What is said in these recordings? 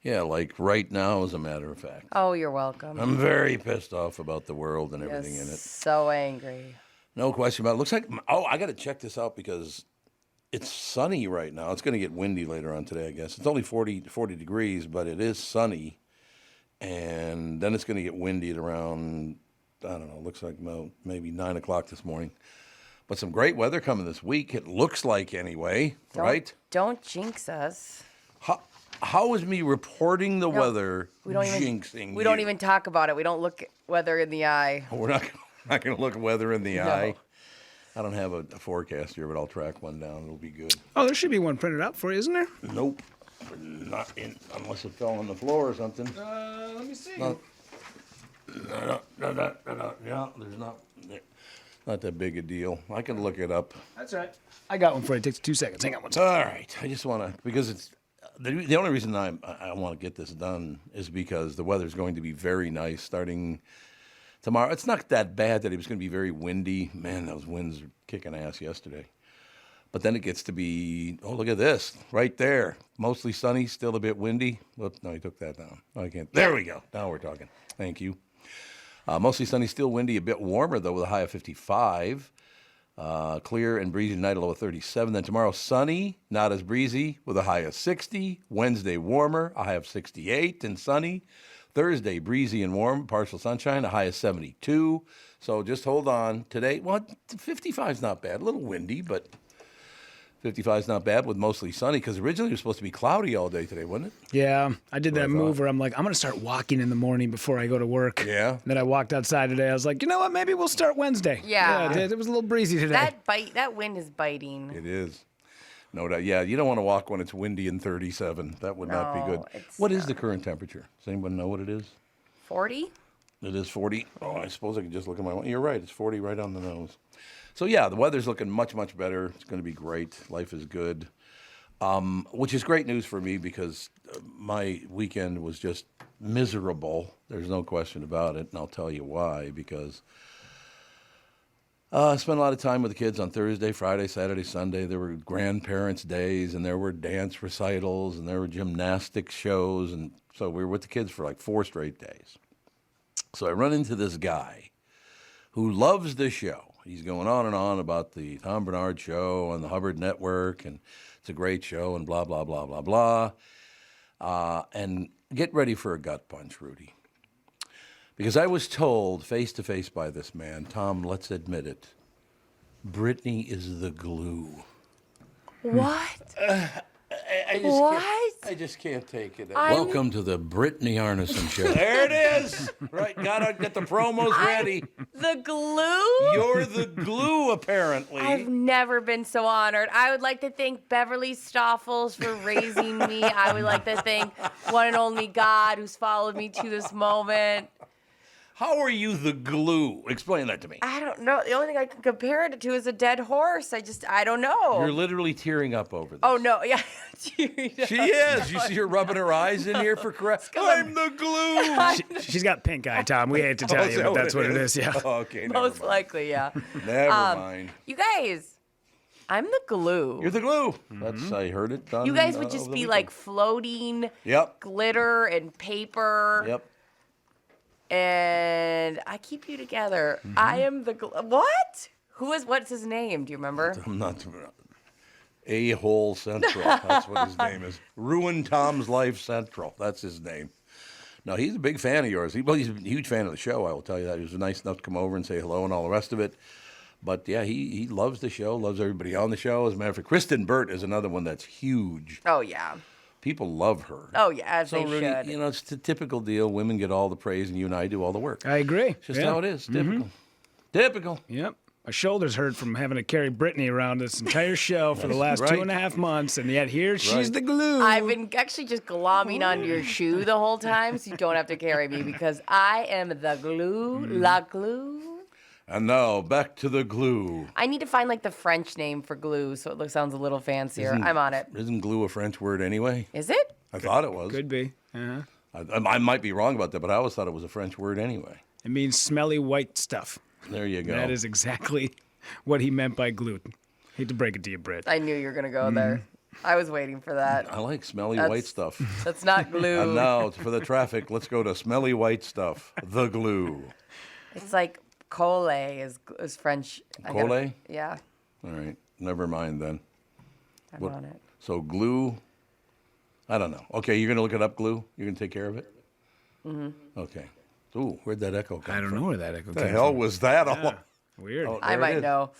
Yeah, like right now, as a matter of fact. Oh, you're welcome. I'm very pissed off about the world and everything in it. So angry. No question about it. Looks like, I got to check this out because it's sunny right now. It's going to get windy later on today, I guess. It's only 40 degrees, but it is sunny. And then it's going to get windy at around, I don't know, looks like maybe 9 o'clock this morning. But some great weather coming this week, it looks like anyway, right? Don't jinx us. How is me reporting the weather jinxing We don't even talk about it. We don't look weather in the eye. We're not going to look weather in the eye. I don't have a forecast here, but I'll track one down. It'll be good. Oh, there should be one printed out for you, isn't there? Nope. Not in, unless it fell on the floor or something. Let me see. No, there's not that big a deal. I can look it up. That's right. I got one for you. It takes 2 seconds. Hang on one second. All right. I just want to, because it's, the only reason I want to get this done is because the weather's going to be very nice starting tomorrow. It's not that bad that it was going to be very windy. Man, those winds were kicking ass yesterday. But then it gets to be, oh, look at this, right there. Mostly sunny, still a bit windy. Whoops, no, he took that down. No, I can't. There we go. Now we're talking. Thank you. Mostly sunny, still windy, a bit warmer, though, with a high of 55. Clear and breezy tonight, a low of 37. Then tomorrow, sunny, not as breezy, with a high of 60. Wednesday, warmer, a high of 68 and sunny. Thursday, breezy and warm, partial sunshine, a high of 72. So just hold on. Today, 55 is not bad. A little windy, but 55 is not bad with mostly sunny, because originally it was supposed to be cloudy all day today, wasn't it? Yeah, I did that move where I'm like, I'm going to start walking in the morning before I go to work. Yeah. And then I walked outside today. I was like, you know what? Maybe we'll start Wednesday. Yeah. It was a little breezy today. That wind is biting. It is. No doubt. Yeah, you don't want to walk when it's windy and 37. That would not be good. What is the current temperature? Does anyone know what it is? 40? It is 40. Oh, I suppose I could just look at my watch. You're right. It's 40 right on the nose. So, yeah, the weather's looking much, much better. It's going to be great. Life is good, which is great news for me because my weekend was just miserable. There's no question about it, and I'll tell you why, because I spent a lot of time with the kids on Thursday, Friday, Saturday, Sunday. There were grandparents' days, and there were dance recitals, and there were gymnastics shows, and so we were with the kids for like 4 straight days. So I run into this guy who loves the show. He's going on and on about the Barnard Show and the Hubbard Network, and it's a great show, and blah, blah, blah, blah, blah. And get ready for a gut punch, Rudy. Because I was told face-to-face by this man, Tom, let's admit it, Brittany is the glue. What? I just can't take it. Welcome to the Brittany Arneson Show. There it is. Right, gotta get the promos ready. The glue? You're the glue, apparently. I've never been so honored. I would like to thank Beverly Stoffels for raising me. I would like to thank one and only God who's followed me to this moment. How are you the glue? Explain that to me. I don't know. The only thing I can compare it to is a dead horse. I don't know. You're literally tearing up over this. Oh, no. Yeah. She is. You see her rubbing her eyes in here for correct. I'm the glue. She's got pink eye, Tom. We hate to tell you, but that's what it is. Yeah. Oh, okay. Most likely, yeah. Never mind. You guys, I'm the glue. You're the glue. That's I heard it done. You guys would just be like floating glitter and paper. Yep. And I keep you together. I am the what? What's his name? Do you remember? I'm not. A-hole Central. That's what his name is. Ruin Tom's Life Central. That's his name. No, he's a big fan of yours. He's a huge fan of the show, I will tell you that. He was nice enough to come over and say hello and all the rest of it. But, yeah, he loves the show, loves everybody on the show. As a matter of fact, Kristyn Burtt is another one that's huge. Oh, yeah. People love her. Oh, yeah, as they really, should. You know, it's the typical deal. Women get all the praise, and you and I do all the work. I agree. It's just how it is. Typical. Typical. Yep. My shoulders hurt from having to carry Brittany around this entire show for the last 2.5 months, and yet here she's the glue. I've been actually just glomming onto your shoe the whole time, so you don't have to carry me, because I am the glue, la glue. And now, back to the glue. I need to find, like, the French name for glue, so it sounds a little fancier. I'm on it. Isn't glue a French word anyway? Is it? I thought it was. Could be. I might be wrong about that, but I always thought it was a French word anyway. It means smelly white stuff. There you go. That is exactly what he meant by glue. Hate to break it to you, Britt. I knew you were going to go there. I was waiting for that. I like smelly white stuff. That's not glue. And now, for the traffic, let's go to smelly white stuff, the glue. It's like colle is French. Colle? Yeah. All right. Never mind then. I'm on it. So glue, I don't know. Okay, you're going to look it up, glue? You're going to take care of it? Mm-hmm. Okay. Ooh, where'd that echo come from? I don't know where that echo came from. The hell was that? Yeah. Weird. Oh, I might know.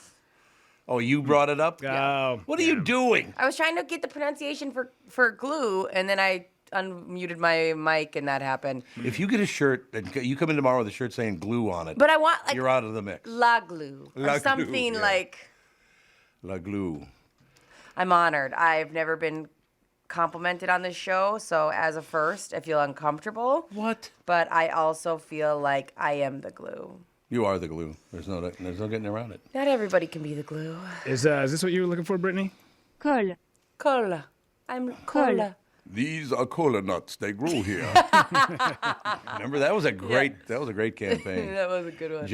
Oh, you brought it up? Oh, What are you doing? I was trying to get the pronunciation for glue, and then I unmuted my mic, and that happened. If you get a shirt, you come in tomorrow with a shirt saying glue on it, But I want like you're out of the mix. la glue La or glue, something yeah. like. La glue. I'm honored. I've never been complimented on this show, so as a first, I feel uncomfortable. What? But I also feel like I am the glue. You are the glue. There's no getting around it. Not everybody can be the glue. Is this what you were looking for, Brittany? Colle. Cola. I'm cola. These are cola nuts. They grew here. Remember that was a great campaign. That was a good one.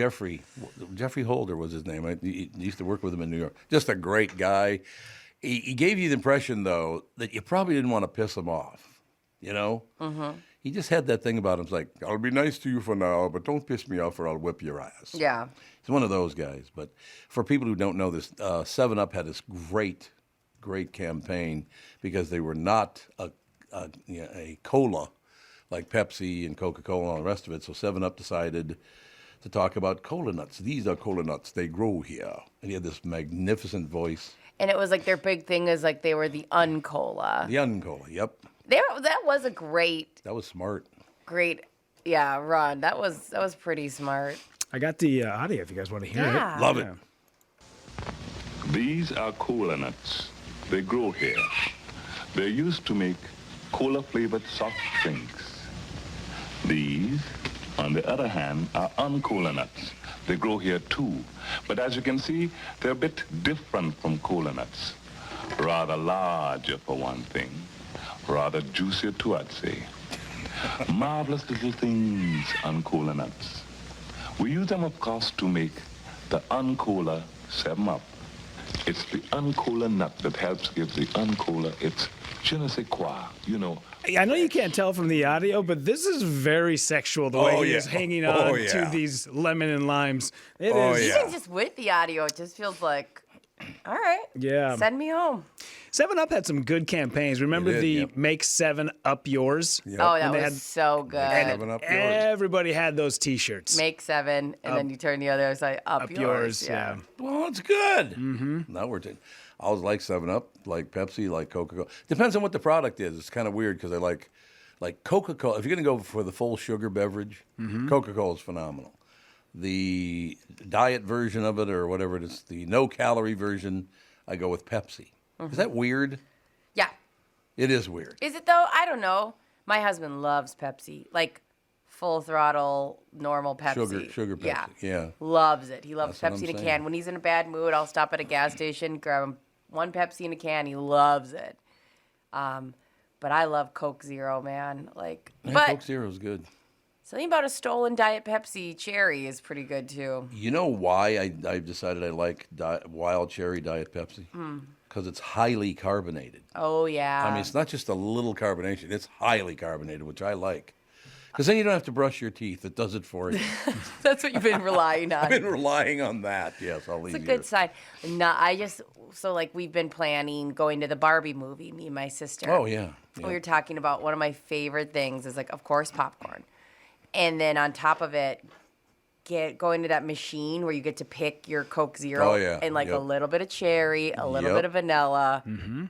Jeffrey Holder was his name. He used to work with him in New York. Just a great guy. He gave you the impression though that you probably didn't want to piss him off. You know. Mm-hmm. He just had that thing about him. It's like, I'll be nice to you for now, but don't piss me off or I'll whip your ass. Yeah. He's one of those guys. But for people who don't know this, 7-Up had this great campaign because they were not a cola like Pepsi and Coca-Cola and all the rest of it. So 7-Up decided to talk about cola nuts. These are cola nuts. They grow here. And he had this magnificent voice. And it was like their big thing is like they were the uncola. The uncola, yep. That was a great, That was smart. run. That was pretty smart. I got the audio if you guys want to hear Yeah. it. Love it. These are cola nuts. They grow here. They're used to make cola-flavored soft drinks. These, on the other hand, are uncola nuts. They grow here too. But as you can see, they're a bit different from cola nuts. Rather larger for one thing. Rather juicier too, I'd say. Marvelous little things, uncola nuts. We use them, of course, to make the uncola 7-Up. It's the uncola nut that helps give the uncola its je ne sais quoi, you know. I know you can't tell from the audio, but this is very sexual, the way he is hanging on to these lemon and limes. It is. Even just with the audio, it just feels like, all right, send me home. 7-Up had some good campaigns. Remember Make 7-Up Yours? Yep. Oh, that was so good. And 7-Up yours. Everybody had those T-shirts. Make 7, and then you turn the other side up yours. Yeah. Well, it's good. Mm-hmm. Now I always like 7-Up, like Pepsi, like Coca-Cola. Depends on what the product is. It's kind of weird because I like Coca-Cola. If you're going to go for the full sugar beverage, Coca-Cola is phenomenal. The diet version of it or whatever it is, the no-calorie version, I go with Pepsi. Is that weird? Yeah. It is weird. Is it though? I don't know. My husband loves Pepsi, like full throttle, normal Pepsi. Sugar Pepsi, yeah. Loves it. He loves That's what Pepsi I'm in a saying. can. When he's in a bad mood, I'll stop at a gas station, grab him one Pepsi in a can. He loves it. But I love Coke Zero, man. But Coke Zero is good. something about a stolen Diet Pepsi cherry is pretty good too. You know why I decided I like wild cherry Diet Pepsi? Because it's highly carbonated. Oh yeah. I mean, it's not just a little carbonation. It's highly carbonated, which I like. Because then you don't have to brush your teeth. It does it for you. That's what you've been relying on. I've been relying on that. Yes, I'll leave It's a you. good sign. No, we've been planning going to the Barbie movie, me and my sister. Oh, yeah. We were talking about one of my favorite things is of course, popcorn. And then on top of it, going to that machine where you get to pick your Coke Zero. Oh, yeah. And a Yep. little bit of cherry, a little Yep. bit of vanilla. Mm-hmm.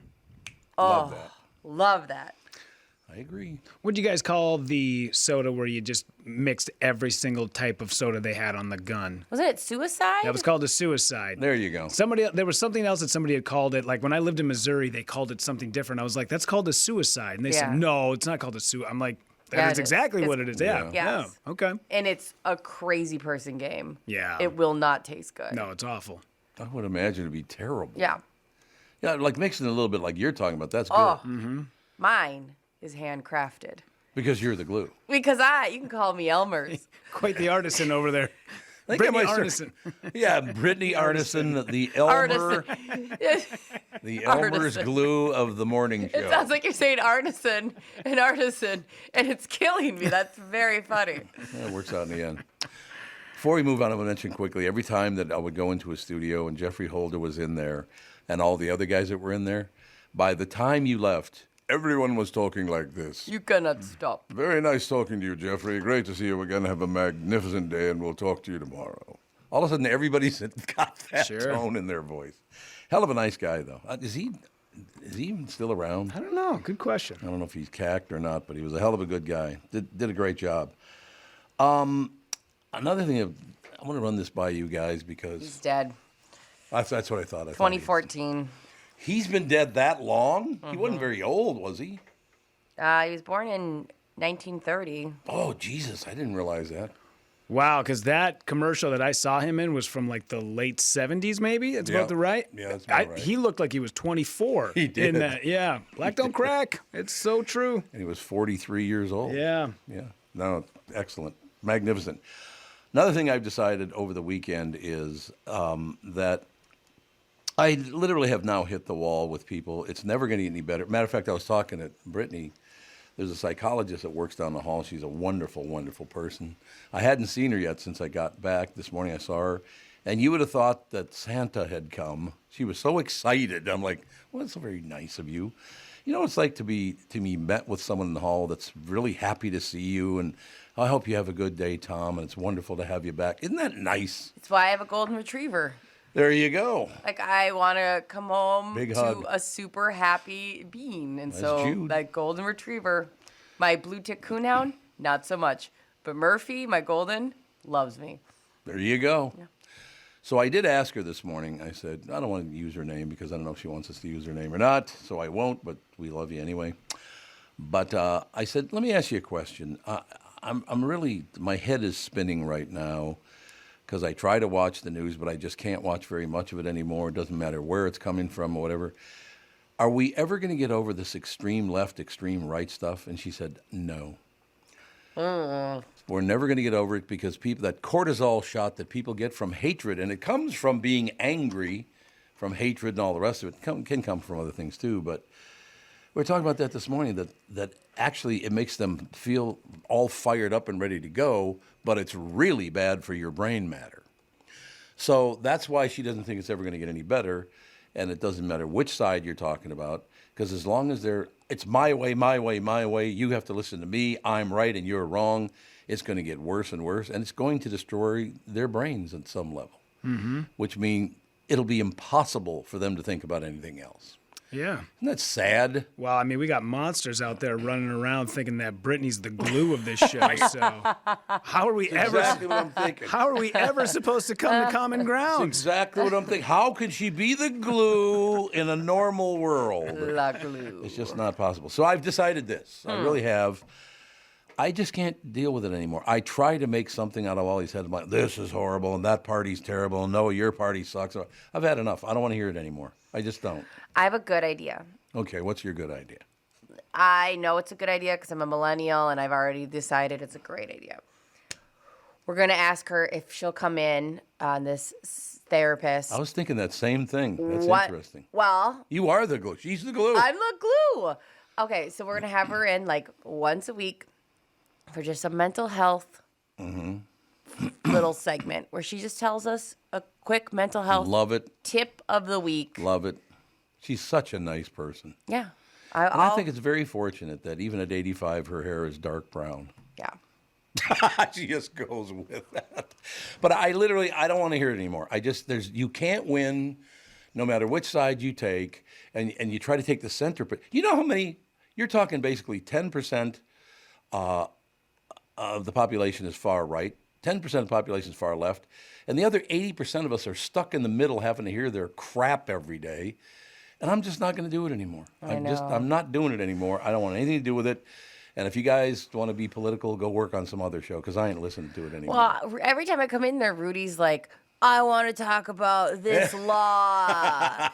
Love that. Love that. I agree. What do you guys call the soda where you just mixed every single type of soda they had on the gun? Wasn't it suicide? That was called a suicide. There you go. There was something else that somebody had called it. Like when I lived in Missouri, they called it something different. I was like, that's called a suicide. And they said, no, it's not called a suicide. I'm like, Yeah, that is it is. exactly what it is. Yeah. Yeah. Yes. Yeah. Okay. And it's a crazy person game. Yeah. It will not taste good. No, it's awful. I would imagine it'd be terrible. Yeah. Yeah, like mixing it a little bit like you're talking about. That's good. Oh, mine is handcrafted. Because you're the glue. Because you can call me Elmer's. Quite the artisan over there. I think Brittany I might start- Arneson. Yeah, Brittany Arneson, the Elmer, the Elmer's Arneson. glue of the morning show. It sounds like you're saying artisan, and it's killing me. That's very funny. It works out in the end. Before we move on, I want to mention quickly, every time that I would go into a studio and Jeffrey Holder was in there and all the other guys that were in there, by the time you left, everyone was talking like this. You cannot stop. Very nice talking to you, Jeffrey. Great to see you. We're going to have a magnificent day, and we'll talk to you tomorrow. All of a sudden, everybody's got that tone in their voice. Hell of a nice guy, though. Is he even still around? I don't know. Good question. I don't know if he's cacked or not, but he was a hell of a good guy. Did a great job. Another thing, I want to run this by you guys because... He's dead. That's what I thought. 2014. He's been dead that long? He wasn't very old, was he? He was born in 1930. Oh, Jesus. I didn't realize that. Wow, because that commercial that I saw him in was from like the late 70s, maybe? That's about the right? Yeah, that's about right. He looked like he was 24. He did. In that. Yeah. Black don't crack. It's so true. And he was 43 years old. Yeah. Yeah. No, excellent. Magnificent. Another thing I've decided over the weekend is that I literally have now hit the wall with people. It's never going to get any better. Matter of fact, I was talking to Brittany. There's a psychologist that works down the hall. She's a wonderful, wonderful person. I hadn't seen her yet since I got back. This morning I saw her. And you would have thought that Santa had come. She was so excited. I'm like, well, that's so very nice of you. You know what it's like to be met with someone in the hall that's really happy to see you, and I hope you have a good day, Tom, and it's wonderful to have you back. Isn't that nice? That's why I have a golden retriever. There you go. Like, I want to come home Big to hug. a super happy being. And That's so Jude. that golden retriever, my blue tick coonhound, not so much. But Murphy, my golden, loves me. There you go. Yeah. So I did ask her this morning. I said, I don't want to use her name because I don't know if she wants us to use her name or not, so I won't, but we love you anyway. But I said, let me ask you a question. I'm really, my head is spinning right now because I try to watch the news, but I just can't watch very much of it anymore. It doesn't matter where it's coming from or whatever. Are we ever going to get over this extreme left, extreme right stuff? And she said, no. We're never going to get over it because that cortisol shot that people get from hatred, and it comes from being angry, from hatred and all the rest of it, can come from other things too. But we were talking about that this morning, that actually it makes them feel all fired up and ready to go, but it's really bad for your brain matter. So that's why she doesn't think it's ever going to get any better, and it doesn't matter which side you're talking about, because as long as it's my way, my way, my way, you have to listen to me, I'm right and you're wrong, it's going to get worse and worse, and it's going to destroy their brains at some level, which means it'll be impossible for them to think about anything else. Yeah. Isn't that sad? Well, I mean, we got monsters out there running around thinking that Brittany's the glue of this show. So how are we Exactly what I'm thinking. How are we ever supposed to come to common ground? That's exactly what I'm thinking. How could she be the glue in a normal world? La glue. It's just not possible. So I've decided this. I really have. I just can't deal with it anymore. I try to make something out of all these headlines. This is horrible, and that party's terrible, and no, your party sucks. I've had enough. I don't want to hear it anymore. I just don't. I have a good idea. Okay, what's your good idea? I know it's a good idea because I'm a millennial and I've already decided it's a great idea. We're going to ask her if she'll come in on this therapist. I was thinking that same thing. That's interesting. Well, You are the glue. She's the glue. I'm the glue. Okay, so we're going to have her in like once a week for just a mental health little segment where she just tells us a quick mental health Love it. tip of the week. Love it. She's such a nice person. Yeah. And I think it's very fortunate that even at 85, her hair is dark brown. Yeah. She just goes with that. But I don't want to hear it anymore. You can't win no matter which side you take, and you try to take the center. But you know how many, you're talking basically 10% of the population is far right, 10% of the population is far left, and the other 80% of us are stuck in the middle having to hear their crap every day. And I'm just not going to do it anymore. I'm not doing it anymore. I don't want anything to do with it. And if you guys want to be political, go work on some other show because I ain't listening to it anymore. Well, every time I come in there, Rudy's like, I want to talk about this law.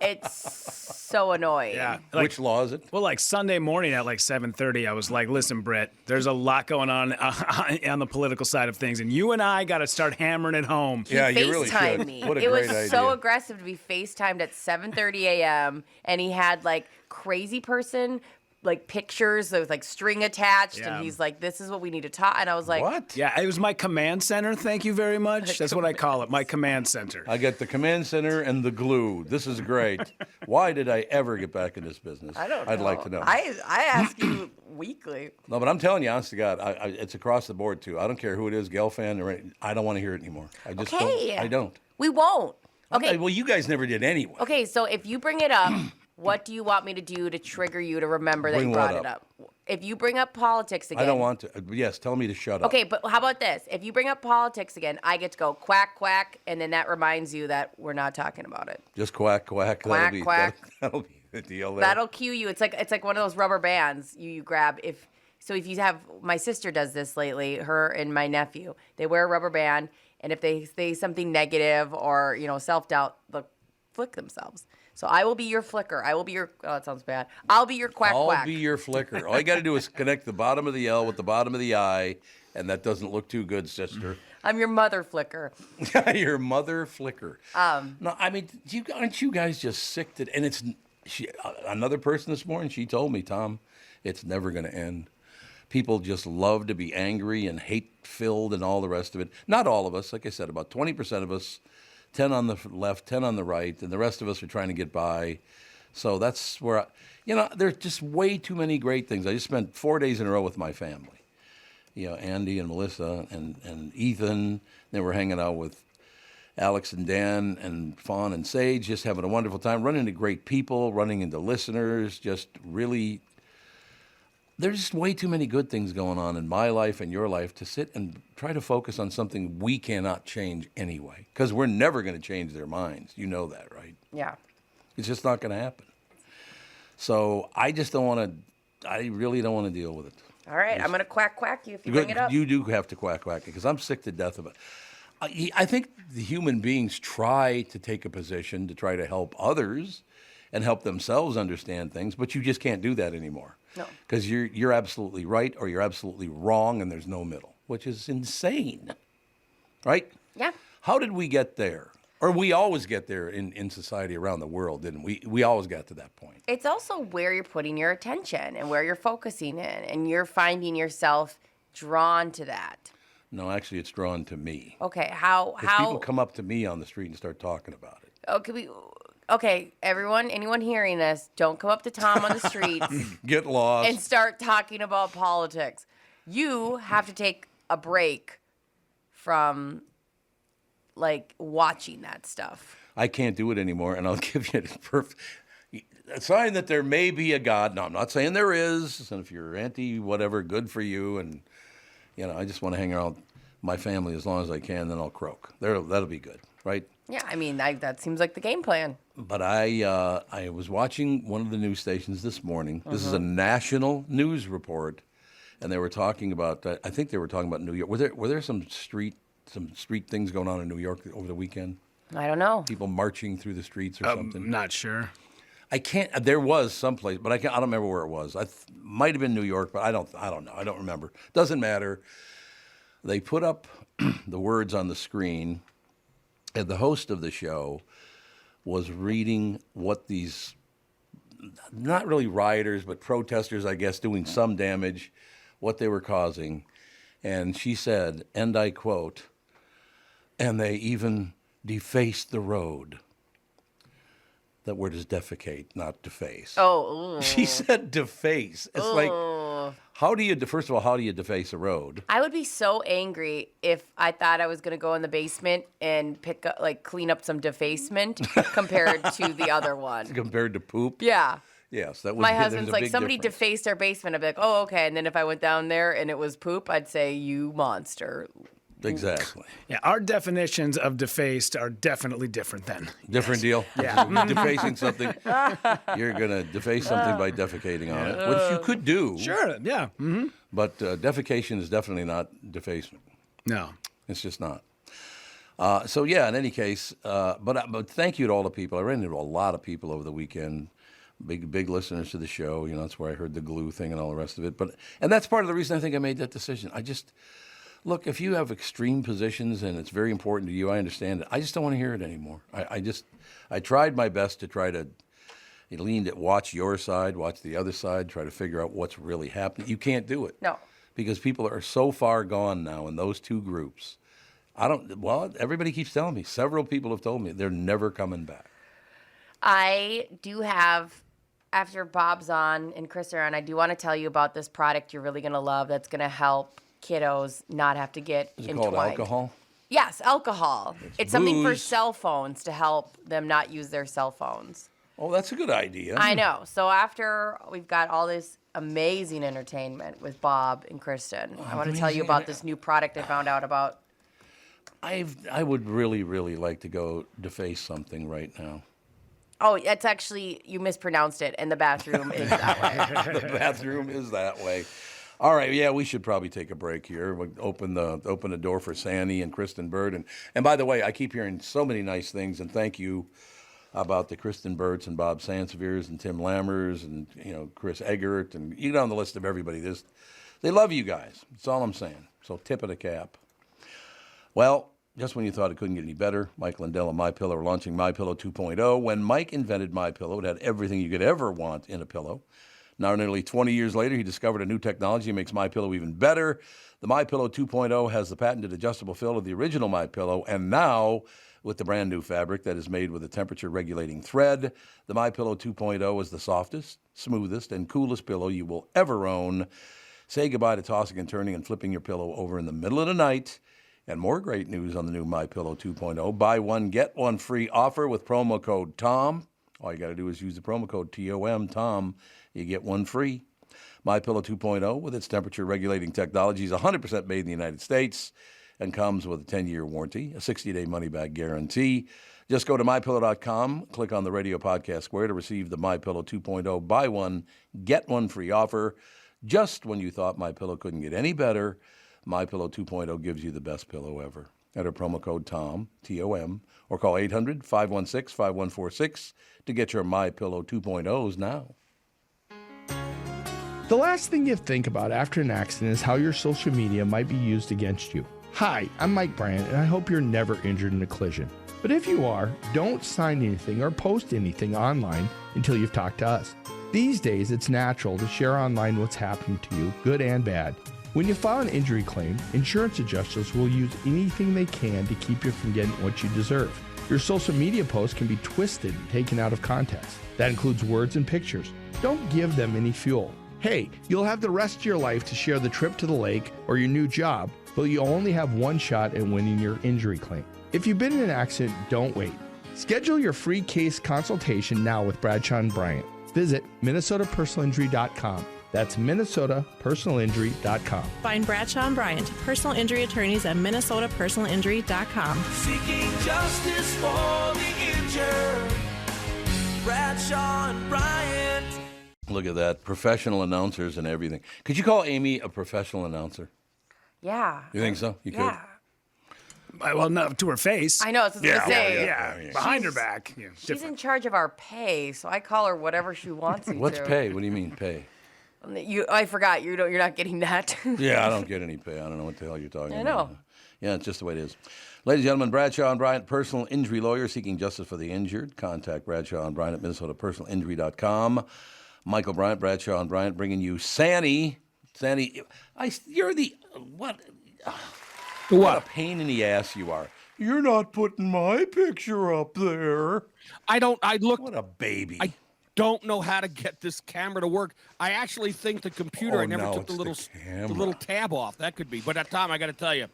It's so annoying. Yeah. Which law is it? Well, like Sunday morning at like 7:30, I was like, listen, Britt, there's a lot going on the political side of things, and you and I got to start hammering it home. Yeah, you really FaceTimed should. me. What a It was great so idea. aggressive to be FaceTimed at 7:30 a.m. and he had like crazy person like pictures. There was like string attached, Yeah. and he's like, "This is what we need to talk." And I was like, What? Yeah, it was my command center. Thank you very much. That's what I call it, my command center. I got the command center and the glue. This is great. Why did I ever get back in this business? I don't know. I'd like to know. I ask you weekly. No, but I'm telling you, honest to God, it's across the board too. I don't care who it is, Gelfand or any, I don't want to hear it anymore. I just Okay. don't. I don't. We won't. Okay. Well, you guys never did anyway. Okay, so if you bring it up, what do you want me to do to trigger you to remember that Bring you brought what it up? up? If you bring up politics again. I don't want to. Yes, tell me to shut up. Okay, but how about this? If you bring up politics again, I get to go quack, quack, and then that reminds you that we're not talking about it. Just quack, quack. Quack, quack. That'll be the deal there. That'll cue you. It's like one of those rubber bands you grab. If you have, my sister does this lately, her and my nephew. They wear a rubber band, and if they say something negative or, self-doubt, they'll flick themselves. So I will be your flicker. I will be your, oh, that sounds bad. I'll be your quack, quack. I'll be your flicker. All you got to do is connect the bottom of the L with the bottom of the I, and that doesn't look too good, sister. I'm your mother flicker. Your mother flicker. No, I mean, aren't you guys just sick to? And another person this morning. She told me, Tom, it's never going to end. People just love to be angry and hate-filled and all the rest of it. Not all of us. Like I said, about 20% of us. 10 on the left, 10 on the right, and the rest of us are trying to get by. So that's where, there's just way too many great things. I just spent 4 days in a row with my family. Andy and Melissa and Ethan. Then we're hanging out with Alex and Dan and Fawn and Sage, just having a wonderful time, running into great people, running into listeners, just really. There's just way too many good things going on in my life and your life to sit and try to focus on something we cannot change anyway, because we're never going to change their minds. You know that, right? Yeah. It's just not going to happen. So I just don't want to, I really don't want to deal with it. All right, I'm going to quack, quack you if you bring it up. You do have to quack, quack it, because I'm sick to death of it. I think the human beings try to take a position to try to help others and help themselves understand things, but you just can't do that anymore. No. Because you're absolutely right or you're absolutely wrong, and there's no middle, which is insane, right? Yeah. How did we get there? Or we always get there in society around the world, didn't we? We always got to that point. It's also where you're putting your attention and where you're focusing in, and you're finding yourself drawn to that. No, actually, it's drawn to me. Okay, 'Cause people come up to me on the street and start talking about it. Okay, anyone hearing this, don't come up to Tom on the streets Get lost. and start talking about politics. You have to take a break from, like, watching that stuff. I can't do it anymore, and I'll give you a sign that there may be a God. No, I'm not saying there is, and if you're anti-whatever, good for you, and, I just want to hang around my family as long as I can, then I'll croak. That'll be good, right? Yeah, I mean, that seems like the game plan. But I was watching one of the news stations this morning. This is a national news report, and they were talking about. I think they were talking about New York. Were there some street things going on in New York over the weekend? I don't know. People marching through the streets or something. Not sure. I can't. There was someplace, but I don't remember where it was. Might have been New York, but I don't know. I don't remember. Doesn't matter. They put up the words on the screen, and the host of the show was reading what these, not really rioters, but protesters, I guess, doing some damage, what they were causing. And she said, and I quote, and they even defaced the road. That word is defecate, not deface. Oh. She said deface. It's like, first of all, how do you deface a road? I would be so angry if I thought I was going to go in the basement and clean up some defacement compared to the other one. Compared to poop? Yeah. Yes, that would My there's husband's a like, big somebody difference. defaced our basement. I'd be like, oh, okay. And then if I went down there and it was poop, I'd say, you monster. Exactly. Yeah, our definitions of defaced are definitely different then. Different deal? Yeah. Defacing something. You're going to deface something by defecating on it, which you could do. Sure, yeah. Mm-hmm. But defecation is definitely not defacement. No. It's just not. So yeah, in any case, but thank you to all the people. I ran into a lot of people over the weekend. Big listeners to the show. You know, that's where I heard the glue thing and all the rest of it. And that's part of the reason I think I made that decision. Look, if you have extreme positions and it's very important to you, I understand it. I just don't want to hear it anymore. I tried my best to try to watch your side, watch the other side, try to figure out what's really happening. You can't do it. No. Because people are so far gone now in those two groups. Everybody keeps telling me. Several people have told me they're never coming back. I do have, after Bob's on and Chris are on, I do want to tell you about this product you're really going to love that's going to help kiddos not have to get Is it entwined. called alcohol? Yes, alcohol. It's something for booze. cell phones to help them not use their cell phones. Oh, that's a good idea. I know. So after we've got all this amazing entertainment with Bob and Kristen, I want to tell you about this new product I found out about. I would really, really like to go deface something right now. Oh, it's actually, you mispronounced it, and the bathroom is that way. The bathroom is that way. All right, yeah, we should probably take a break here. We'll open the door for Sandy and Kristyn Burtt. And by the way, I keep hearing so many nice things, and thank you about the Kristyn Burtts and Bob Sanseveres and Tim Lammers and Chris Eggert, and you go down the list of everybody. They love you guys. That's all I'm saying. So tip of the cap. Well, just when you thought it couldn't get any better, Mike Lindell and MyPillow are launching MyPillow 2.0. When Mike invented MyPillow, it had everything you could ever want in a pillow. Now, nearly 20 years later, he discovered a new technology that makes MyPillow even better. The MyPillow 2.0 has the patented adjustable fill of the original MyPillow, and now with the brand new fabric that is made with a temperature-regulating thread, the MyPillow 2.0 is the softest, smoothest, and coolest pillow you will ever own. Say goodbye to tossing and turning and flipping your pillow over in the middle of the night. And more great news on the new MyPillow 2.0. Buy one, get one free offer with promo code TOM. All you got to do is use the promo code TOM, Tom. You get one free. MyPillow 2.0, with its temperature-regulating technology, is 100% made in the United States and comes with a 10-year warranty, a 60-day money-back guarantee. Just go to MyPillow.com, click on the Radio Podcast Square to receive the MyPillow 2.0 buy one, get one free offer. Just when you thought MyPillow couldn't get any better, MyPillow 2.0 gives you the best pillow ever. Enter promo code TOM, T-O-M, or call 800-516-5146 to get your MyPillow 2.0s now. The last thing you think about after an accident is how your social media might be used against you. Hi, I'm Mike Bryant, and I hope you're never injured in a collision. But if you are, don't sign anything or post anything online until you've talked to us. These days, it's natural to share online what's happening to you, good and bad. When you file an injury claim, insurance adjusters will use anything they can to keep you from getting what you deserve. Your social media posts can be twisted and taken out of context. That includes words and pictures. Don't give them any fuel. Hey, you'll have the rest of your life to share the trip to the lake or your new job, but you only have one shot at winning your injury claim. If you've been in an accident, don't wait. Schedule your free case consultation now with Bradshaw and Bryant. Visit MinnesotaPersonalInjury.com. That's MinnesotaPersonalInjury.com. Find Bradshaw and Bryant, personal injury attorneys at MinnesotaPersonalInjury.com. Seeking justice for the injured. Bradshaw and Bryant. Look at that. Professional announcers and everything. Could you call Amy a professional announcer? Yeah. You think so? You Yeah. Well, no, to her face. I know, it's what I was going to say. Yeah, behind her back. Yeah, She's different. in charge of our pay, so I call her whatever she wants me What's to. pay? What do you mean pay? I forgot. You're not getting that. Yeah, I don't get any pay. I don't know what the hell you're talking I about. know. Yeah, it's just the way it is. Ladies and gentlemen, Bradshaw and Bryant, personal injury lawyer seeking justice for the injured. Contact Bradshaw and Bryant at MinnesotaPersonalInjury.com. Michael Bryant, Bradshaw and Bryant, bringing you Sandy. Sandy, you're the what? What a pain in the ass you are. You're not putting my picture up there. What a baby. I don't know how to get this camera to work. I actually think the computer, Oh, I never no, took the it's little, camera. tab off. That could be. But Tom, I got to tell you,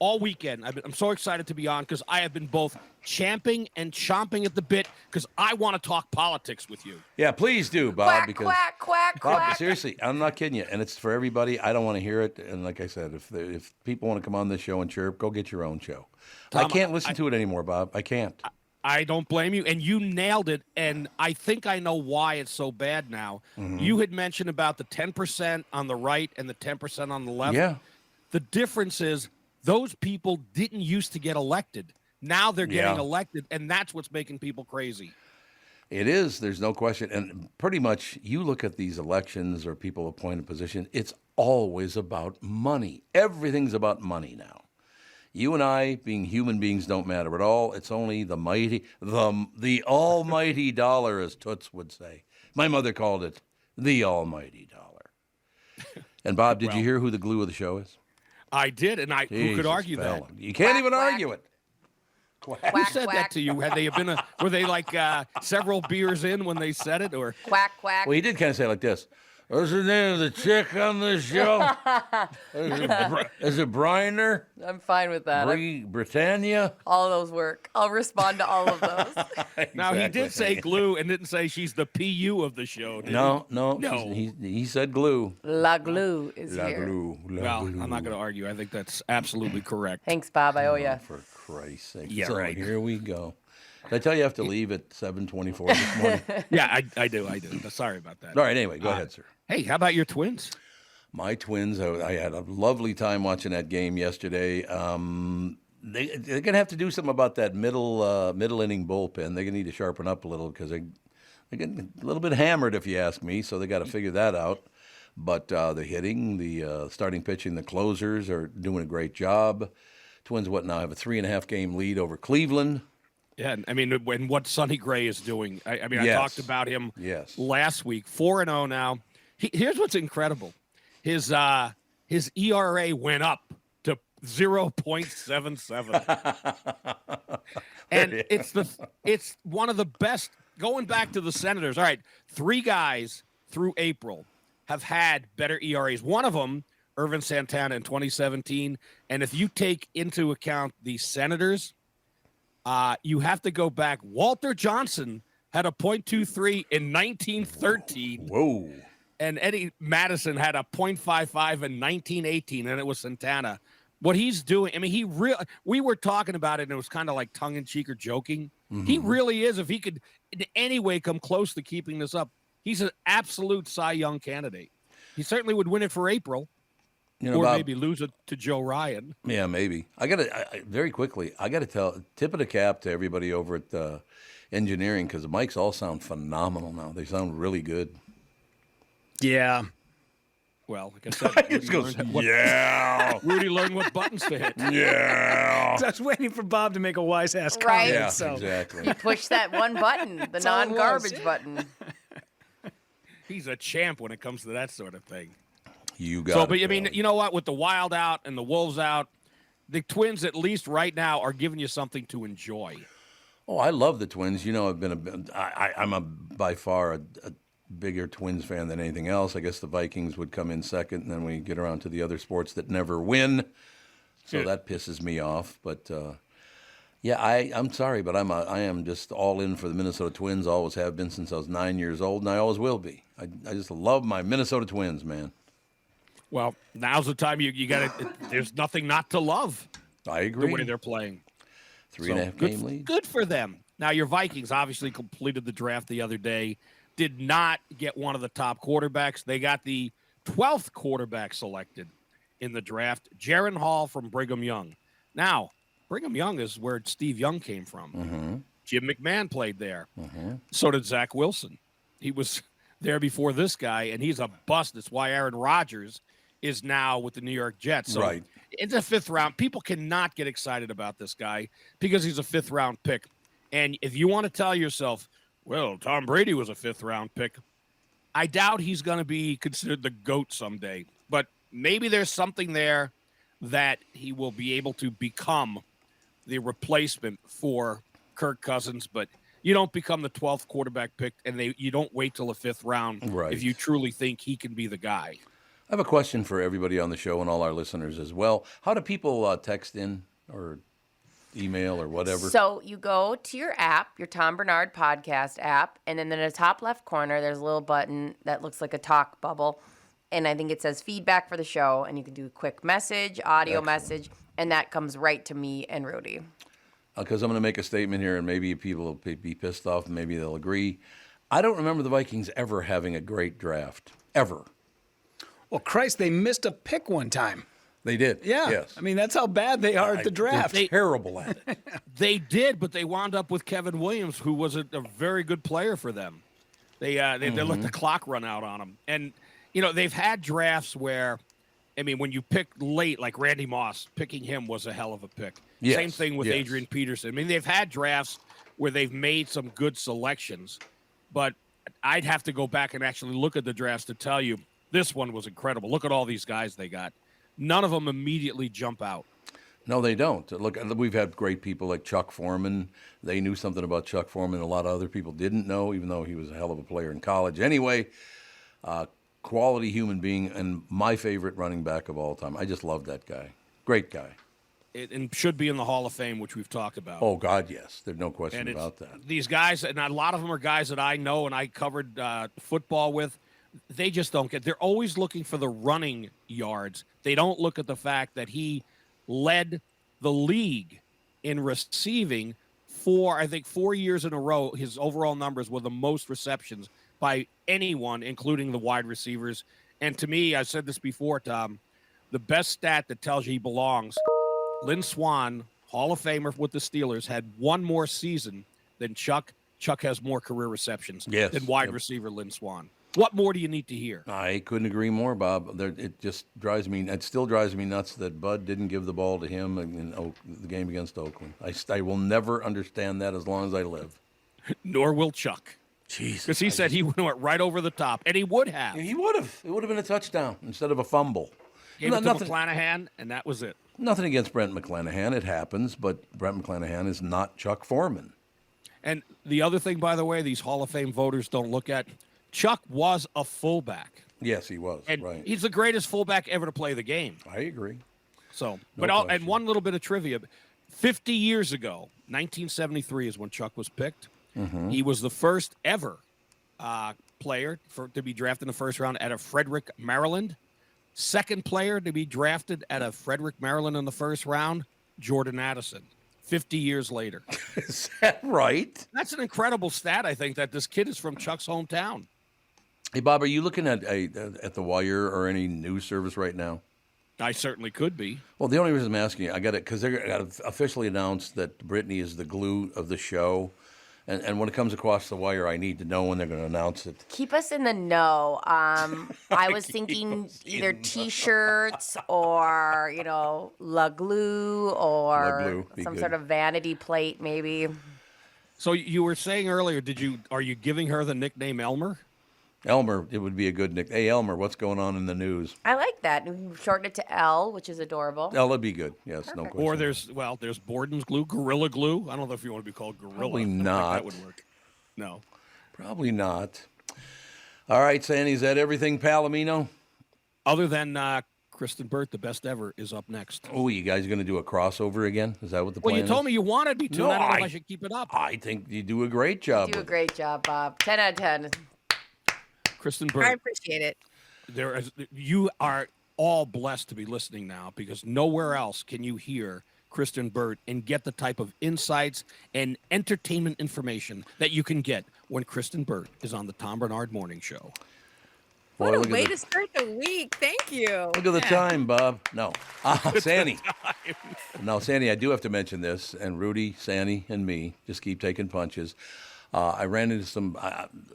all weekend, I'm so excited to be on because I have been both champing and chomping at the bit because I want to talk politics with you. Yeah, please do, Bob. Quack, because quack, quack, Bob, quack. seriously, I'm not kidding you, and it's for everybody. I don't want to hear it, and like I said, if people want to come on this show and chirp, go get your own show. Tom, I can't listen to it anymore, Bob. I can't. I don't blame you, and you nailed it, and I think I know why it's so bad now. Mm-hmm. You had mentioned about the 10% on the right and the 10% on the left. Yeah. The difference is those people didn't used to get elected. Now they're getting Yeah. elected, and that's what's making people crazy. It is. There's no question. And pretty much, you look at these elections or people appointed position, it's always about money. Everything's about money now. You and I, being human beings, don't matter at all. It's only the almighty dollar, as Toots would say. My mother called it the almighty dollar. And Bob, did you hear who the glue of the show is? I did, and who Jesus, could argue fella. that? You can't Quack, even quack. argue it. Who Quack, said quack. that to you? Had they been were they like several beers in when they said it, or Quack, quack. Well, he did kind of say it like this. What's the name of the chick on this show? Is it Briner? I'm fine with that. Britannia? All of those work. I'll respond to all of those. Now he Exactly. did say glue and didn't say she's the PU of the show. Did No. He said glue. La glue is La here. glue. he? La Well, glue. I'm not going to argue. I think that's absolutely correct. Thanks, Bob. I owe you. For Christ's sake. Yeah, so right. here we go. Did I tell you I have to leave at 7:24 this morning? Yeah, I do. Sorry about that. All right, anyway, go ahead, sir. Hey, how about your Twins? My Twins, I had a lovely time watching that game yesterday. They're going to have to do something about that middle inning bullpen. They're going to need to sharpen up a little because they're getting a little bit hammered, if you ask me, so they got to figure that out. But the hitting, the starting pitching, the closers are doing a great job. Twins, what now, have a 3.5 game lead over Cleveland. Yeah, I mean, when what Sonny Gray is doing. I mean, I Yes. talked about him Yes. last week. 4-0 now. Here's what's incredible: his ERA went up to 0.77, and it's one of the best. Going back to the Senators, all right, 3 guys through April have had better ERAs. One of them, Irvin Santana in 2017, and if you take into account the Senators. You have to go back. Walter Johnson had a .23 in 1913. Whoa. And Eddie Madison had a .55 in 1918, and it was Santana. What he's doing, I mean, we were talking about it, and it was kind of like tongue-in-cheek or joking. Mm-hmm. He really is. If he could in any way come close to keeping this up, he's an absolute Cy Young candidate. He certainly would win it for April. Or Bob, maybe lose it to Joe Ryan. Yeah, maybe. I got to very quickly. I got to tip of the cap to everybody over at engineering because the mics all sound phenomenal now. They sound really good. Yeah. Well, like I said, Rudy learned what buttons to hit. Yeah. So I was waiting for Bob to make a wise ass comment. Right. Yeah, so. exactly. Push that one button, the That's all it was, non-garbage yeah. button. He's a champ when it comes to that sort of thing. You got So, it, but I mean, Bill. you know what? With the Wild out and the Wolves out, the Twins, at least right now, are giving you something to enjoy. Oh, I love the Twins. You know, I'm by far a bigger Twins fan than anything else. I guess the Vikings would come in second, and then we get around to the other sports that never win. So Yeah. that pisses me off. But yeah, I'm sorry, but I am just all in for the Minnesota Twins. Always have been since I was 9 years old, and I always will be. I just love my Minnesota Twins, man. Well, now's the time you got to. There's nothing not to love I the agree. way they're playing. 3.5 good, game lead. Good for them. Now, your Vikings obviously completed the draft the other day. Did not get one of the top quarterbacks. They got the 12th quarterback selected in the draft, Jaron Hall from Brigham Young. Now, Brigham Young is where Steve Young came from. Mm-hmm. Jim McMahon played there. So did Zach Wilson. He was there before this guy, and he's a bust. That's why Aaron Rodgers is now with the New York Jets. So Right. It's a 5th round. People cannot get excited about this guy because he's a 5th round pick. And if you want to tell yourself, well, Tom Brady was a 5th round pick, I doubt he's going to be considered the GOAT someday. But maybe there's something there that he will be able to become the replacement for Kirk Cousins. But you don't become the 12th quarterback pick, and you don't wait till the 5th round Right. if you truly think he can be the guy. I have a question for everybody on the show and all our listeners as well. How do people text in or email or whatever? So you go to your app, your Tom Bernard podcast app, and then in the top left corner, there's a little button that looks like a talk bubble. And I think it says feedback for the show, and you can do a quick message, audio Excellent. message, and that comes right to me and Rudy. Because I'm going to make a statement here, and maybe people will be pissed off, and maybe they'll agree. I don't remember the Vikings ever having a great draft. Ever. Well, Christ, they missed a pick one time. They did. Yeah. Yes. I mean, that's how bad they are at the draft. They're terrible at it. They did, but they wound up with Kevin Williams, who was a very good player for them. They let the clock run out on him. And, they've had drafts where, I mean, when you pick late, like Randy Moss, picking him was a hell of a pick. Yes, Same thing with yes. Adrian Peterson. I mean, they've had drafts where they've made some good selections, but I'd have to go back and actually look at the drafts to tell you this one was incredible. Look at all these guys they got. None of them immediately jump out. No, they don't. Look, we've had great people like Chuck Foreman. They knew something about Chuck Foreman a lot of other people didn't know, even though he was a hell of a player in college. Anyway, quality human being and my favorite running back of all time. I just love that guy. Great guy. And should be in the Hall of Fame, which we've talked about. Oh, God, yes. There's no question And about that. These guys, and a lot of them are guys that I know and I covered football with. They just don't get. They're always looking for the running yards. They don't look at the fact that he led the league in receiving I think 4 years in a row. His overall numbers were the most receptions by anyone, including the wide receivers. And to me, I said this before, Tom, the best stat that tells you he belongs, Lynn Swann, Hall of Famer with the Steelers, had one more season than Chuck. Chuck has more career receptions than wide receiver Lynn Swann. What more do you need to hear? I couldn't agree more, Bob. It just drives me. It still drives me nuts that Bud didn't give the ball to him in the game against Oakland. I will never understand that as long as I live. Nor will Chuck. Jesus. Because he said he went right over the top, and he would have. He would have. It would have been a touchdown instead of a fumble. Gave it to McClanahan, and that was it. Nothing against Brent McClanahan. It happens, but Brent McClanahan is not Chuck Foreman. And the other thing, by the way, these Hall of Fame voters don't look at, Chuck was a fullback. Yes, he was. And right. he's the greatest fullback ever to play the game. I agree. So, No and one little bit of trivia. 50 years ago, 1973 is when Chuck was picked. Mm-hmm. He was the first ever player to be drafted in the first round out of Frederick, Maryland. Second player to be drafted out of Frederick, Maryland in the first round, Jordan Addison. 50 years later. Is that right? That's an incredible stat, I think, that this kid is from Chuck's hometown. Hey, Bob, are you looking at The Wire or any news service right now? I certainly could be. Well, the only reason I'm asking you, I got it because they got officially announced that Brittany is the glue of the show. And when it comes across the wire, I need to know when they're going to announce it. Keep us in the know. I was thinking either T-shirts or, La Glue or some sort of vanity plate, maybe. So you were saying earlier, are you giving her the nickname Elmer? Elmer, it would be a good nick. Hey, Elmer, what's going on in the news? I like that. Shorten it to L, which is adorable. L would be good. Yes, no question. Or there's Borden's glue, Gorilla Glue. I don't know if you want to be called Gorilla. Probably I don't think not. that would work. No. Probably not. All right, Sandy, is that everything, Palomino? Other than Kristyn Burtt, the best ever, is up next. Oh, you guys going to do a crossover again? Is that what the plan is? Well, you told me you wanted me to, No, and I don't know if I should keep it up. I think you do a great job. You do a great job, Bob. 10 out of 10. Kristyn Burtt. I appreciate it. You are all blessed to be listening now because nowhere else can you hear Kristyn Burtt and get the type of insights and entertainment information that you can get when Kristyn Burtt is on the Tom Barnard Morning Show. What a way to start the week. Thank you. Look at the time, Bob. No. Sandy. No, Sandy, I do have to mention this, and Rudy, Sandy, and me just keep taking punches. I ran into some,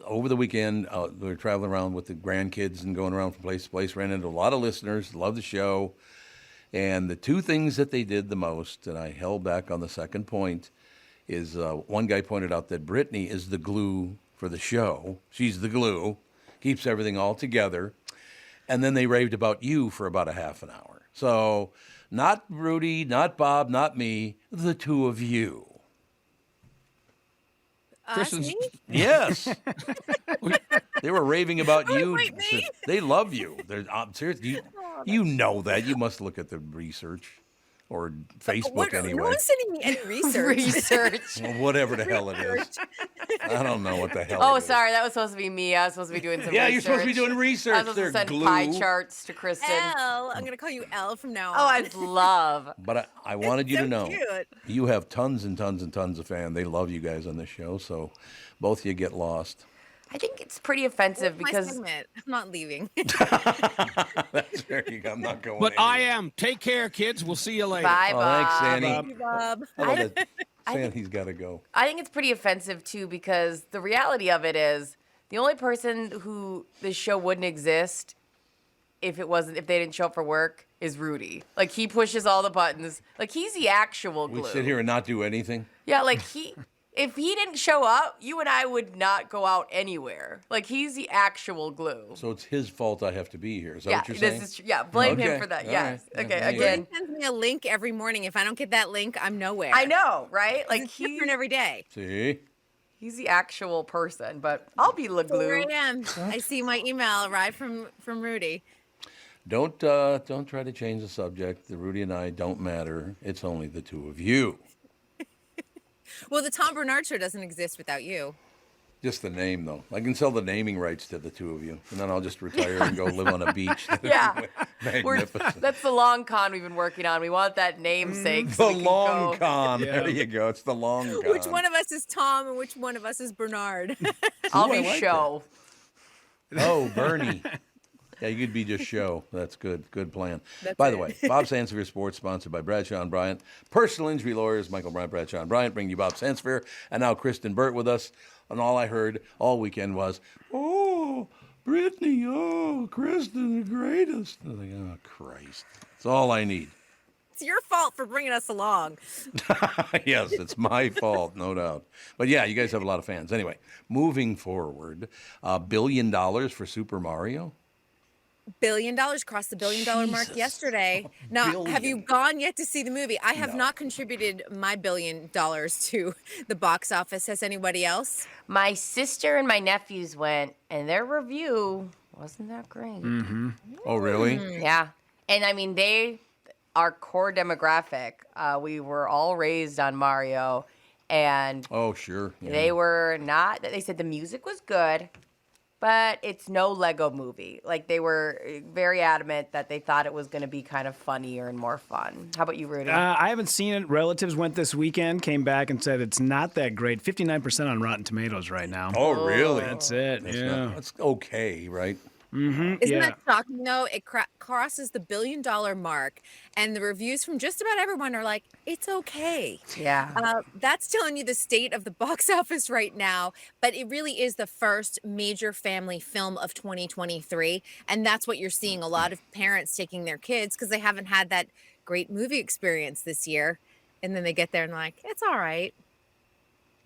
over the weekend, we were traveling around with the grandkids and going around from place to place, ran into a lot of listeners, love the show. And the two things that they did the most, and I held back on the second point, is one guy pointed out that Brittany is the glue for the show. She's the glue, keeps everything all together. And then they raved about you for about a half an hour. So not Rudy, not Bob, not me, the two of you. Me? Yes. They were raving about you. Wait, me? They love you. Seriously, you know that. You must look at the research or Facebook anyway. No one's sending me any research. Well, whatever the hell it is. I don't know what the hell Oh, it is. sorry. That was supposed to be me. I was supposed to be doing some Yeah, research. you're supposed to be doing research. I was supposed to send glue. pie charts to Kristyn. L. I'm going to call you L from now on. Oh, I'd love. But I wanted you so to know, cute. you have tons and tons and tons of fans. They love you guys on this show, so both of you get lost. I think it's pretty offensive My because segment. I'm not leaving. That's there you go. I'm not going. But I anywhere. am. Take care, kids. We'll see you later. bye, Oh, Bob. thanks, Sandy. Thank you, Bob. I love it. Sandy's got to go. I think it's pretty offensive too because the reality of it is the only person who this show wouldn't exist if they didn't show up for work is Rudy. Like he pushes all the buttons. Like he's the actual glue. We sit here and not do anything. Yeah, like if he didn't show up, you and I would not go out anywhere. Like he's the actual glue. So it's his fault I have to be here. Is that Yeah, what you're saying? blame him Okay, for that. all Yes. right. Okay, Yeah, again. He sends me a link every morning. If I don't get that link, I'm nowhere. I know, right? Like It's different every day. See? he's the actual person, but I'll be the glue. Here I am. I see my email arrive from Rudy. Don't try to change the subject. The Rudy and I don't matter. It's only the two of you. Well, the Tom Barnard Show doesn't exist without you. Just the name, though. I can sell the naming rights to the two of you, and then I'll just retire and go live on a beach. Yeah. Magnificent. That's the long con we've been working on. We want that namesake. The long con. Yeah. There you go. It's the long con. Which one of us is Tom and which one of us is Bernard? I'll Ooh, I be like show. Oh, Bernie. Yeah, you could be just show. That's good. Good plan. By the way, Bob Sansevere Sports, sponsored by Bradshaw and Bryant. Personal injury lawyers, Michael Bryant, Bradshaw and Bryant, bring you Bob Sansevere. And now Kristyn Burtt with us. And all I heard all weekend was, oh, Brittany, oh, Kristyn, the greatest. I was like, oh, Christ. That's all I need. It's your fault for bringing us along. Yes, it's my fault, no doubt. But yeah, you guys have a lot of fans. Anyway, moving forward, $1 billion for Super Mario. $1 billion crossed the $1 billion mark Jesus. yesterday. Now, have you Billion. gone yet to see the movie? I have No. not contributed my $1 billion to the box office. Has anybody else? My sister and my nephews went, and their review wasn't that great. Oh, really? Yeah. And I mean, they are core demographic. We were all raised on Mario, and Oh, sure. Yeah. they were not, they said the music was good, but it's no Lego movie. Like, they were very adamant that they thought it was going to be kind of funnier and more fun. How about you, Rudy? I haven't seen it. Relatives went this weekend, came back and said it's not that great. 59% on Rotten Tomatoes right now. Oh, really? That's it. That's yeah. not- that's okay, right? Isn't Yeah. that shocking, though? It crosses the $1 billion mark, and the reviews from just about everyone are like, it's okay. Yeah. That's telling you the state of the box office right now, but it really is the first major family film of 2023, and that's what you're seeing. A lot of parents taking their kids because they haven't had that great movie experience this year, and then they get there and like, it's all right.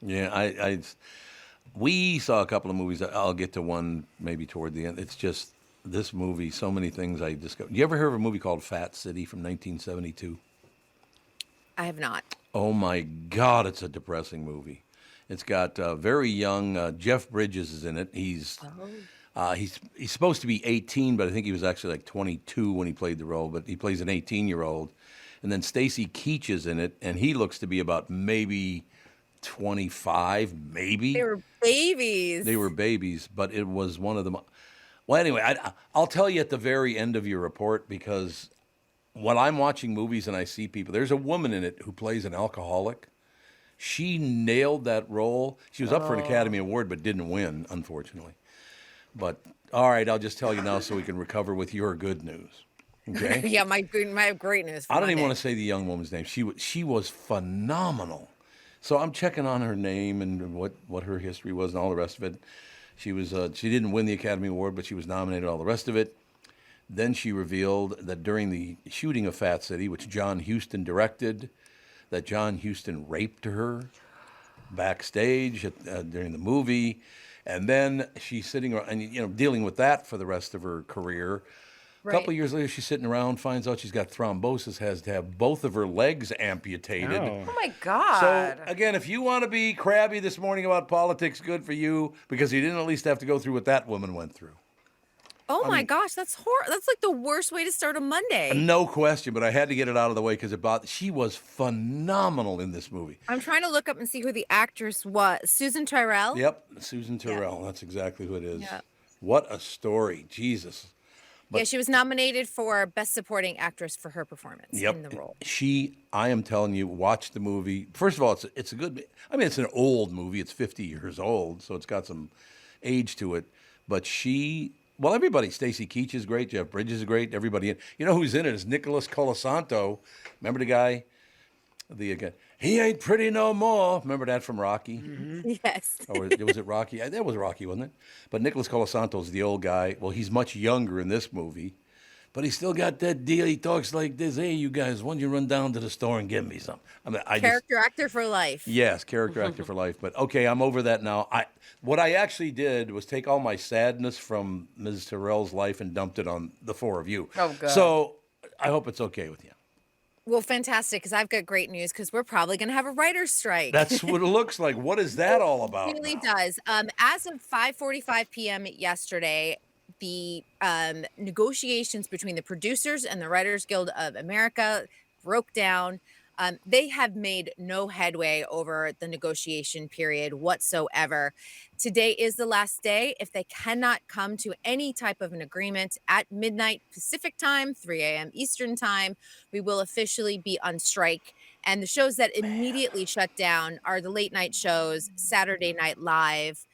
Yeah, we saw a couple of movies. I'll get to one maybe toward the end. It's just this movie, so many things I discovered. You ever heard of a movie called Fat City from 1972? I have not. Oh my God, it's a depressing movie. It's got very young Jeff Bridges is in it. He's supposed to be 18, but I think he was actually like 22 when he played the role. But he plays an 18-year-old, and then Stacy Keach is in it, and he looks to be about maybe 25, maybe. They were babies. They were babies, but it was one of them. Well, anyway, I'll tell you at the very end of your report, because when I'm watching movies and I see people, there's a woman in it who plays an alcoholic. She nailed that role. She was up for an Academy Award, but didn't win, unfortunately. But all right, I'll just tell you now so we can recover with your good news. Okay? Yeah, my great news. I don't even want to say the young woman's name. She was phenomenal. So I'm checking on her name and what her history was and all the rest of it. She didn't win the Academy Award, but she was nominated, all the rest of it. Then she revealed that during the shooting of Fat City, which John Huston directed, that John Huston raped her backstage during the movie. And then she's sitting around and dealing with that for the rest of her career. A couple of years later, she's sitting around, finds out she's got thrombosis, has to have both of her legs amputated. Oh. Oh my God. So, again, if you want to be crabby this morning about politics, good for you, because you didn't at least have to go through what that woman went through. Oh my gosh, that's horrible. That's like the worst way to start a Monday. No question, but I had to get it out of the way because she was phenomenal in this movie. I'm trying to look up and see who the actress was. Susan Tyrrell? Yep, Susan Tyrrell. That's exactly who it is. Yeah. What a story. Jesus. Yeah, she was nominated for Best Supporting Actress for her performance in the role. I am telling you, watch the movie. First of all, it's a good, it's an old movie. It's 50 years old, so it's got some age to it. But well, everybody. Stacy Keach is great. Jeff Bridges is great. Everybody. You know who's in it is Nicholas Colasanto. Remember the guy? He ain't pretty no more. Remember that from Rocky? Yes. Or was it Rocky? That was Rocky, wasn't it? But Nicholas Colasanto's the old guy. Well, he's much younger in this movie. But he still got that deal. He talks like this. Hey, you guys, why don't you run down to the store and get me some? Character actor for life. Yes, character actor for life. But okay, I'm over that now. What I actually did was take all my sadness from Ms. Terrell's life and dumped it on the four of you. Oh, good. So I hope it's okay with you. Well, fantastic, because I've got great news, because we're probably going to have a writer's strike. That's what it looks like. What is that all about? It really does. As of 5:45 p.m. yesterday, the negotiations between the producers and the Writers Guild of America broke down. They have made no headway over the negotiation period whatsoever. Today is the last day. If they cannot come to any type of an agreement at midnight Pacific time, 3 a.m. Eastern time, we will officially be on strike. And the shows that immediately shut down are the late night shows, Saturday Night Live.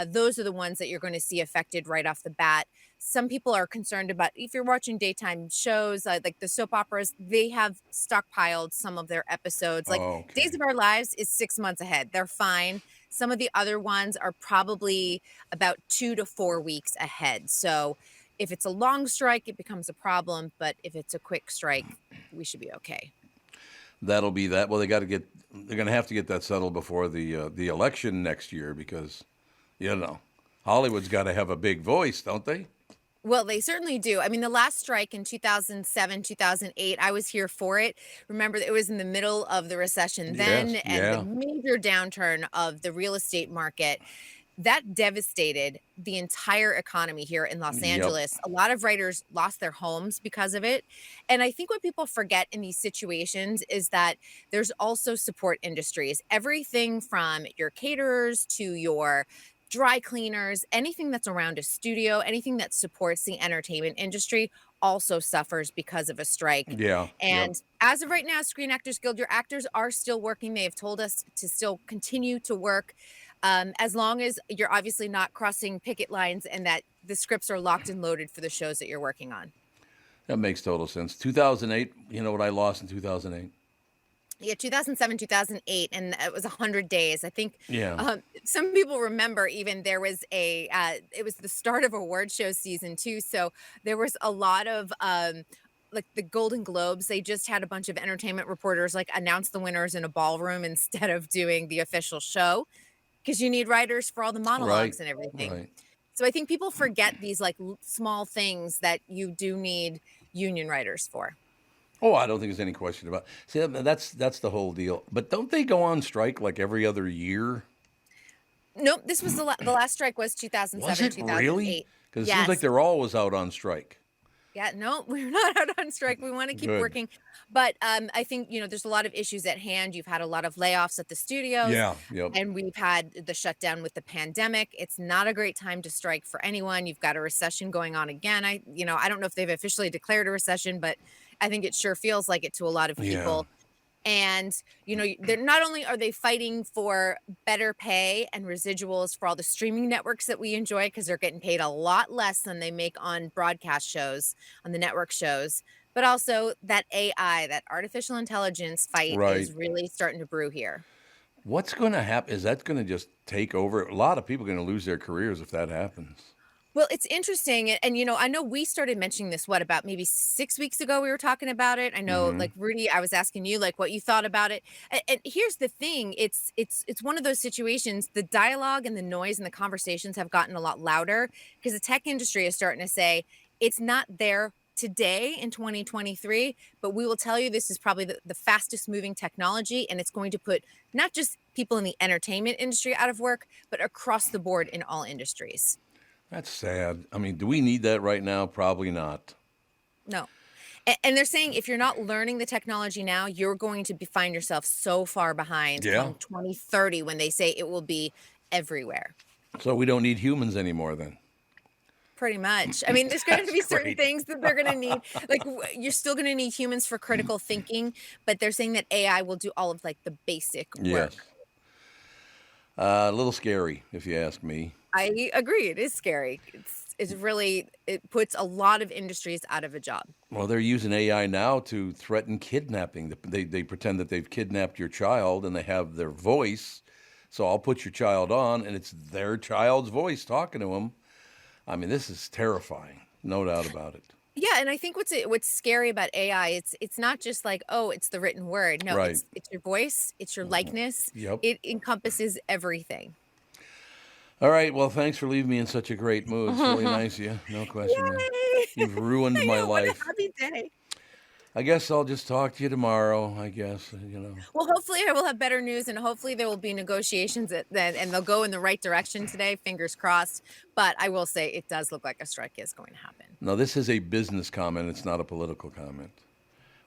Those are the ones that you're going to see affected right off the bat. Some people are concerned about, if you're watching daytime shows, like the soap operas, they have stockpiled some of their episodes. Like Days of Our Lives is 6 months ahead. They're fine. Some of the other ones are probably about 2 to 4 weeks ahead. So if it's a long strike, it becomes a problem. But if it's a quick strike, we should be okay. That'll be that. Well, they're going to have to get that settled before the election next year because, Hollywood's got to have a big voice, don't they? Well, they certainly do. I mean, the last strike in 2007, 2008, I was here for it. Remember, it was in the middle of the recession then and the major downturn of the real estate market. That devastated the entire economy here in Los Angeles. A lot of writers lost their homes because of it. And I think what people forget in these situations is that there's also support industries. Everything from your caterers to your dry cleaners, anything that's around a studio, anything that supports the entertainment industry also suffers because of a strike. And as of right now, Screen Actors Guild, your actors are still working. They have told us to still continue to work as long as you're obviously not crossing picket lines and that the scripts are locked and loaded for the shows that you're working on. That makes total sense. 2008, you know what I lost in 2008? Yeah, 2007, 2008, and it was 100 days. I think some people remember even there was it was the start of award show season too. So there was a lot of like the Golden Globes. They just had a bunch of entertainment reporters like announce the winners in a ballroom instead of doing the official show because you need writers for all the monologues and everything. Right. So I think people forget these like small things that you do need union writers for. Oh, I don't think there's any question about it. See, that's the whole deal. But don't they go on strike like every other year? Nope. This was the last strike was 2007, was it 2008. Really? Because it seems like they're always out on strike. Yeah, no, we're not out on strike. We want to keep working. But I think, there's a lot of issues at hand. You've had a lot of layoffs at the studios. And we've had the shutdown with the pandemic. It's not a great time to strike for anyone. You've got a recession going on again. I don't know if they've officially declared a recession, but I think it sure feels like it to a lot of people. And, they're not only are they fighting for better pay and residuals for all the streaming networks that we enjoy, because they're getting paid a lot less than they make on broadcast shows, on the network shows, but also that AI, that artificial intelligence fight is really starting to brew here. What's going to happen? Is that going to just take over? A lot of people are going to lose their careers if that happens. Well, it's interesting. And, I know we started mentioning this, about maybe 6 weeks ago, we were talking about it. I know, like, Rudy, I was asking you, like, what you thought about it. And here's the thing. It's one of those situations. The dialogue and the noise and the conversations have gotten a lot louder because the tech industry is starting to say it's not there today in 2023, but we will tell you this is probably the fastest moving technology, and it's going to put not just people in the entertainment industry out of work, but across the board in all industries. That's sad. I mean, do we need that right now? Probably not. No. And they're saying if you're not learning the technology now, you're going to find yourself so far behind come 2030 when they say it will be everywhere. So we don't need humans anymore then? Pretty much. I mean, there's going to be certain things that they're going to need. Like, you're still going to need humans for critical thinking, but they're saying that AI will do all of, like, the basic work. A little scary, if you ask me. I agree. It is scary. It's really, it puts a lot of industries out of a job. Well, they're using AI now to threaten kidnapping. They pretend that they've kidnapped your child and they have their voice. So I'll put your child on and it's their child's voice talking to them. I mean, this is terrifying. No doubt about it. Yeah, and I think what's scary about AI, it's not just like, oh, it's the written word. No, Right. it's your voice, it's your likeness. Yep. It encompasses everything. All right. Well, thanks for leaving me in such a great mood. It's really nice of you. No question. Man. You've ruined my What a life. happy day. I guess I'll just talk to you tomorrow, I guess, you know. Well, hopefully I will have better news, and hopefully there will be negotiations then, and they'll go in the right direction today. Fingers crossed. But I will say it does look like a strike is going to happen. No, this is a business comment. It's not a political comment.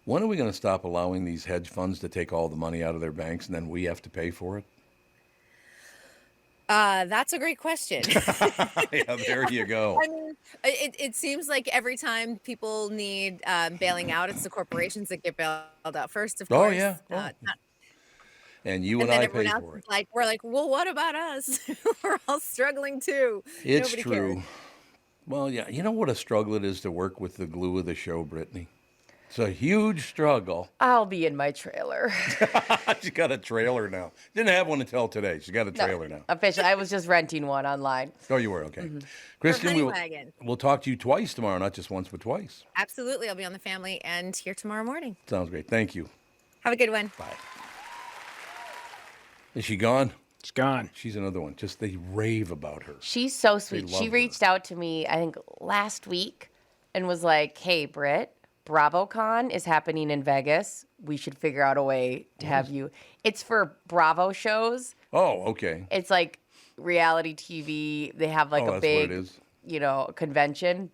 When are we going to stop allowing these hedge funds to take all the money out of their banks and then we have to pay for it? That's a great question. Yeah, there you go. I mean, it seems like every time people need bailing out, it's the corporations that get bailed out first, of course. Oh, yeah. And you and then I everyone pay else for it. is like, we're like, well, what about us? We're all struggling too. It's Nobody true. cares. Well, yeah. You know what a struggle it is to work with the glue of the show, Brittany? It's a huge struggle. I'll be in my trailer. She's got a trailer now. Didn't have one until today. She's got a trailer now. Officially, I was just renting one online. Oh, you were? Okay. For Kristyn, Honey Wagon. we'll talk to you twice tomorrow, not just once, but twice. Absolutely. I'll be on the family and here tomorrow morning. Sounds great. Thank you. Have a good one. Bye. Is she gone? It's gone. She's another one. Just they rave about her. She's so sweet. love She her. reached out to me, I think, last week and was like, hey, Britt, BravoCon is happening in Vegas. We should figure out a way to have you. It's for Bravo shows. Oh, okay. It's like reality TV. They have like Oh, a that's big, what it is. convention.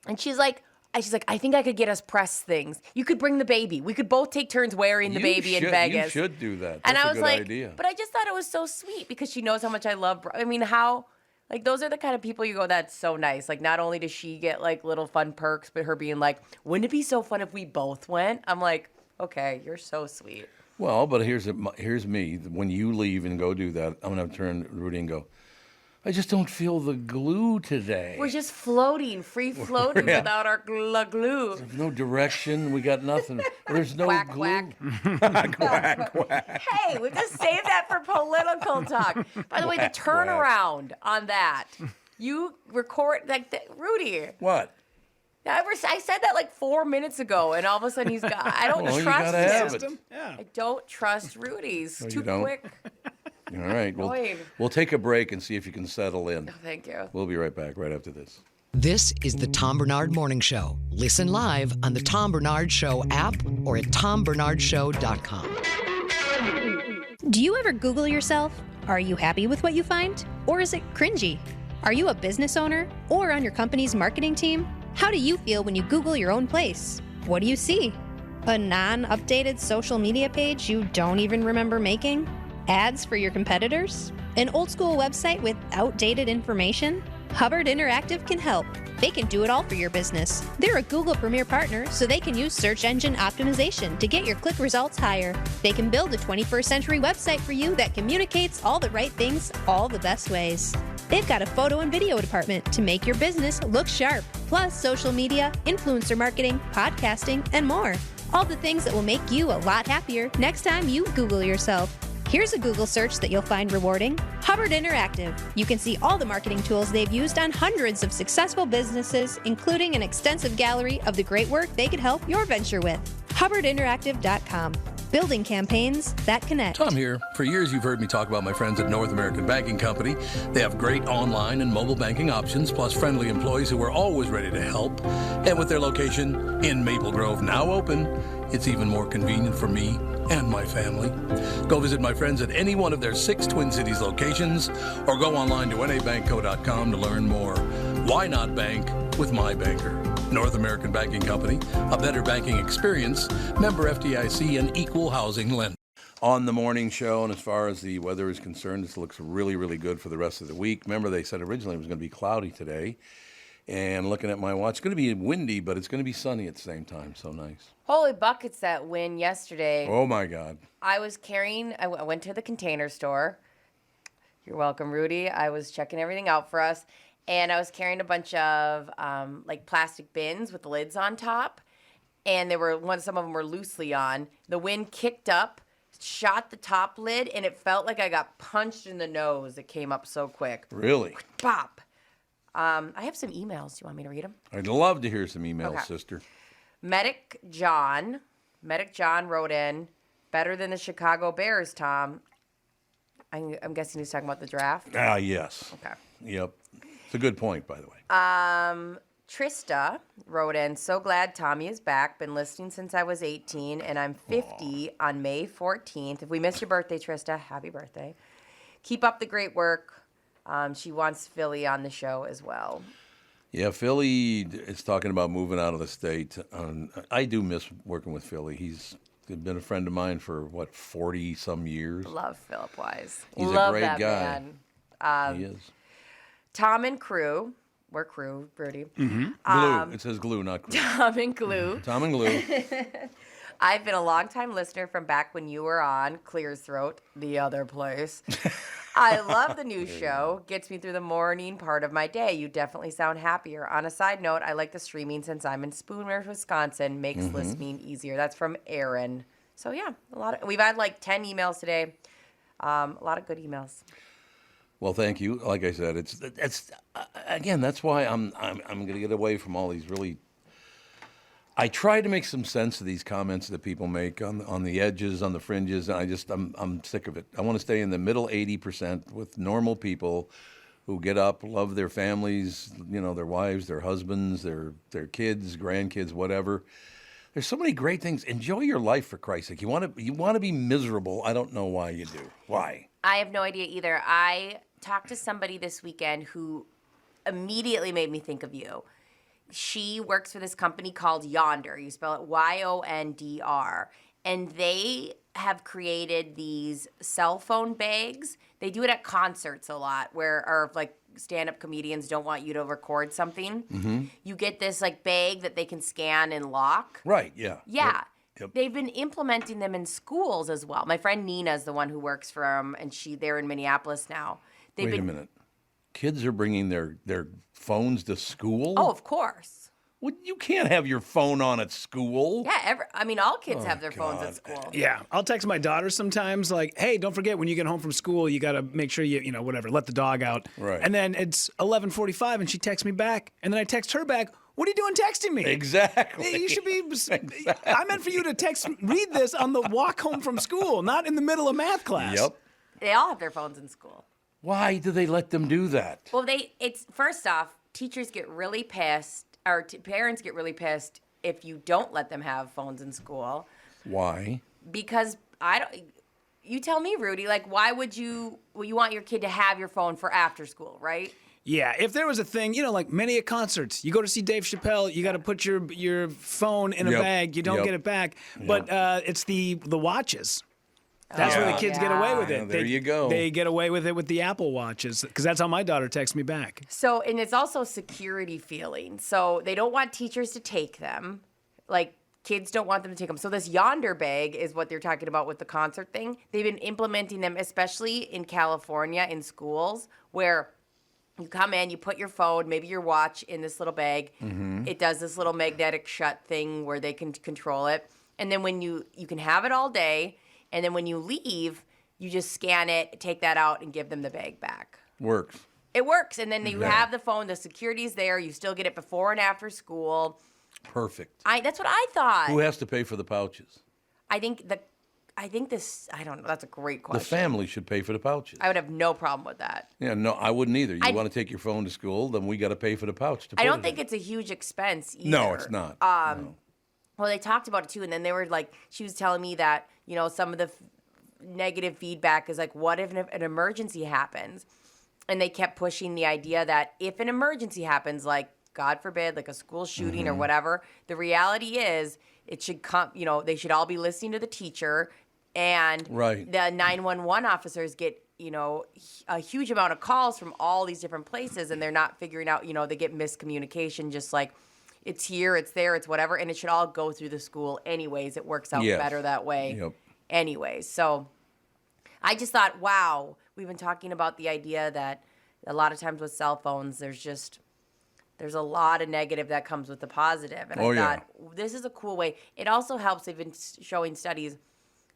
And she's like, I think I could get us press things. You could bring the baby. We could both take turns wearing the baby in Vegas. You should do that. That's And I a was good like, idea. but I just thought it was so sweet because she knows how much I love. I mean, how, like, those are the kind of people you go, that's so nice. Like, not only does she get, like, little fun perks, but her being like, wouldn't it be so fun if we both went? I'm like, okay, you're so sweet. Well, but here's me. When you leave and go do that, I'm going to turn to Rudy and go, I just don't feel the glue today. We're just floating, free floating Yeah. without our glue. There's no direction. We got nothing. There's no Quack, glue. quack. Quack, quack. Hey, we just save that for political talk. By the way, the Quack, turnaround on that. You record, like, Rudy. What? I said that like 4 minutes ago, and all of a sudden he's got. I don't Well, you trust gotta have him. it. Yeah. I don't trust Rudy's. No, you Too don't. quick. All right. Annoying. We'll take a break and see if you can settle in. Oh, thank you. We'll be right back right after this. This is the Tom Bernard Morning Show. Listen live on the Tom Bernard Show app or at tombernardshow.com. Do you ever Google yourself? Are you happy with what you find? Or is it cringy? Are you a business owner or on your company's marketing team? How do you feel when you Google your own place? What do you see? A non-updated social media page you don't even remember making? Ads for your competitors? An old school website with outdated information? Hubbard Interactive can help. They can do it all for your business. They're a Google Premier partner, so they can use search engine optimization to get your click results higher. They can build a 21st century website for you that communicates all the right things all the best ways. They've got a photo and video department to make your business look sharp, plus social media, influencer marketing, podcasting, and more. All the things that will make you a lot happier next time you Google yourself. Here's a Google search that you'll find rewarding. Hubbard Interactive. You can see all the marketing tools they've used on hundreds of successful businesses, including an extensive gallery of the great work they could help your venture with. HubbardInteractive.com. Building campaigns that connect. Tom here. For years, you've heard me talk about my friends at North American Banking Company. They have great online and mobile banking options, plus friendly employees who are always ready to help. And with their location in Maple Grove now open, it's even more convenient for me and my family. Go visit my friends at any one of their 6 Twin Cities locations or go online to nabankco.com to learn more. Why not bank with my banker? North American Banking Company, a better banking experience, member FDIC, and equal housing lender. On the morning show, and as far as the weather is concerned, this looks really, really good for the rest of the week. Remember, they said originally it was going to be cloudy today. And looking at my watch, it's going to be windy, but it's going to be sunny at the same time. So nice. Holy buckets, that wind yesterday. Oh, my God. I went to the Container Store, You're welcome, Rudy. I was checking everything out for us, and I was carrying a bunch of like plastic bins with the lids on top, and some of them were loosely on. The wind kicked up, shot the top lid, and it felt like I got punched in the nose. It came up so quick. Really? Bop. I have some emails. Do you want me to read them? I'd love to hear some emails, Okay. sister. Medic John wrote in, better than the Chicago Bears, Tom. I'm guessing he's talking about the draft. Yes. Okay. Yep. It's a good point, by the way. Trista wrote in, so glad Tommy is back. Been listening since I was 18, and I'm 50 on May 14th. If we missed your birthday, Trista, happy birthday. Keep up the great work. She wants Philly on the show as well. Yeah, Philly is talking about moving out of the state. I do miss working with Philly. He's been a friend of mine for, 40-some years. Love Philip Wise. He's Love a great that guy. man. He is. Tom and Crew. We're Crew, Rudy. Glue. It says glue, not glue. Tom and Glue. Tom and glue. I've been a longtime listener from back when you were on Clear's Throat, the other place. I love the new show. Gets me through the morning part of my day. You definitely sound happier. On a side note, I like the streaming since I'm in Spooners, Wisconsin. Makes listening easier. That's from Aaron. So yeah, we've had like 10 emails today. A lot of good emails. Well, thank you. Like I said, it's again. That's why I'm going to get away from all these really. I try to make some sense of these comments that people make on the edges, on the fringes, and I'm sick of it. I want to stay in the middle 80% with normal people who get up, love their families, their wives, their husbands, their kids, grandkids, whatever. There's so many great things. Enjoy your life, for Christ's sake. You want to be miserable. I don't know why you do. Why? I have no idea either. I talked to somebody this weekend who immediately made me think of you. She works for this company called Yonder. You spell it Yondr. And they have created these cell phone bags. They do it at concerts a lot or like stand-up comedians don't want you to record something. Mm-hmm. You get this like bag that they can scan and lock. Right, yeah. Yeah. Yep. They've been implementing them in schools as well. My friend Nina is the one who works for them, and they're in Minneapolis now. Wait a minute. Kids are bringing their phones to school? Oh, of course. Well, you can't have your phone on at school. Yeah, all kids have their phones at school. Yeah, I'll text my daughter sometimes like, hey, don't forget when you get home from school, you got to make sure you whatever, let the dog out. Right. And then it's 11:45 and she texts me back. And then I text her back, what are you doing texting me? Exactly. You should be, I meant for you to read this on the walk home from school, not in the middle of math class. Yep. They all have their phones in school. Why do they let them do that? Well, it's first off, teachers get really pissed, or parents get really pissed if you don't let them have phones in school. Why? Because you tell me, Rudy, like why would you want your kid to have your phone for after school, right? Yeah, if there was a thing, like many at concerts, you go to see Dave Chappelle, you got to put your phone in a bag, you don't get it back. But it's the watches. That's where the kids get away with it. There you go. They get away with it with the Apple Watches, because that's how my daughter texts me back. So, and it's also security feeling. So they don't want teachers to take them. Like, kids don't want them to take them. So this Yonder bag is what they're talking about with the concert thing. They've been implementing them, especially in California, in schools, where you come in, you put your phone, maybe your watch in this little bag. Mm-hmm. It does this little magnetic shut thing where they can control it. And then when you can have it all day, and then when you leave, you just scan it, take that out, and give them the bag back. Works. It works. And then you have the phone, the security's there, you still get it before and after school. Perfect. That's what I thought. Who has to pay for the pouches? I don't know, that's a great question. The family should pay for the pouches. I would have no problem with that. Yeah, no, I wouldn't either. You want to take your phone to school, then we got to pay for the pouch to put I don't it think in. it's a huge expense either. No, it's not. No. Well, they talked about it too, and then they were like, she was telling me that, some of the negative feedback is like, what if an emergency happens? And they kept pushing the idea that if an emergency happens, like, God forbid, like a school shooting or whatever, the reality is it should come, they should all be listening to the teacher, and the 911 officers get, a huge amount of calls from all these different places, and they're not figuring out, they get miscommunication, just like, it's here, it's there, it's whatever, and it should all go through the school anyways. It works out better that way anyways. So I just thought, wow, we've been talking about the idea that a lot of times with cell phones, there's a lot of negative that comes with the positive. And I thought, this is a cool way. It also helps, they've been showing studies,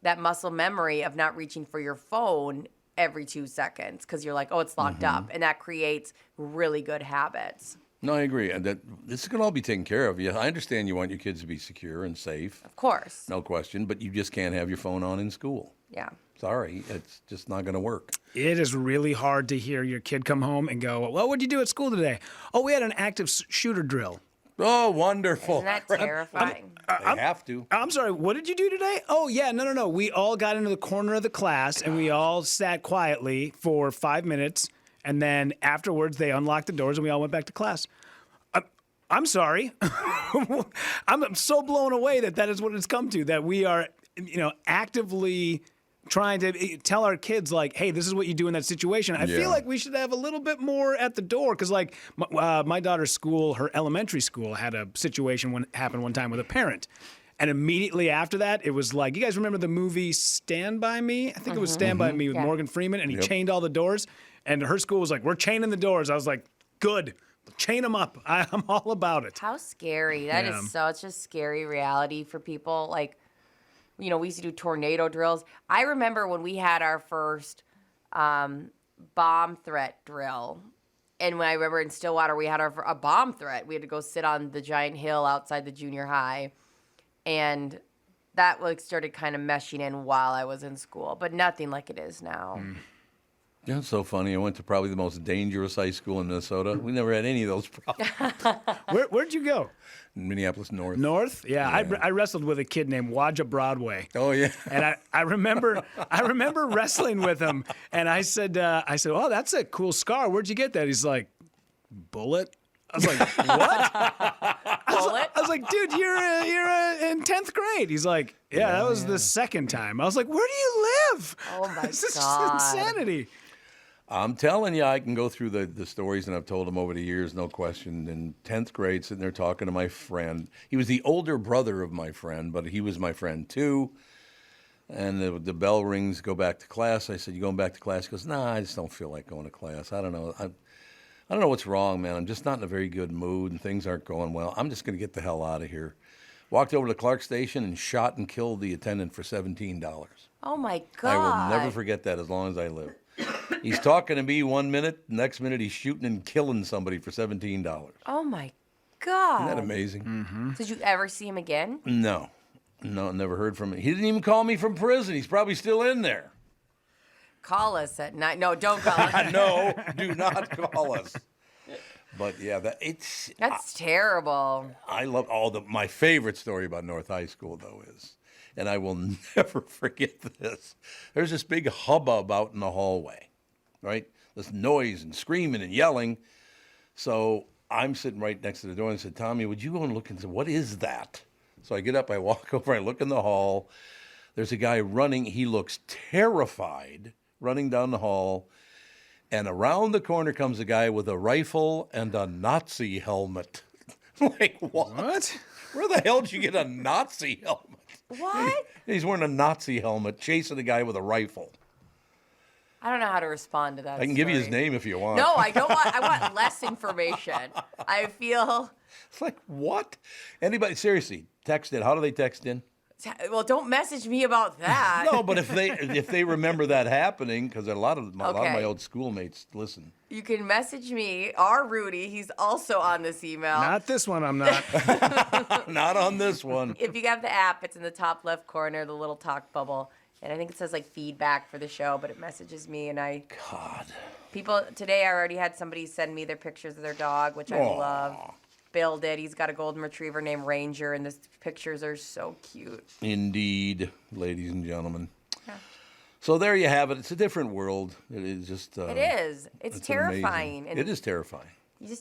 that muscle memory of not reaching for your phone every 2 seconds because you're like, oh, it's locked up. And that creates really good habits. No, I agree. And that this can all be taken care of. Yeah, I understand you want your kids to be secure and safe. Of course. No question. But you just can't have your phone on in school. Yeah. Sorry, it's just not going to work. It is really hard to hear your kid come home and go, well, what'd you do at school today? Oh, we had an active shooter drill. Oh, wonderful. Isn't that terrifying? They have to. I'm sorry, what did you do today? Oh, yeah, no. We all got into the corner of the class, and we all sat quietly for 5 minutes, and then afterwards they unlocked the doors, and we all went back to class. I'm sorry. I'm so blown away that is what it's come to, that we are, actively trying to tell our kids, like, hey, this is what you do in that situation. I feel like we should have a little bit more at the door because, like, my daughter's school, her elementary school, had a situation happen one time with a parent. And immediately after that, it was like, you guys remember the movie Stand By Me? I think it was Stand By Me with Morgan Freeman, and he chained all the doors. And her school was like, we're chaining the doors. I was like, good. Chain them up. I'm all about it. How scary. That is such a scary reality for people. Like, we used to do tornado drills. I remember when we had our first bomb threat drill. And when I remember in Stillwater, we had a bomb threat. We had to go sit on the giant hill outside the junior high. And that started kind of meshing in while I was in school. But nothing like it is now. Yeah, it's so funny. I went to probably the most dangerous high school in Minnesota. We never had any of those problems. Where'd you go? Minneapolis North. North? Yeah. I wrestled with a kid named Waja Broadway. Oh, yeah. And I remember wrestling with him. And I said, oh, that's a cool scar. Where'd you get that? He's like, bullet. I was like, what? I was like, dude, you're in 10th grade. He's like, yeah, that was the second time. I was like, where do you live? Oh, my This is God. insanity. I'm telling you, I can go through the stories, and I've told them over the years, no question. In 10th grade, sitting there talking to my friend. He was the older brother of my friend, but he was my friend too. And the bell rings, go back to class. I said, you going back to class? He goes, nah, I just don't feel like going to class. I don't know. I don't know what's wrong, man. I'm just not in a very good mood, and things aren't going well. I'm just going to get the hell out of here. Walked over to Clark Station and shot and killed the attendant for $17. Oh, my God. I will never forget that as long as I live. He's talking to me 1 minute, next minute he's shooting and killing somebody for $17. Oh, my God. Isn't that amazing? Did you ever see him again? No, never heard from him. He didn't even call me from prison. He's probably still in there. Call us at night. No, don't call us. No, do not call us. But yeah, that's terrible. I love my favorite story about North High School though is, and I will never forget this. There's this big hubbub out in the hallway, right? This noise and screaming and yelling. So I'm sitting right next to the door and I said, Tommy, would you go and look and say, what is that? So I get up, I walk over, I look in the hall. There's a guy running. He looks terrified, running down the hall. And around the corner comes a guy with a rifle and a Nazi helmet. Like, what? Where the hell did you get a Nazi helmet? What? He's wearing a Nazi helmet, chasing a guy with a rifle. I don't know how to respond to that. I can give you his name if you want. No, I don't want. I want less information. I feel. It's like, what? Anybody, seriously, text in. How do they text in? Well, don't message me about that. No, but if they remember that happening, because a lot of my old schoolmates listen. You can message me, or Rudy. He's also on this email. Not this one, I'm not. Not on this one. If you have the app, it's in the top left corner, the little talk bubble. And I think it says like feedback for the show, but it messages me and I. God. People, today I already had somebody send me their pictures of their dog, which I love. Bill did. He's got a golden retriever named Ranger, and the pictures are so cute. Indeed, ladies and gentlemen. Yeah. So there you have it. It's a different world. It is just. It is. It's terrifying. And it is terrifying.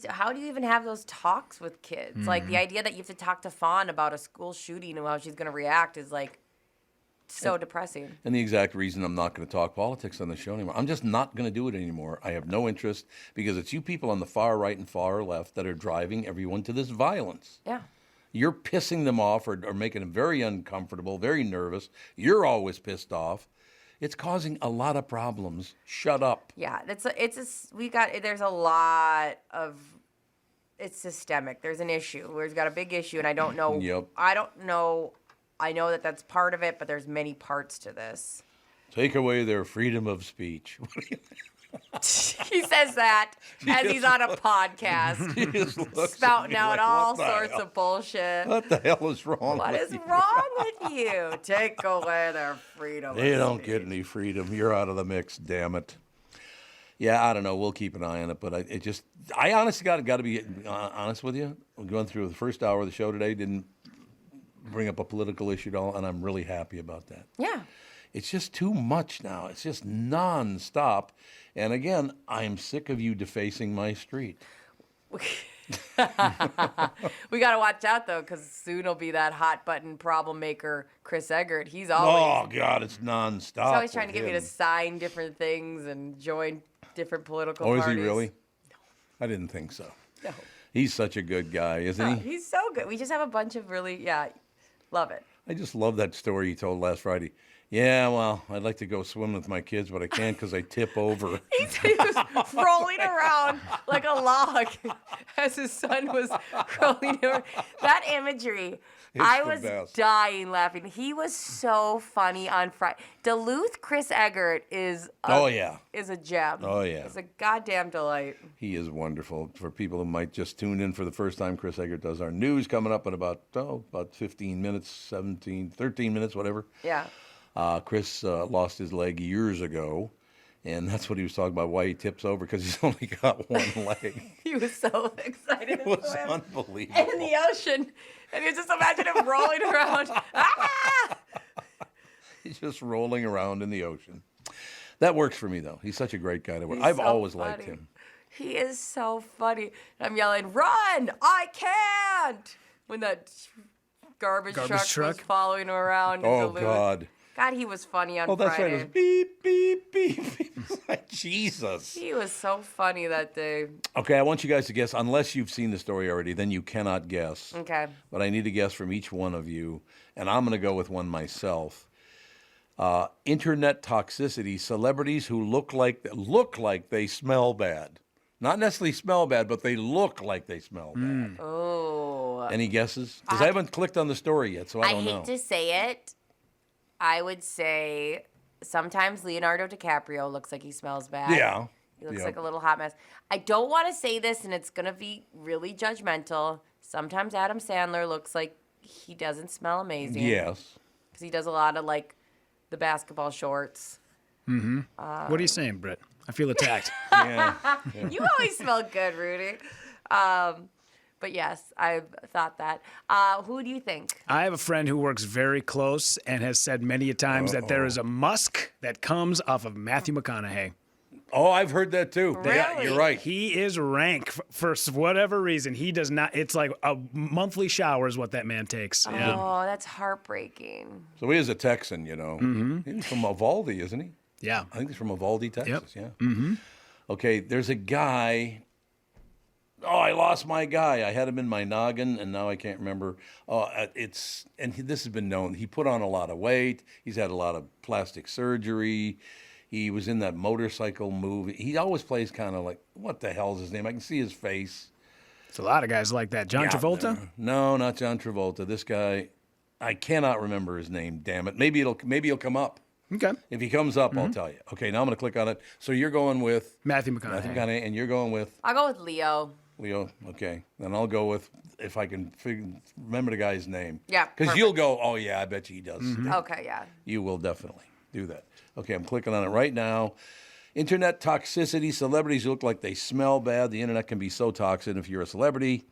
How do you even have those talks with kids? Mm-hmm. Like the idea that you have to talk to Fawn about a school shooting and how she's going to react is like so depressing. And the exact reason I'm not going to talk politics on the show anymore. I'm just not going to do it anymore. I have no interest because it's you people on the far right and far left that are driving everyone to this violence. Yeah. You're pissing them off or making them very uncomfortable, very nervous. You're always pissed off. It's causing a lot of problems. Shut up. Yeah, there's a lot of, it's systemic. There's an issue. We've got a big issue, and I don't know. Yep. I don't know. I know that that's part of it, but there's many parts to this. Take away their freedom of speech. He says that as he's on a podcast, spouting out all sorts of bullshit. What the hell is wrong What with is you? wrong with you? Take away their freedom. They of don't speech. get any freedom. You're out of the mix, damn it. Yeah, I don't know. We'll keep an eye on it, but I honestly got to be honest with you. I'm going through the first hour of the show today, didn't bring up a political issue at all, and I'm really happy about that. Yeah. It's just too much now. It's just nonstop. And again, I'm sick of you defacing my street. We got to watch out, though, because soon will be that hot button problem maker, Chris Egert. He's always... Oh, God, it's nonstop. He's always trying to with get me to him. sign different things and join different political Oh, parties. is he really? No. I didn't think so. No. He's such a good guy, isn't he? He's so good. We just have a bunch of really, love it. I just love that story you told last Friday. Yeah, well, I'd like to go swim with my kids, but I can't because I tip over. He was rolling around like a log as his son was rolling around. That imagery, I the was best. dying laughing. He was so funny on Friday. Duluth Chris Egert is is a gem. Oh, yeah. It's a goddamn delight. He is wonderful. For people who might just tune in for the first time, Chris Egert does our news coming up in about 15 minutes, 13 minutes, whatever. Yeah. Chris lost his leg years ago, and that's what he was talking about, why he tips over, because he's only got one leg. He was so excited. It was to swim unbelievable. in the ocean. And you just imagine him rolling around. Ah! He's just rolling around in the ocean. That works for me, though. He's such a great guy to work. He's I've so always liked funny. him. He is so funny. I'm yelling, "Run! I can't!" When that garbage truck was following him around. in Oh, Duluth. God. God, he was funny on Oh, that's right. Friday. It was beep, beep, beep, beep. It's like, Jesus. He was so funny that day. Okay, I want you guys to guess. Unless you've seen the story already, then you cannot guess. Okay. But I need a guess from each one of you, and I'm going to go with one myself. Internet toxicity: celebrities who look like they smell bad. Not necessarily smell bad, but they look like they smell bad. Oh. Any guesses? Because I haven't clicked on the story yet, so I don't know. hate to say it. I would say sometimes Leonardo DiCaprio looks like he smells bad. Yeah. He looks like a little hot mess. I don't want to say this, and it's going to be really judgmental. Sometimes Adam Sandler looks like he doesn't smell amazing. Yes. Because he does a lot of, like, the basketball shorts. Mm-hmm. What are you saying, Britt? I feel attacked. Yeah. You always smell good, Rudy. But yes, I've thought that. Who do you think? I have a friend who works very close and has said many a times that there is a musk that comes off of Matthew McConaughey. Oh, I've heard that too. Really? Yeah, you're right. He is rank for whatever reason. He does not. It's like a monthly shower is what that man takes. Yeah. Oh, that's heartbreaking. So he is a Texan, you know. Mm-hmm. He's from Uvalde, isn't he? Yeah. I think he's from Uvalde, Texas. Yep. Yeah. Mm-hmm. Okay, there's a guy. Oh, I lost my guy. I had him in my noggin, and now I can't remember. This has been known. He put on a lot of weight. He's had a lot of plastic surgery. He was in that motorcycle movie. He always plays kind of like, what the hell's his name? I can see his face. It's a lot of guys like that. John Travolta? No, not John Travolta. This guy, I cannot remember his name. Damn it. Maybe he'll come up. Okay. If he comes up, I'll tell you. Okay, now I'm going to click on it. So you're going with Matthew McConaughey. And you're going with I'll go with Leo. Leo. Okay, then I'll go with if I can remember the guy's name. Yeah, because you'll go. Oh yeah, I bet you he does. Okay, yeah. You will definitely do that. Okay, I'm clicking on it right now. Internet toxicity: celebrities who look like they smell bad. The internet can be so toxic if you're a celebrity.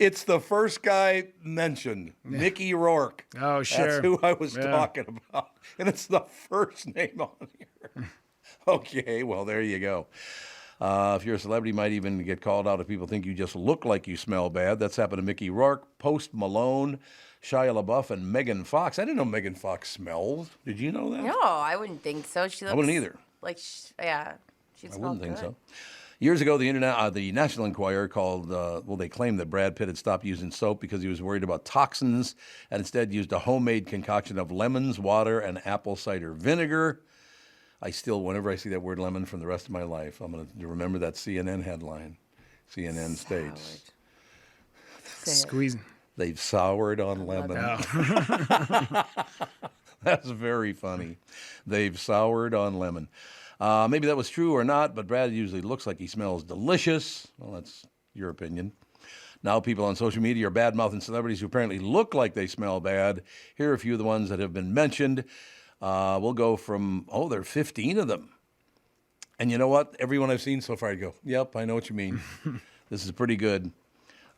It's the first guy mentioned, Mickey Rourke. Oh, sure. That's who I was talking about. And it's the first name on here. Okay, well, there you go. If you're a celebrity, you might even get called out if people think you just look like you smell bad. That's happened to Mickey Rourke, Post Malone, Shia LaBeouf, and Megan Fox. I didn't know Megan Fox smells. Did you know that? No, I wouldn't think so. She looks I wouldn't either. Like, she'd I smell wouldn't think good. so. Years ago, the National Enquirer called, they claimed that Brad Pitt had stopped using soap because he was worried about toxins and instead used a homemade concoction of lemons, water, and apple cider vinegar. I still, whenever I see that word lemon from the rest of my life, I'm going to remember that CNN headline. CNN states, Squeezing. they've soured on lemon. That's very funny. They've soured on lemon. Maybe that was true or not, but Brad usually looks like he smells delicious. Well, that's your opinion. Now people on social media are bad-mouthing celebrities who apparently look like they smell bad. Here are a few of the ones that have been mentioned. We'll go from, there are 15 of them. And you know what? Everyone I've seen so far, I go, yep, I know what you mean. This is pretty good.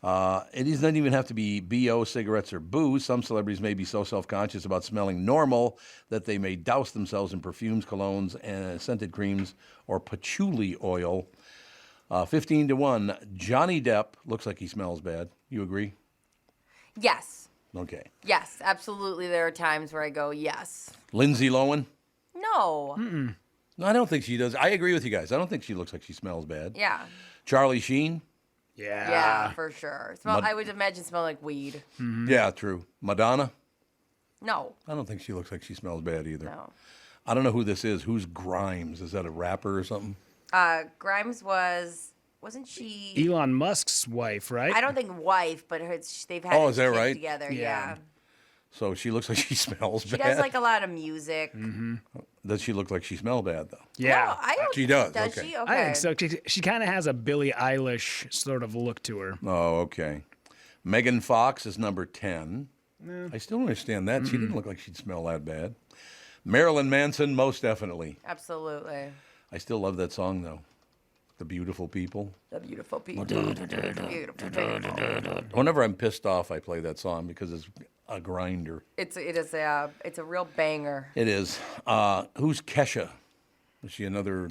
It doesn't even have to be BO, cigarettes, or booze. Some celebrities may be so self-conscious about smelling normal that they may douse themselves in perfumes, colognes, and scented creams, or patchouli oil. 15-1, Johnny Depp looks like he smells bad. You agree? Yes. Okay. Yes, absolutely. There are times where I go, yes. Lindsay Lohan? No. No, I don't think she does. I agree with you guys. I don't think she looks like she smells bad. Yeah. Charlie Sheen? Yeah, for sure. I would imagine smell like weed. Yeah, true. Madonna? No. I don't think she looks like she smells bad either. No. I don't know who this is. Who's Grimes? Is that a rapper or something? Grimes wasn't she? Elon Musk's wife, right? I don't think wife, but they've had is that kids right? together. Yeah. So she looks like she smells She bad. does like a lot of music. Does she look like she smells bad, though? Yeah. No, I don't She does, Does okay. she? Okay. I think so. She kind of has a Billie Eilish sort of look to her. Oh, okay. Megan Fox is number 10. I still don't understand that. She didn't look like she'd smell that bad. Marilyn Manson, most definitely. Absolutely. I still love that song, though. The Beautiful People. The beautiful people. Beautiful people. Whenever I'm pissed off, I play that song because it's a grinder. It's a real banger. It is. Who's Kesha? Is she another?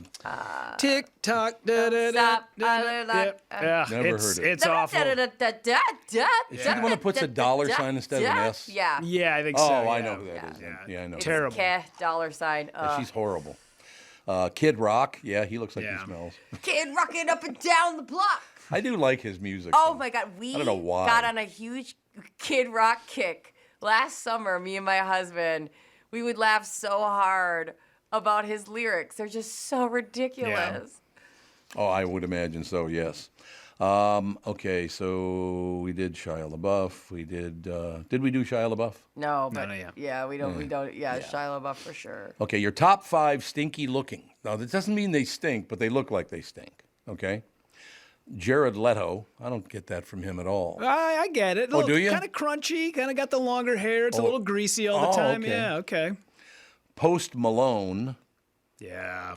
Tick tock, da da da. Stop. Yeah, Never heard it. It's awful. Is she the one that puts a dollar sign instead of an S? Yeah. Yeah, I think so. Oh, I yeah. know who that is. Yeah, I know. Terrible. Dollar sign. Yeah, she's horrible. Kid Rock, yeah, he looks like he smells. Kid rocking up and down the block. I do like his music. Oh though. my God, we I don't know why. got on a huge Kid Rock kick last summer. Me and my husband, we would laugh so hard about his lyrics. They're just so ridiculous. Oh, I would imagine so. Yes. Okay, so we did Shia LaBeouf. We did. Did we do Shia LaBeouf? No, but no, yeah. yeah, we don't. Yeah, Shia LaBeouf for sure. Okay, your top 5 stinky looking. Now, that doesn't mean they stink, but they look like they stink. Okay. Jared Leto. I don't get that from him at all. I get it. Oh, do you? Kind of crunchy, kind of got the longer hair. It's a little greasy all the time. okay. Yeah, okay. Post Malone. Yeah.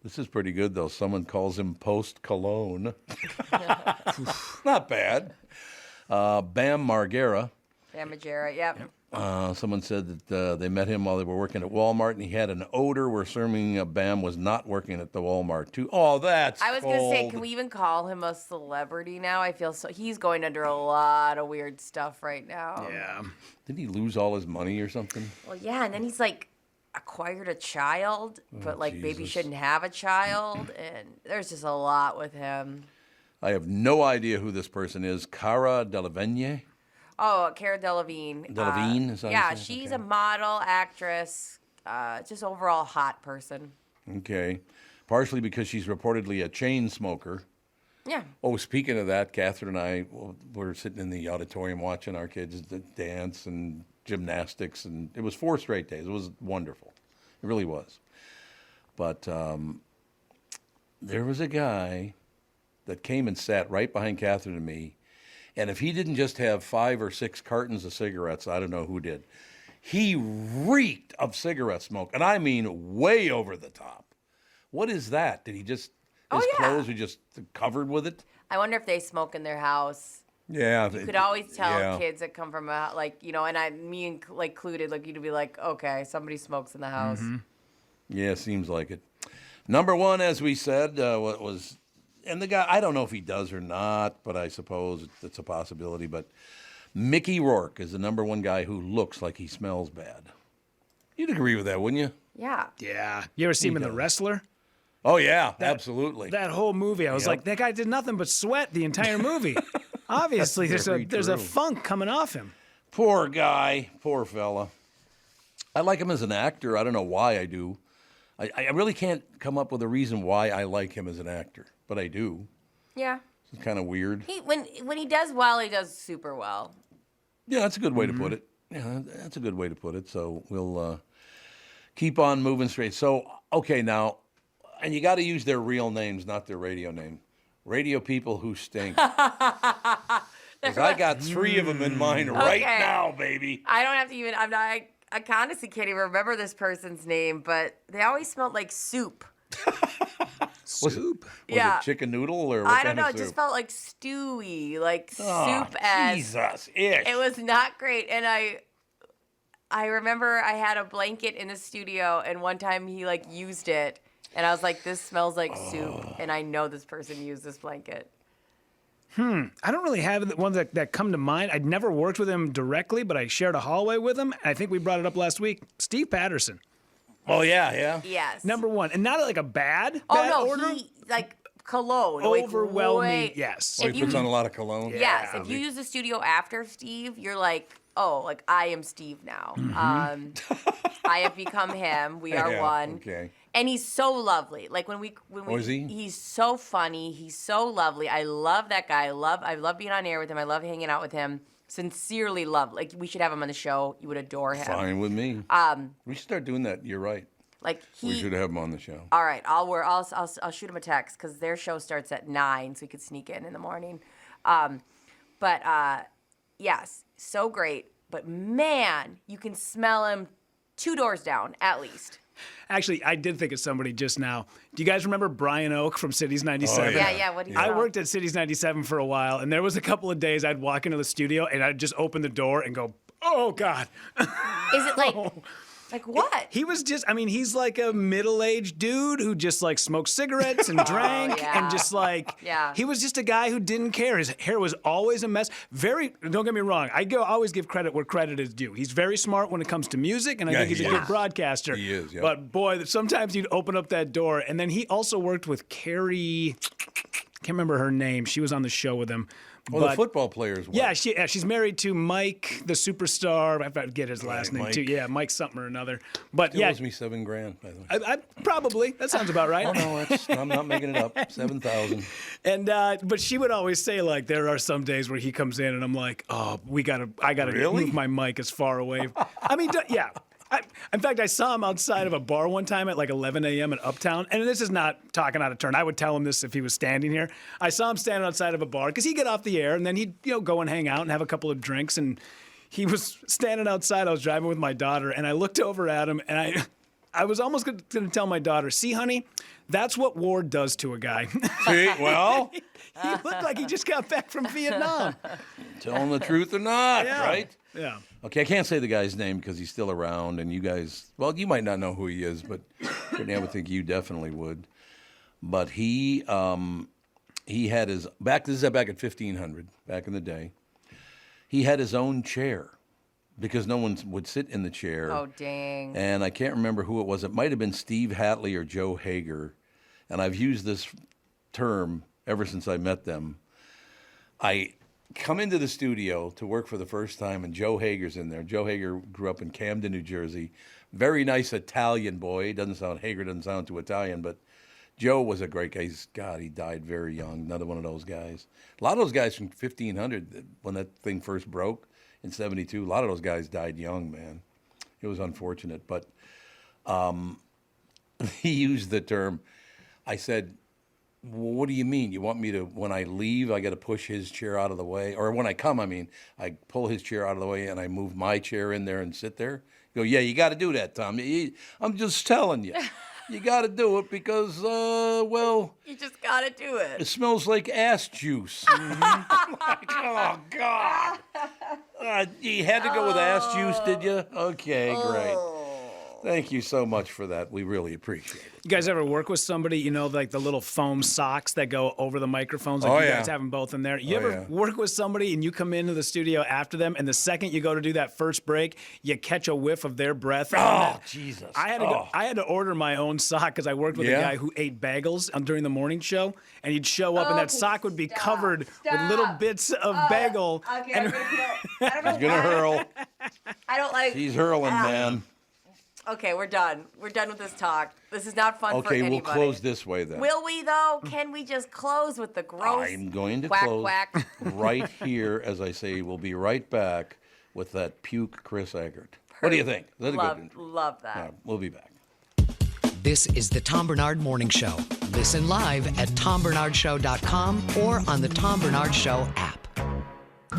This is pretty good, though. Someone calls him Post Cologne. Not bad. Bam Margera. Bam Margera, yep. Someone said that they met him while they were working at Walmart, and he had an odor. We're assuming Bam was not working at the Walmart, too. Oh, that's I was going to say, cold. can we even call him a celebrity now? I feel so. He's going under a lot of weird stuff right now. Yeah. Didn't he lose all his money or something? Well, yeah, and then he's like acquired a child, but like baby Jesus. shouldn't have a child, and there's just a lot with him. I have no idea who this person is. Cara Delevingne? Oh, Cara Delevingne. Delevingne, is that yeah, how you say it? she's Okay. a model, actress, just overall hot person. Okay. Partially because she's reportedly a chain smoker. Yeah. Oh, speaking of that, Catherine and I were sitting in the auditorium watching our kids dance and gymnastics, and it was 4 straight days. It was wonderful. It really was. But there was a guy that came and sat right behind Catherine and me, and if he didn't just have 5 or 6 cartons of cigarettes, I don't know who did. He reeked of cigarette smoke, and I mean way over the top. What is that? Did he just, his clothes were just covered with it? I wonder if they smoke in their house. Yeah. You could always tell kids that come from a, like, you know, and me included, like, you'd be like, okay, somebody smokes in the house. Mm-hmm. Yeah, seems like it. Number 1, as we said, what was, and the guy, I don't know if he does or not, but I suppose it's a possibility, but Mickey Rourke is the number 1 guy who looks like he smells bad. You'd agree with that, wouldn't you? Yeah. Yeah. You ever see him in The Wrestler? Oh, yeah, absolutely. That whole movie, I was like, that guy did nothing but sweat the entire movie. Obviously, there's a funk coming off him. Poor guy, poor fella. I like him as an actor. I don't know why I do. I really can't come up with a reason why I like him as an actor, but I do. Yeah. It's kind of weird. When he does well, he does super well. Yeah, that's a good way to put it. Yeah, that's a good way to put it. So we'll keep on moving straight. So, okay, now, and you got to use their real names, not their radio name. Radio people who stink. 'Cause I got 3 of them in mind right now, baby. I don't have to even. I honestly can't even remember this person's name, but they always smelled like soup. Soup? Was it chicken noodle or what I don't kind know. of It just soup? felt like stewy, like Oh, soup as. Jesus-ish. It was not great, and I remember I had a blanket in the studio, and one time he like used it, and I was like, "This smells like soup," and I know this person used this blanket. I don't really have the ones that come to mind. I'd never worked with him directly, but I shared a hallway with him. I think we brought it up last week. Steve Patterson. Oh, yeah. Yes. Number 1. And not like a bad order. He like cologne. Overwhelming, Like, yes. Oh, he puts on a lot of cologne? Yes. If you use the studio after Steve, you're like, oh, like I am Steve now. I have become him. We are one. Okay. And he's so lovely. Like when we is he? He's so funny. He's so lovely. I love that guy. I love being on air with him. I love hanging out with him. Sincerely love. Like we should have him on the show. You would adore him. Fine with me. We should start doing that. You're right. Like we should have him on the show. All right, I'll shoot him a text because their show starts at 9, so he could sneak in the morning. Yes, so great. But man, you can smell him 2 doors down at least. Actually, I did think of somebody just now. Do you guys remember Brian Oak from Cities 97? Oh, yeah. Yeah. What do you? I worked at Cities 97 for a while, and there was a couple of days I'd walk into the studio and I'd just open the door and go, "Oh God!" Is it like what? He was just, I mean, he's like a middle-aged dude who just like smoked cigarettes and drank and just like, he was just a guy who didn't care. His hair was always a mess. Don't get me wrong, always give credit where credit is due. He's very smart when it comes to music, and I think he's a good broadcaster. He is, yeah. But boy, sometimes he'd open up that door, and then he also worked with Carrie, can't remember her name. She was on the show with him. Well, the football players were. Yeah, she's married to Mike, the superstar. I forget his last name Mike. too. Yeah, Mike something or another. But He owes me $7,000, by the way. I probably that sounds about right. Oh no, I'm not making it up. 7,000. And but she would always say like there are some days where he comes in and I'm like, oh, I gotta Really? move my mic as far away. I mean, yeah. In fact, I saw him outside of a bar one time at like 11 a.m. in Uptown. And this is not talking out of turn. I would tell him this if he was standing here. I saw him standing outside of a bar because he'd get off the air and then he'd go and hang out and have a couple of drinks. And he was standing outside. I was driving with my daughter and I looked over at him and I was almost going to tell my daughter, "See, honey, that's what war does to a guy." See, well, he looked like he just got back from Vietnam. telling the truth or not, right? Yeah. Okay, I can't say the guy's name because he's still around, and you guys, well, you might not know who he is, but Brittany, I would think you definitely would. But he had his this is back at 1500, back in the day. He had his own chair because no one would sit in the chair. Oh, dang. And I can't remember who it was. It might have been Steve Hatley or Joe Hager, and I've used this term ever since I met them. I come into the studio to work for the first time, and Joe Hager's in there. Joe Hager grew up in Camden, New Jersey. Very nice Italian boy. Hager doesn't sound too Italian, but Joe was a great guy. He died very young. Another one of those guys. A lot of those guys from 1500, when that thing first broke in 72, a lot of those guys died young, man. It was unfortunate. But he used the term, I said, "Well, what do you mean? You want me to, when I leave, I got to push his chair out of the way? Or when I come, I pull his chair out of the way and I move my chair in there and sit there?" You go, "Yeah, you got to do that, Tom. I'm just telling you. You got to do it because, well... You just got to do it. It smells like ass juice." I'm like, oh, God. You had to go with ass juice, did you? Okay, great. Thank you so much for that. We really appreciate it. You guys ever work with somebody, like the little foam socks that go over the microphones? Like you guys have them both in there. You ever work with somebody and you come into the studio after them, and the second you go to do that first break, you catch a whiff of their breath? Oh, Jesus. I had to order my own sock because I worked with a guy who ate bagels during the morning show, and he'd show up, and that sock would be covered with little bits of bagel. Okay, I'm gonna feel, I don't know He's going to hurl. I don't like... He's hurling, man. Okay, we're done. We're done with this talk. This is not fun for Okay, anybody. we'll close this way then. Will we, though? Can we just close with the gross I'm going to quack, close quack? right here, as I say. We'll be right back with that puke Chris Eggert. What do you think? Is that a good intro? Love that. All right, we'll be back. This is the Tom Barnard Morning Show. Listen live at tombernardshow.com or on the Tom Barnard Show app.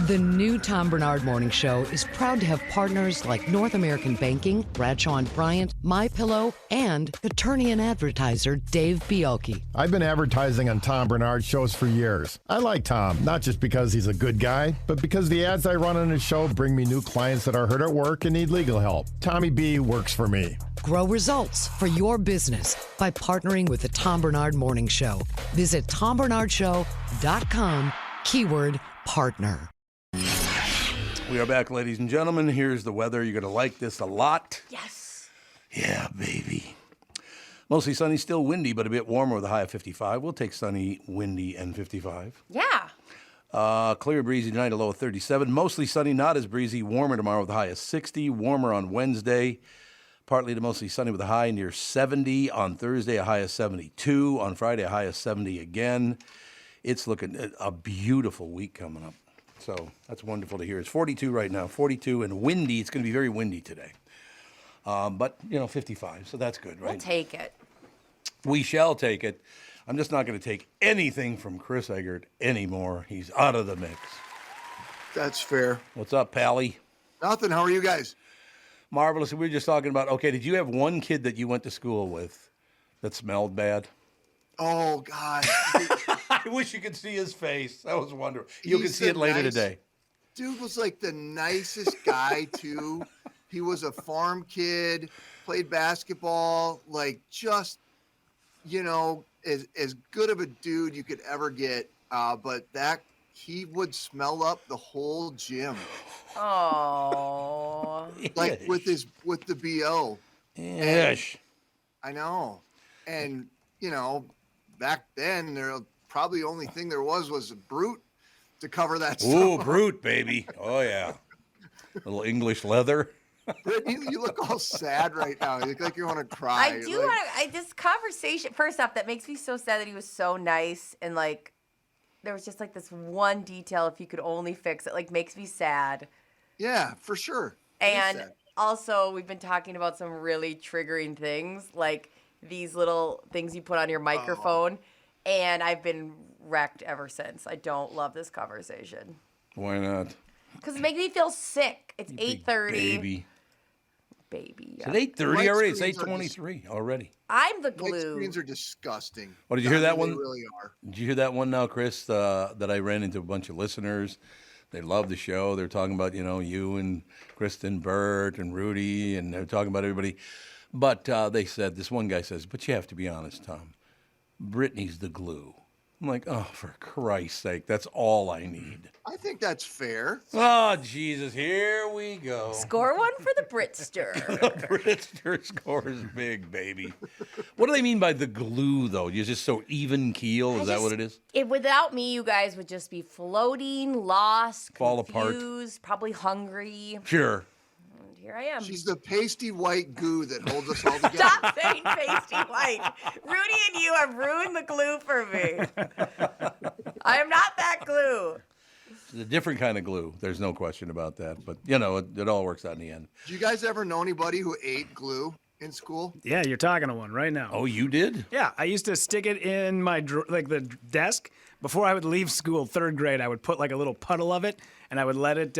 The new Tom Barnard Morning Show is proud to have partners like North American Banking, Bradshaw and Bryant, MyPillow, and attorney and advertiser Dave Bielke. I've been advertising on Tom Barnard shows for years. I like Tom, not just because he's a good guy, but because the ads I run on his show bring me new clients that are hurt at work and need legal help. Tommy B works for me. Grow results for your business by partnering with the Tom Barnard Morning Show. Visit tombernardshow.com, keyword partner. We are back, ladies and gentlemen. Here's the weather. You're going to like this a lot. Yes. Yeah, baby. Mostly sunny, still windy, but a bit warmer with a high of 55. We'll take sunny, windy, and 55. Yeah. Clear, breezy tonight, a low of 37. Mostly sunny, not as breezy. Warmer tomorrow with a high of 60. Warmer on Wednesday. Partly to mostly sunny with a high near 70. On Thursday, a high of 72. On Friday, a high of 70 again. It's looking a beautiful week coming up. So that's wonderful to hear. It's 42 right now, 42 and windy. It's going to be very windy today. But, 55, so that's good, right? We'll take it. We shall take it. I'm just not going to take anything from Chris Eggert anymore. He's out of the mix. That's fair. What's up, Pally? Nothing. How are you guys? Marvelous. We were just talking about, okay, did you have one kid that you went to school with that smelled bad? Oh, God. I wish you could see his face. That was wonderful. You can see it later today. Dude was like the nicest guy, too. He was a farm kid, played basketball, like just, as good of a dude you could ever get. But he would smell up the whole gym. Oh. Like with the BO. Yes. I know. And, back then, probably only thing there was a Brute to cover that stuff. Ooh, Brute, baby. Oh, yeah. Little English leather. Brittany, you look all sad right now. You look like you want to cry. I do this conversation, first off, that makes me so sad that he was so nice and like there was just like this one detail, if you could only fix it, like makes me sad. Yeah, for sure. And also we've been talking about some really triggering things, like these little things you put on your microphone, and I've been wrecked ever since. I don't love this conversation. Why not? Because it makes me feel sick. It's 8:30. Baby. Yeah. It's 8:30 already. It's 8:23 already. I'm the White glue. screens are disgusting. Oh, did you hear that one? They really are. Did you hear that one now, Chris, that I ran into a bunch of listeners? They love the show. They're talking about, you and Kristyn Burtt and Rudy, and they're talking about everybody. But they said, this one guy says, but you have to be honest, Tom. Brittany's the glue. I'm like, oh, for Christ's sake, that's all I need. I think that's fair. Oh, Jesus, here we go. Score one for the Britster. The Britster score is big, baby. What do they mean by the glue, though? You're just so even keel? Is that what it is? Without me, you guys would just be floating, lost, fall apart, probably hungry. Sure. And here I am. She's the pasty white goo that holds us all together. Stop saying pasty white. Rudy and you have ruined the glue for me. I am not that glue. It's a different kind of glue. There's no question about that. But, it all works out in the end. Do you guys ever know anybody who ate glue in school? Yeah, you're talking to one right now. Oh, you did? Yeah, I used to stick it in my the desk. Before I would leave school, 3rd grade, I would put like a little puddle of it, and I would let it...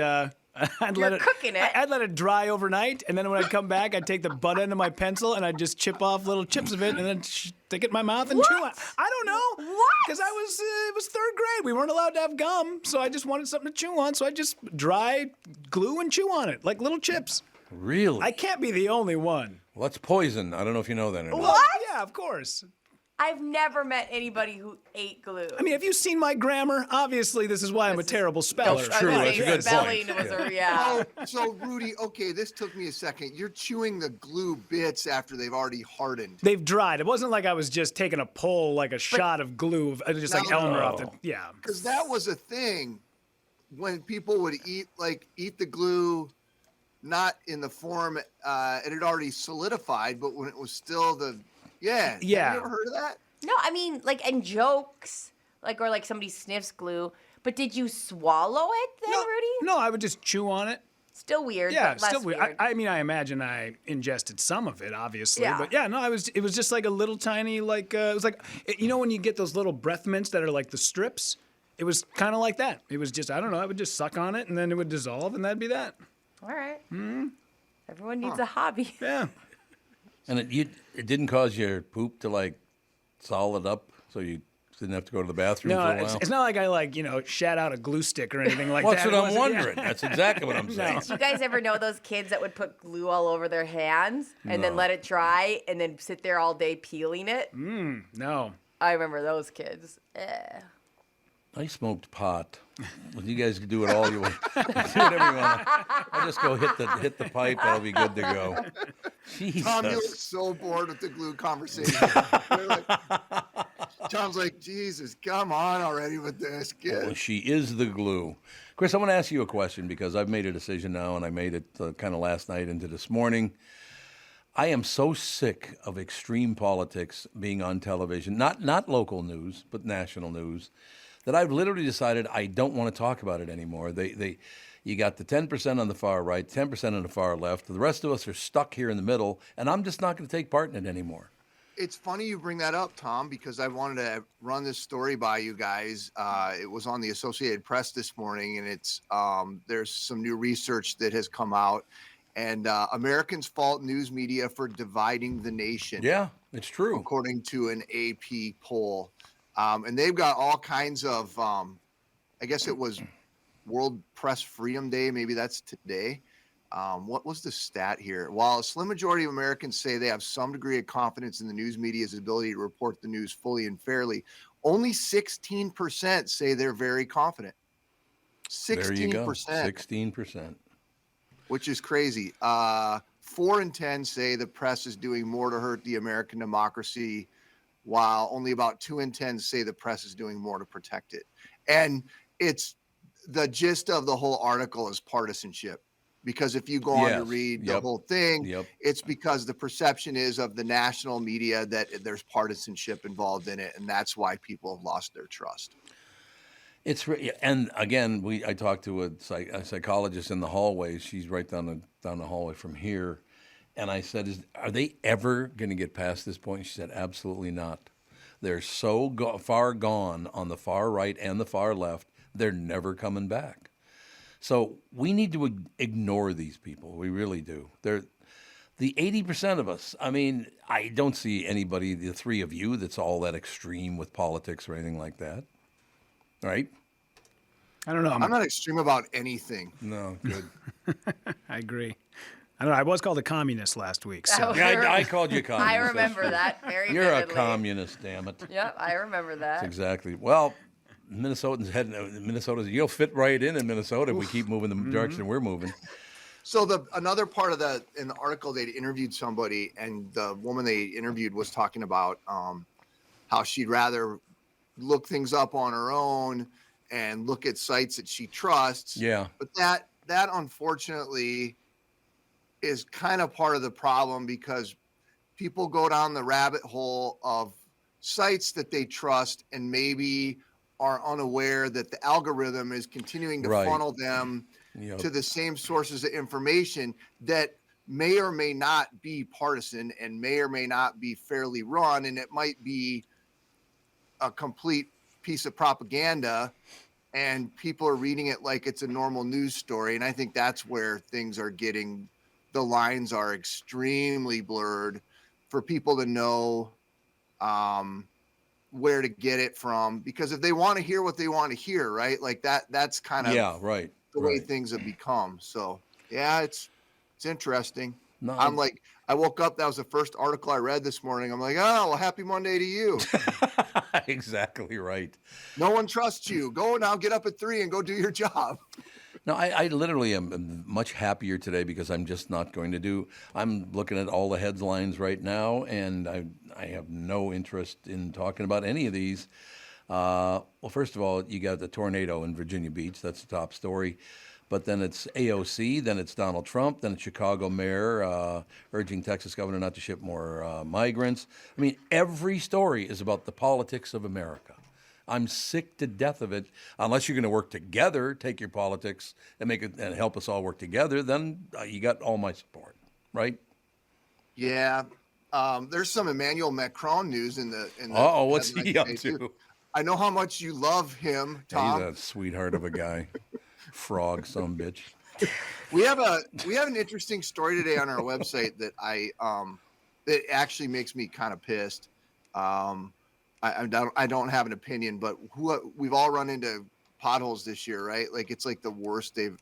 cooking it. I'd let it dry overnight, and then when I'd come back, I'd take the butt end of my pencil, and I'd just chip off little chips of it, and then stick it in my mouth and chew on it. I don't know. What? Because it was 3rd grade. We weren't allowed to have gum, so I just wanted something to chew on, so I just dry glue and chew on it, like little chips. Really? I can't be the only one. Well, that's poison. I don't know if you know that or not. What? Yeah, of course. I've never met anybody who ate glue. I mean, have you seen my grammar? Obviously, this is why I'm a terrible speller. That's true. That's a good spelling point. Was yeah. Oh, so Rudy, okay, this took me a second. You're chewing the glue bits after they've already hardened. They've dried. It wasn't like I was just taking a pull, like a shot of glue, just like Elmer off the. Yeah. Because that was a thing when people would eat the glue not in the form it had already solidified, but when it was still Yeah. Have you ever heard of that? No, I mean, like, and jokes, like, or like somebody sniffs glue. But did you swallow it then, Rudy? No, I would just chew on it. Still weird, Yeah, but less still weird. weird. I mean, I imagine I ingested some of it, obviously. Yeah. But yeah, no, it was just like a little tiny, like, it was like, you know, when you get those little breath mints that are like the strips? It was kind of like that. It was just, I don't know, I would just suck on it and then it would dissolve and that'd be that. All right. Mm-hmm. Everyone needs a hobby. Yeah. And it didn't cause your poop to like solid up, so you didn't have to go to the bathroom for a while? It's not like I shat out a glue stick or anything like That's that. what I'm wondering. That's exactly what I'm saying. Do you guys ever know those kids that would put glue all over their hands and then No. let it dry and then sit there all day peeling it? No. I remember those kids. I smoked pot. Well, you guys can do it all you want. Do whatever you want. I'll just go hit the pipe. I'll be good to go. Jesus. Tom, you look so bored with the glue conversation. Tom's like, Jesus, come on already with this kid. Well, she is the glue. Chris, I want to ask you a question because I've made a decision now, and I made it kind of last night into this morning. I am so sick of extreme politics being on television, not local news, but national news, that I've literally decided I don't want to talk about it anymore. You got the 10% on the far right, 10% on the far left. The rest of us are stuck here in the middle, and I'm just not going to take part in it anymore. It's funny you bring that up, Tom, because I wanted to run this story by you guys. It was on the Associated Press this morning, and it's there's some new research that has come out, and Americans fault news media for dividing the nation. Yeah, it's true. According to an AP poll. And they've got all kinds of, I guess it was World Press Freedom Day. Maybe that's today. What was the stat here? While a slim majority of Americans say they have some degree of confidence in the news media's ability to report the news fully and fairly, only 16% say they're very confident. 16%. There you go. 16%. Which is crazy. 4 in 10 say the press is doing more to hurt the American democracy, while only about 2 in 10 say the press is doing more to protect it. And it's the gist of the whole article is partisanship. Because if you go on to read the whole thing, it's because the perception is of the national media that there's partisanship involved in it, and that's why people have lost their trust. And again, I talked to a psychologist in the hallway. She's right down the hallway from here. And I said, are they ever going to get past this point? She said, absolutely not. They're so far gone on the far right and the far left, they're never coming back. So we need to ignore these people. We really do. They're the 80% of us. I mean, I don't see anybody, the three of you, that's all that extreme with politics or anything like that. Right? I don't know. I'm not extreme about anything. No, good. I agree. I don't know. I was called a communist last week. So. I called you a communist. I remember that very You're vividly. a communist, damn it. Yep, I remember that. That's exactly. Well, Minnesota's you'll fit right in Minnesota if we keep moving the direction we're moving. So another part of in the article, they'd interviewed somebody, and the woman they interviewed was talking about how she'd rather look things up on her own and look at sites that she trusts. Yeah. But that unfortunately is kind of part of the problem, because people go down the rabbit hole of sites that they trust and maybe are unaware that the algorithm is continuing to funnel them to the same sources of information that may or may not be partisan and may or may not be fairly run. And it might be a complete piece of propaganda, and people are reading it like it's a normal news story. And I think that's where things are getting, the lines are extremely blurred for people to know where to get it from, because if they want to hear what they want to hear, right? Like that's kind of the way things have become. So yeah, it's interesting. No, I woke up, that was the first article I read this morning. I'm like, oh, well, happy Monday to you. Exactly right. No one trusts you. Go now, get up at 3 and go do your job. No, I literally am much happier today because I'm just not going to do. I'm looking at all the headlines right now, and I have no interest in talking about any of these. Well, first of all, you got the tornado in Virginia Beach. That's the top story. But then it's AOC, then it's Donald Trump, then it's Chicago mayor urging Texas governor not to ship more migrants. I mean, every story is about the politics of America. I'm sick to death of it. Unless you're going to work together, take your politics and make it and help us all work together, then you got all my support, right? Yeah. There's some Emmanuel Macron news in the. What's he up to? I know how much you love him, Tom. He's a sweetheart of a guy. Frog, some bitch. We have an interesting story today on our website that that actually makes me kind of pissed. I don't have an opinion, but we've all run into potholes this year, right? Like it's like the worst they've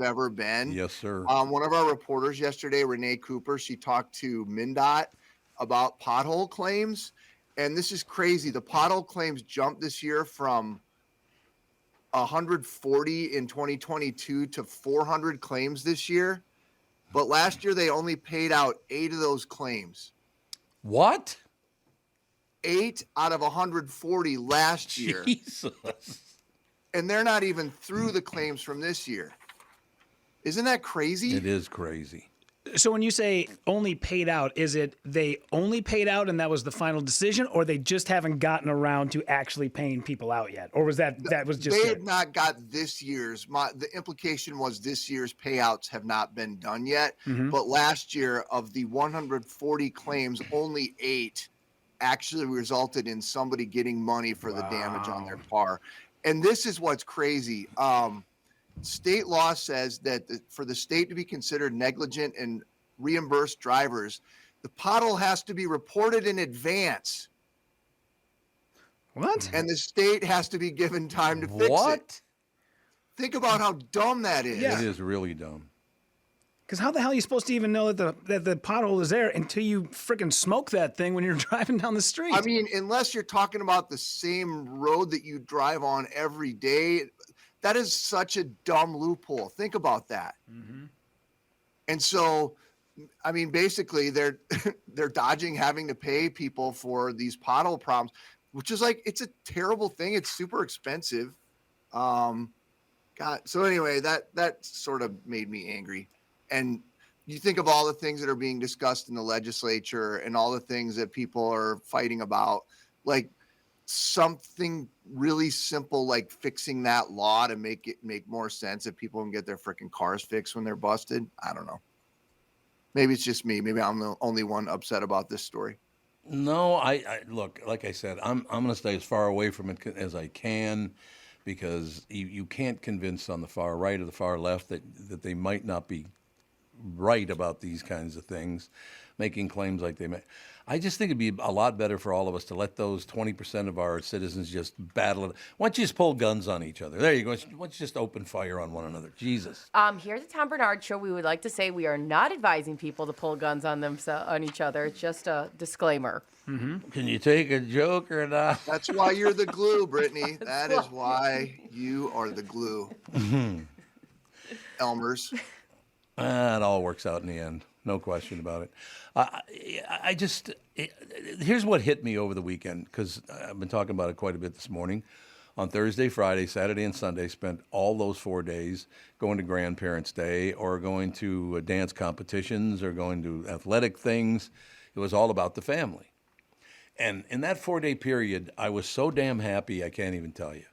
ever been. Yes, sir. One of our reporters yesterday, Renee Cooper, she talked to MnDOT about pothole claims, and this is crazy. The pothole claims jumped this year from 140 in 2022 to 400 claims this year, but last year they only paid out 8 of those claims. What? 8 out of 140 last year. Jesus. And they're not even through the claims from this year. Isn't that crazy? It is crazy. So when you say only paid out, is it they only paid out and that was the final decision, or they just haven't gotten around to actually paying people out yet? Or was that was just they had not got this year's. The implication was this year's payouts have not been done yet. Mm-hmm. But last year, of the 140 claims, only 8 actually resulted in somebody getting money for the damage on their car. And this is what's crazy. State law says that for the state to be considered negligent and reimburse drivers, the pothole has to be reported in advance. What? And the state has to be given time to fix it. Think about how dumb that is. Yeah. It is really dumb. Because how the hell are you supposed to even know that the pothole is there until you freaking smoke that thing when you're driving down the street? I mean, unless you're talking about the same road that you drive on every day, that is such a dumb loophole. Think about that. Mm-hmm. And so, I mean, basically, they're dodging having to pay people for these pothole problems, which is like, it's a terrible thing. It's super expensive. God. So anyway, that sort of made me angry. And you think of all the things that are being discussed in the legislature and all the things that people are fighting about, like something really simple, like fixing that law to make it make more sense that people can get their freaking cars fixed when they're busted. I don't know. Maybe it's just me. Maybe I'm the only one upset about this story. No, I look, like I said, I'm going to stay as far away from it as I can, because you can't convince on the far right or the far left that they might not be right about these kinds of things, making claims like they may. I just think it'd be a lot better for all of us to let those 20% of our citizens just battle it. Why don't you just pull guns on each other? There you go. Why don't you just open fire on one another? Jesus. Here at the Tom Barnard Show, we would like to say we are not advising people to pull guns on each other. It's just a disclaimer. Mm-hmm. Can you take a joke or not? That's why you're the glue, Brittany. That is why you are the glue. Elmers. It all works out in the end. No question about it. Here's what hit me over the weekend, because I've been talking about it quite a bit this morning. On Thursday, Friday, Saturday, and Sunday, spent all those 4 days going to Grandparents' Day or going to dance competitions or going to athletic things. It was all about the family. And in that 4-day period, I was so damn happy, I can't even tell you,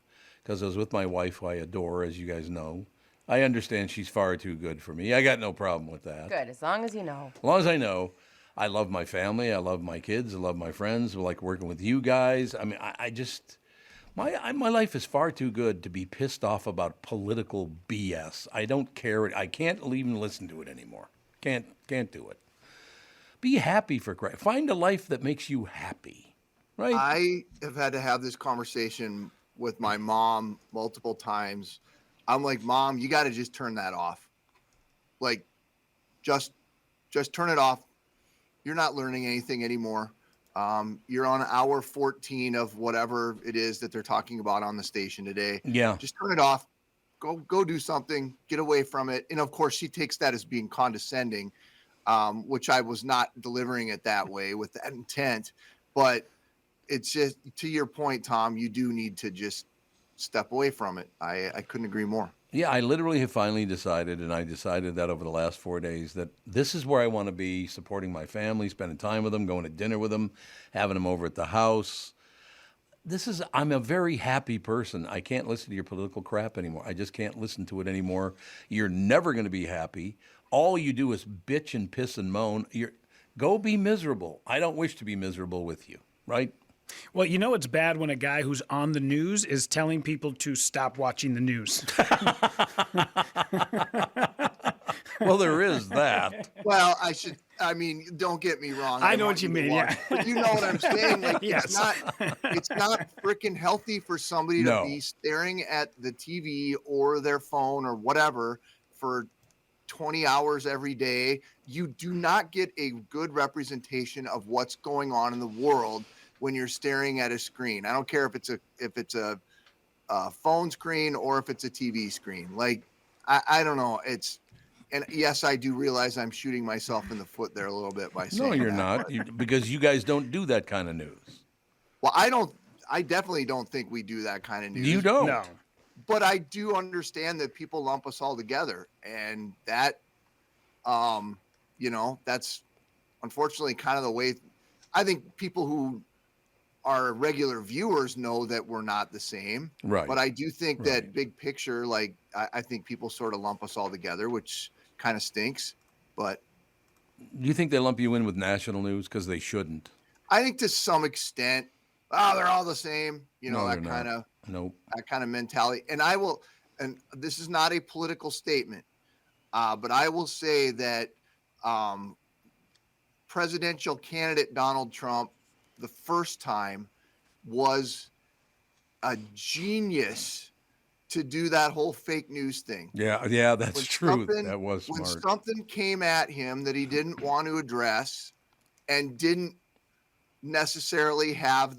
because I was with my wife, who I adore, as you guys know. I understand she's far too good for me. I got no problem with that. Good, as long as you know. As long as I know. I love my family. I love my kids. I love my friends. I like working with you guys. I mean, I just, my life is far too good to be pissed off about political BS. I don't care. I can't even listen to it anymore. Can't do it. Be happy for Christ. Find a life that makes you happy, right? I have had to have this conversation with my mom multiple times. I'm like, Mom, you got to just turn that off. Like, just turn it off. You're not learning anything anymore. You're on hour 14 of whatever it is that they're talking about on the station today. Yeah. Just turn it off. Go do something. Get away from it. And of course, she takes that as being condescending, which I was not delivering it that way with that intent. But it's just, to your point, Tom, you do need to just step away from it. I couldn't agree more. Yeah, I literally have finally decided, and I decided that over the last 4 days, that this is where I want to be, supporting my family, spending time with them, going to dinner with them, having them over at the house. I'm a very happy person. I can't listen to your political crap anymore. I just can't listen to it anymore. You're never going to be happy. All you do is bitch and piss and moan. Go be miserable. I don't wish to be miserable with you, right? Well, you know it's bad when a guy who's on the news is telling people to stop watching the news. Well, there is that. Well, don't get me wrong. I know what you mean, yeah. But you know what I'm saying? Like, yes. It's not freaking healthy for somebody to be staring at the TV or their phone or whatever for 20 hours every day. You do not get a good representation of what's going on in the world when you're staring at a screen. I don't care if it's a phone screen or if it's a TV screen. Like, I don't know. And yes, I do realize I'm shooting myself in the foot there a little bit by saying No, you're that, not, because you guys don't do that kind of news. Well, I definitely don't think we do that kind of news. You don't? No. But I do understand that people lump us all together, and that, that's unfortunately kind of the way. I think people who are regular viewers know that we're not the same. Right. But I do think that big picture, like, I think people sort of lump us all together, which kind of stinks. But do you think they lump you in with national news? Because they shouldn't. I think to some extent, they're all the same. That kind of mentality. And this is not a political statement, but I will say that presidential candidate Donald Trump, the first time, was a genius to do that whole fake news thing. Yeah, that's true. That was smart. When something came at him that he didn't want to address and didn't necessarily have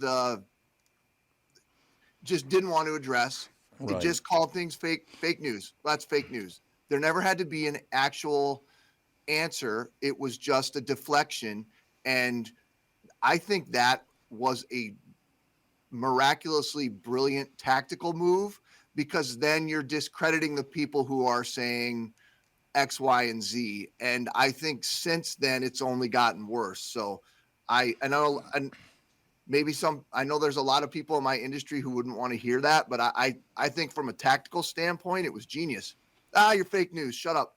just didn't want to address, it just called things fake news. That's fake news. There never had to be an actual answer. It was just a deflection. And I think that was a miraculously brilliant tactical move, because then you're discrediting the people who are saying X, Y, and Z. And I think since then it's only gotten worse. So I know, and I know there's a lot of people in my industry who wouldn't want to hear that, but I think from a tactical standpoint, it was genius. You're fake news. Shut up.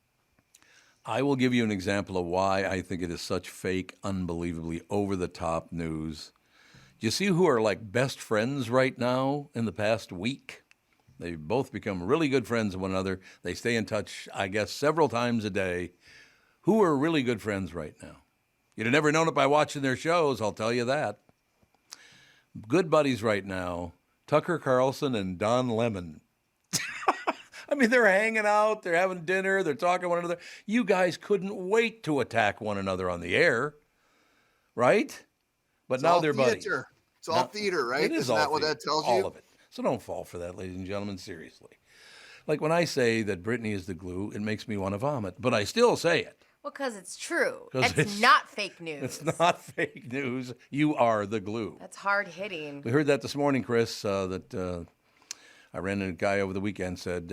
I will give you an example of why I think it is such fake, unbelievably over-the-top news. Do you see who are like best friends right now in the past week? They've both become really good friends of one another. They stay in touch, I guess, several times a day. Who are really good friends right now? You'd have never known it by watching their shows, I'll tell you that. Good buddies right now, Tucker Carlson and Don Lemon. I mean, they're hanging out, they're having dinner, they're talking to one another. You guys couldn't wait to attack one another on the air, right? But now they're buddies. It's all theater, right? It is Isn't all that what theater, that tells you? all of it. So don't fall for that, ladies and gentlemen, seriously. Like when I say that Brittany is the glue, it makes me want to vomit, but I still say it. Well, because it's true. It's not fake news. It's not fake news. You are the glue. That's hard hitting. We heard that this morning, Chris, I ran into a guy over the weekend, said,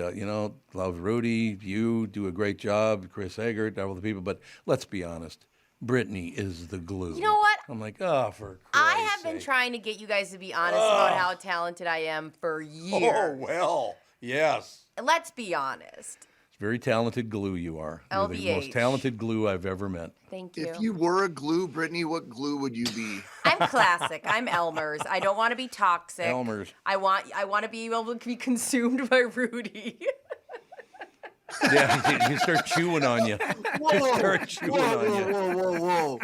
love Rudy, you do a great job, Chris Eggert, all the people, but let's be honest, Brittany is the glue. You know what? I'm like, for Christ's I have been trying to get you guys to be honest about how talented I am for years. Oh, well, yes. Let's be honest. It's very talented glue you are. You're the most talented glue I've ever met. Thank you. If you were a glue, Brittany, what glue would you be? I'm classic. I'm Elmer's. I don't want to be toxic. Elmer's. I want to be able to be consumed by Rudy. Yeah, he start chewing on you. Whoa, whoa.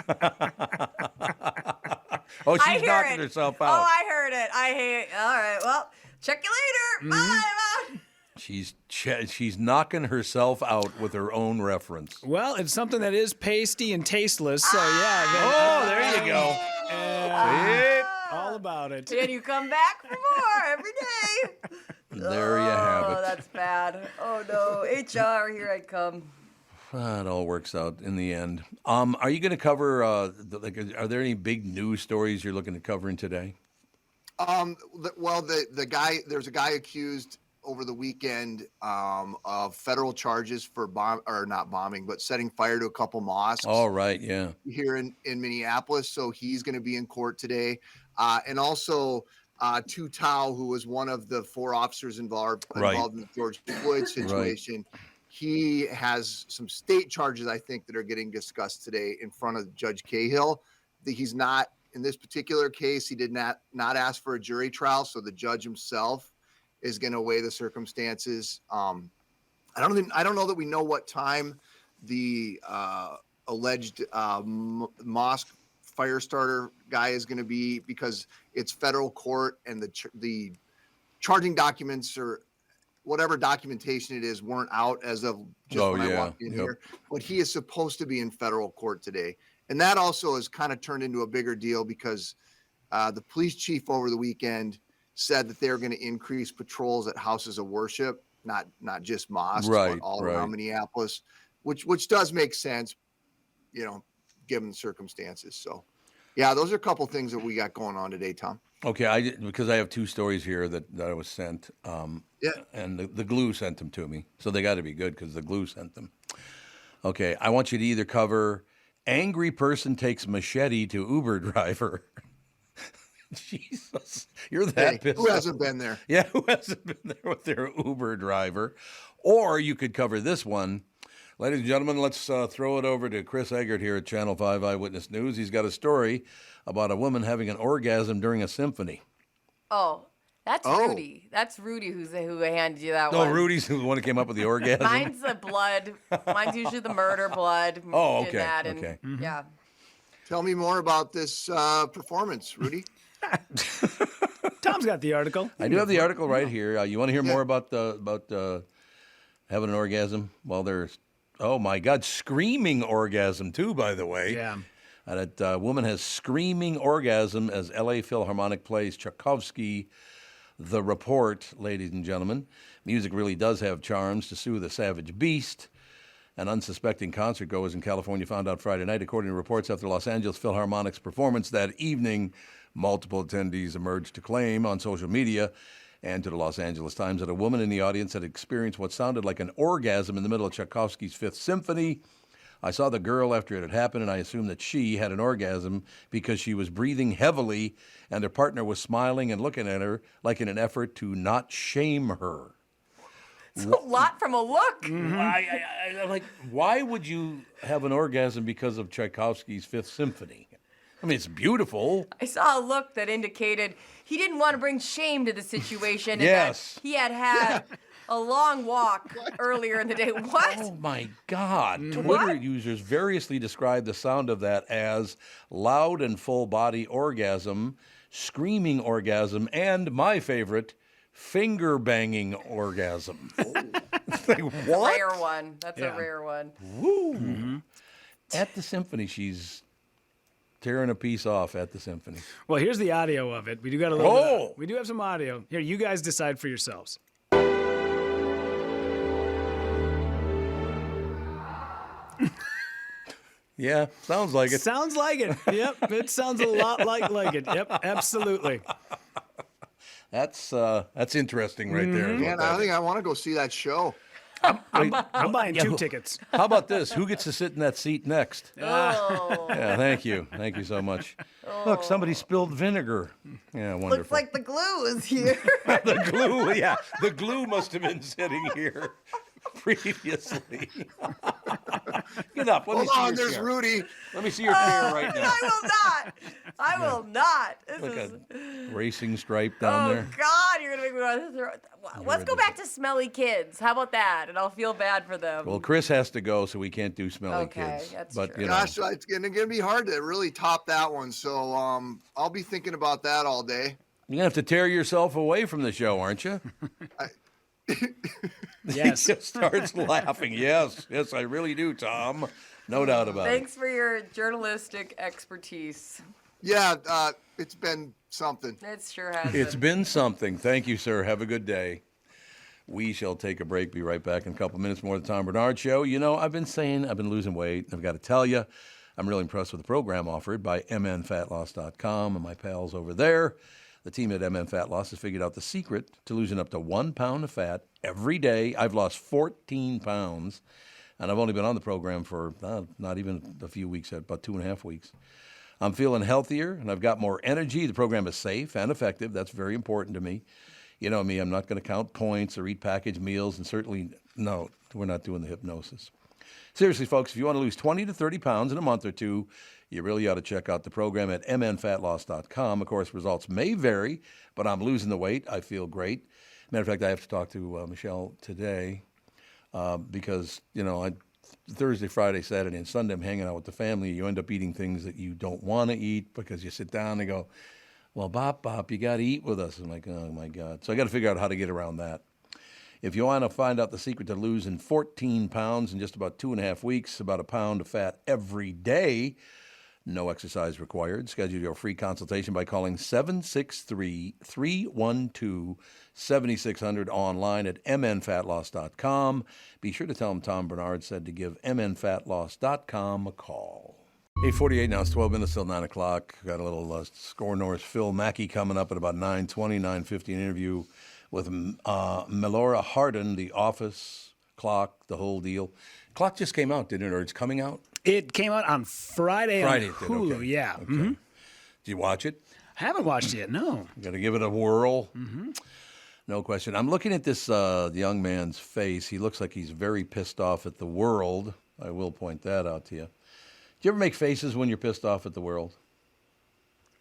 Oh, she's knocking herself out. Oh, I heard it. I hate it. All right, well, check you later. Bye. She's knocking herself out with her own reference. Well, it's something that is pasty and tasteless, so yeah. There you go. All about it. And you come back for more every day. There you have it. Oh, that's bad. Oh, no. HR, here I come. It all works out in the end. Are you going to cover, are there any big news stories you're looking at covering today? Well, the guy, there's a guy accused over the weekend of federal charges for not bombing, but setting fire to a couple mosques. All right, yeah. Here in Minneapolis. So he's going to be in court today. And also Tu Tao, who was one of the 4 officers involved in the George Floyd situation. Right. He has some state charges, I think, that are getting discussed today in front of Judge Cahill. He's not, in this particular case, he did not ask for a jury trial. So the judge himself is going to weigh the circumstances. I don't know that we know what time the alleged mosque fire starter guy is going to be, because it's federal court and the charging documents or whatever documentation it is weren't out as of just when I walked in here. But he is supposed to be in federal court today. And that also has kind of turned into a bigger deal because the police chief over the weekend said that they're going to increase patrols at houses of worship, not just mosques, but all around Minneapolis, which does make sense, given the circumstances. So, yeah, those are a couple things that we got going on today, Tom. Okay, because I have 2 stories here that I was sent. And the glue sent them to me, so they got to be good because the glue sent them. Okay, I want you to either cover angry person takes machete to Uber driver. Jesus, you're that pissed. Who hasn't been there? Yeah, who hasn't been there with their Uber driver? Or you could cover this one. Ladies and gentlemen, let's throw it over to Chris Eggert here at Channel 5 Eyewitness News. He's got a story about a woman having an orgasm during a symphony. Oh, that's Rudy. That's Rudy who handed you that one. Oh, Rudy's the one who came up with the orgasm? Mine's the blood. Mine's usually the murder blood. Oh, okay. Okay. Yeah. Tell me more about this performance, Rudy. Tom's got the article. I do have the article right here. You want to hear more about having an orgasm while there's, oh my God, screaming orgasm too, by the way. Yeah. And that woman has screaming orgasm as L.A. Philharmonic plays Tchaikovsky, The Report, ladies and gentlemen. Music really does have charms to soothe a savage beast. An unsuspecting concert goers in California found out Friday night, according to reports after Los Angeles Philharmonic's performance that evening. Multiple attendees emerged to claim on social media and to the Los Angeles Times that a woman in the audience had experienced what sounded like an orgasm in the middle of Tchaikovsky's Fifth Symphony. I saw the girl after it had happened, and I assumed that she had an orgasm because she was breathing heavily and her partner was smiling and looking at her like in an effort to not shame her. It's a lot from a look. Mm-hmm. I'm like, why would you have an orgasm because of Tchaikovsky's Fifth Symphony? I mean, it's beautiful. I saw a look that indicated he didn't want to bring shame to the situation. And yes. That he had a long walk earlier in the day. What? Oh, my God. Twitter users variously described the sound of that as loud and full-body orgasm, screaming orgasm, and my favorite, finger-banging orgasm. Like, what? That's a rare one. That's a rare one. Woo. Mm-hmm. At the symphony, she's tearing a piece off at the symphony. Well, here's the audio of it. We do got a little. We do have some audio. Here, you guys decide for yourselves. Yeah, sounds like it. Sounds like it. Yep, it sounds a lot like it. Yep, absolutely. That's interesting right there. Man, I think I want to go see that show. I'm buying 2 tickets. How about this? Who gets to sit in that seat next? Oh. Yeah, thank you. Thank you so much. Oh. Look, somebody spilled vinegar. Yeah, wonderful. Looks like the glue is here. The glue, yeah. The glue must have been sitting here previously. Get up. Let me see your there's chair. Rudy. Let me see your chair right now. I will not. Look, a racing stripe down there. Oh, God, you're going to make me want to throw. Let's go back to smelly kids. How about that? And I'll feel bad for them. Well, Chris has to go, so we can't do smelly kids. That's but, true. You know. Gosh, it's going to be hard to really top that one. So I'll be thinking about that all day. You're going to have to tear yourself away from the show, aren't you? Yes. He just starts laughing. Yes, I really do, Tom. No doubt about it. Thanks for your journalistic expertise. Yeah, it's been something. It sure has. It's been something. Thank you, sir. Have a good day. We shall take a break. Be right back in a couple minutes more of the Tom Barnard Show. You know, I've been losing weight. I've got to tell you, I'm really impressed with the program offered by mnfatloss.com and my pals over there. The team at MN Fat Loss has figured out the secret to losing up to 1 pound of fat every day. I've lost 14 pounds, and I've only been on the program for not even a few weeks, about 2.5 weeks. I'm feeling healthier, and I've got more energy. The program is safe and effective. That's very important to me. You know me, I'm not going to count points or eat packaged meals, and certainly, no, we're not doing the hypnosis. Seriously, folks, if you want to lose 20 to 30 pounds in a month or two, you really ought to check out the program at mnfatloss.com. Of course, results may vary, but I'm losing the weight. I feel great. Matter of fact, I have to talk to Michelle today because, Thursday, Friday, Saturday, and Sunday, I'm hanging out with the family. You end up eating things that you don't want to eat because you sit down and go, well, Bop, you got to eat with us. I'm like, oh, my God. So I got to figure out how to get around that. If you want to find out the secret to losing 14 pounds in just about 2.5 weeks, about a pound of fat every day, no exercise required. Schedule your free consultation by calling 763-312-7600 online at mnfatloss.com. Be sure to tell them Tom Barnard said to give mnfatloss.com a call. 8:48 now. It's 12 minutes till 9 o'clock. Got a little Skor North Phil Mackey coming up at about 9:20, 9:50, an interview with Melora Hardin, The Office, Clock, the whole deal. Clock just came out, didn't it? Or it's coming out? It came out on Friday on Hulu, okay. yeah. Okay. Mm-hmm. Did you watch it? I haven't watched it yet, no. You got to give it a whirl. Mm-hmm. No question. I'm looking at this young man's face. He looks like he's very pissed off at the world. I will point that out to you. Do you ever make faces when you're pissed off at the world?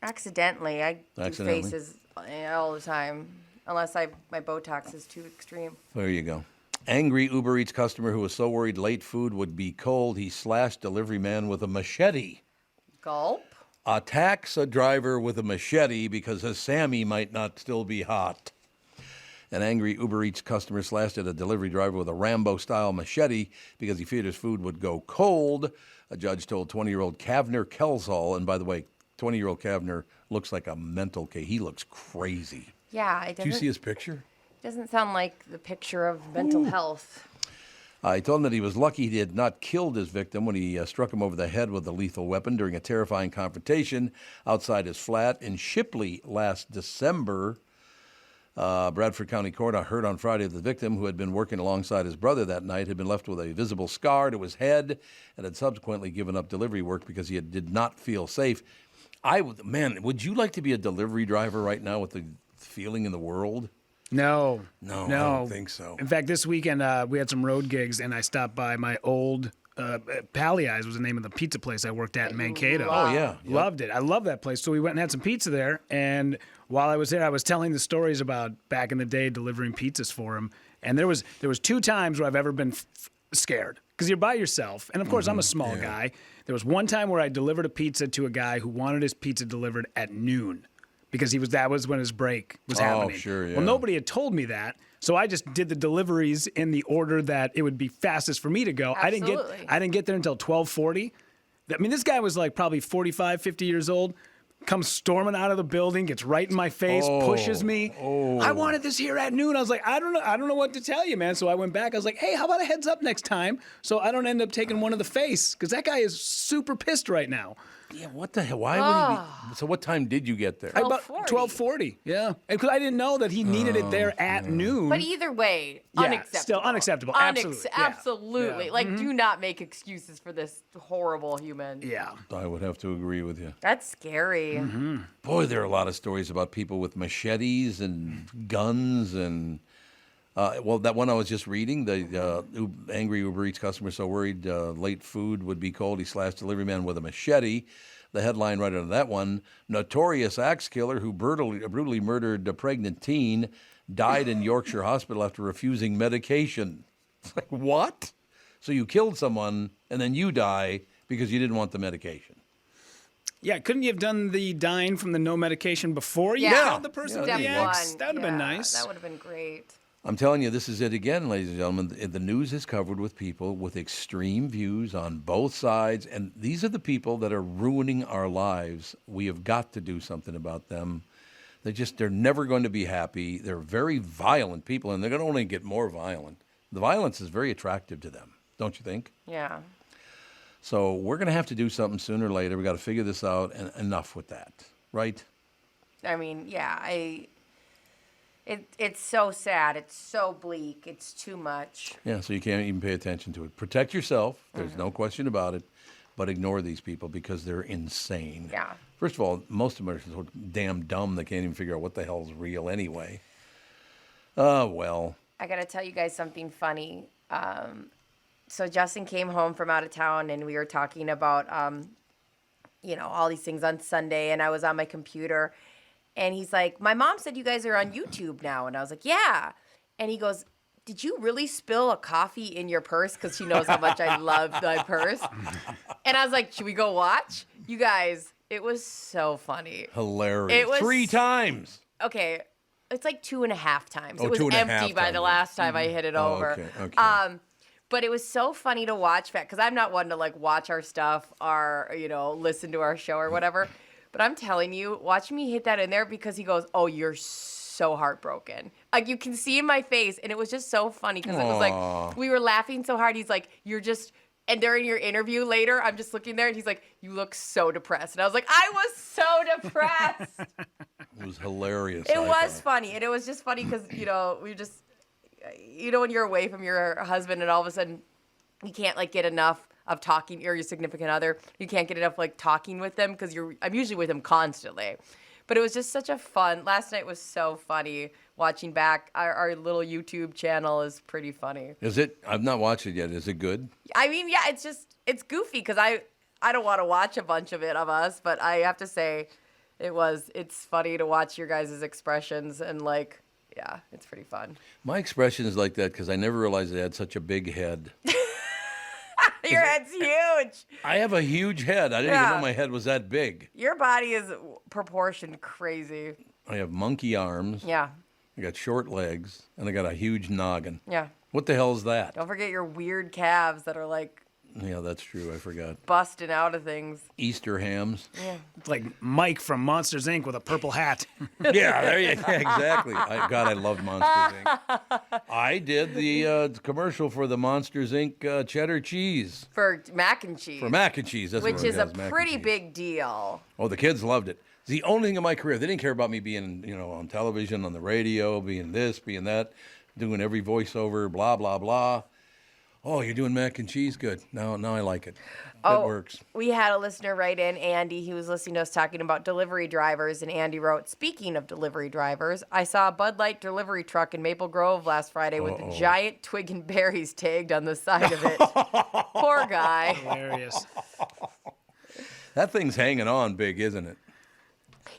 Accidentally. I do faces all the time, unless my Botox is too extreme. There you go. Angry Uber Eats customer who was so worried late food would be cold, he slashed delivery man with a machete. Gulp. Attacks a driver with a machete because his Sammy might not still be hot. An angry Uber Eats customer slashed at a delivery driver with a Rambo-style machete because he feared his food would go cold. A judge told 20-year-old Kavner Kelsall, and by the way, 20-year-old Kavner looks like a mental case. He looks crazy. Yeah. Did you see his picture? Doesn't sound like the picture of mental health. He told him that he was lucky he had not killed his victim when he struck him over the head with a lethal weapon during a terrifying confrontation outside his flat in Shipley last December. Bradford County Court heard on Friday that the victim, who had been working alongside his brother that night, had been left with a visible scar to his head and had subsequently given up delivery work because he did not feel safe. Would you like to be a delivery driver right now with the feeling in the world? No, I don't think so. In fact, this weekend we had some road gigs, and I stopped by my old Pally Eyes was the name of the pizza place I worked at in Mankato. Oh, yeah. Loved it. I love that place. So we went and had some pizza there, and while I was there, I was telling the stories about back in the day delivering pizzas for him, and there was 2 times where I've ever been scared because you're by yourself, and of course I'm a small guy. There was one time where I delivered a pizza to a guy who wanted his pizza delivered at noon. Because that was when his break was happening. Oh, sure, yeah. Well, nobody had told me that, so I just did the deliveries in the order that it would be fastest for me to go. Absolutely. I didn't get there until 12:40. I mean, this guy was like probably 45, 50 years old. Comes storming out of the building, gets right in my face, pushes me. I wanted this here at noon. I was like, I don't know what to tell you, man. So I went back. I was like, hey, how about a heads up next time so I don't end up taking one to the face? Because that guy is super pissed right now. Yeah, what the hell? Why would he be? So what time did you get there? About 12:40. Yeah, because I didn't know that he needed it there at noon. But either way, yeah, unacceptable. Still unacceptable. Absolutely. Absolutely. Yeah. Like, do not make excuses for this horrible human. Yeah. I would have to agree with you. That's scary. Boy, there are a lot of stories about people with machetes and guns and... that one I was just reading, the angry Uber Eats customer so worried late food would be cold, he slashed delivery man with a machete. The headline right under that one, notorious axe killer who brutally murdered a pregnant teen died in Yorkshire hospital after refusing medication. It's like, what? So you killed someone and then you die because you didn't want the medication. Yeah, couldn't you have done the dying from the no medication before you killed the person with the axe? That would have been nice. That would have been great. I'm telling you, this is it again, ladies and gentlemen. The news is covered with people with extreme views on both sides, and these are the people that are ruining our lives. We have got to do something about them. They're never going to be happy. They're very violent people, and they're going to only get more violent. The violence is very attractive to them, don't you think? Yeah. So we're going to have to do something sooner or later. We've got to figure this out, and enough with that, right? I mean, yeah, it's so sad. It's so bleak. It's too much. Yeah, so you can't even pay attention to it. Protect yourself. There's no question about it. But ignore these people because they're insane. Yeah. First of all, most of them are so damn dumb they can't even figure out what the hell's real anyway. Oh, well. I got to tell you guys something funny. So Justin came home from out of town, and we were talking about, all these things on Sunday, and I was on my computer. And he's like, my mom said you guys are on YouTube now. And I was like, yeah. And he goes, did you really spill a coffee in your purse? Because she knows how much I love my purse. And I was like, should we go watch? You guys, it was so funny. Hilarious. It was 3 times. Okay. It's like 2.5 times. Oh, it was 2.5 empty by the last time I hit it over. Okay. But it was so funny to watch because I'm not one to like watch our stuff or, listen to our show or whatever. But I'm telling you, watching me hit that in there because he goes, oh, you're so heartbroken. Like you can see in my face. And it was just so funny because it was like, we were laughing so hard. He's like, and during your interview later, I'm just looking there and he's like, you look so depressed. And I was like, I was so depressed. It was hilarious. It was funny. And it was just funny because, we just, when you're away from your husband and all of a sudden you can't like get enough of talking, or your significant other, you can't get enough like talking with them because I'm usually with them constantly. But it was just such a fun. Last night was so funny watching back. Our little YouTube channel is pretty funny. Is it? I've not watched it yet. Is it good? I mean, yeah, it's goofy because I don't want to watch a bunch of it of us, but I have to say it's funny to watch your guys' expressions and like, yeah, it's pretty fun. My expression is like that because I never realized I had such a big head. Your head's huge. I have a huge head. I didn't even know my head was that big. Your body is proportioned crazy. I have monkey arms. Yeah. I got short legs, and I got a huge noggin. Yeah. What the hell is that? Don't forget your weird calves that are like Yeah, that's true. I forgot. busting out of things. Easter hams. Yeah. It's like Mike from Monsters, Inc. with a purple hat. Yeah, there you go. Exactly. I love Monsters, Inc. I did the commercial for the Monsters, Inc. Cheddar cheese. For mac and cheese. For mac and cheese. That's which what it is a was, mac and pretty cheese. big deal. Oh, the kids loved it. It's the only thing in my career. They didn't care about me being, on television, on the radio, being this, being that, doing every voiceover, blah, blah, blah. Oh, you're doing mac and cheese? Good. Now I like it. That works. We had a listener write in, Andy. He was listening to us talking about delivery drivers, and Andy wrote, speaking of delivery drivers, I saw a Bud Light delivery truck in Maple Grove last Friday with a giant twig and berries tagged on the side of it. Poor guy. Hilarious. That thing's hanging on big, isn't it?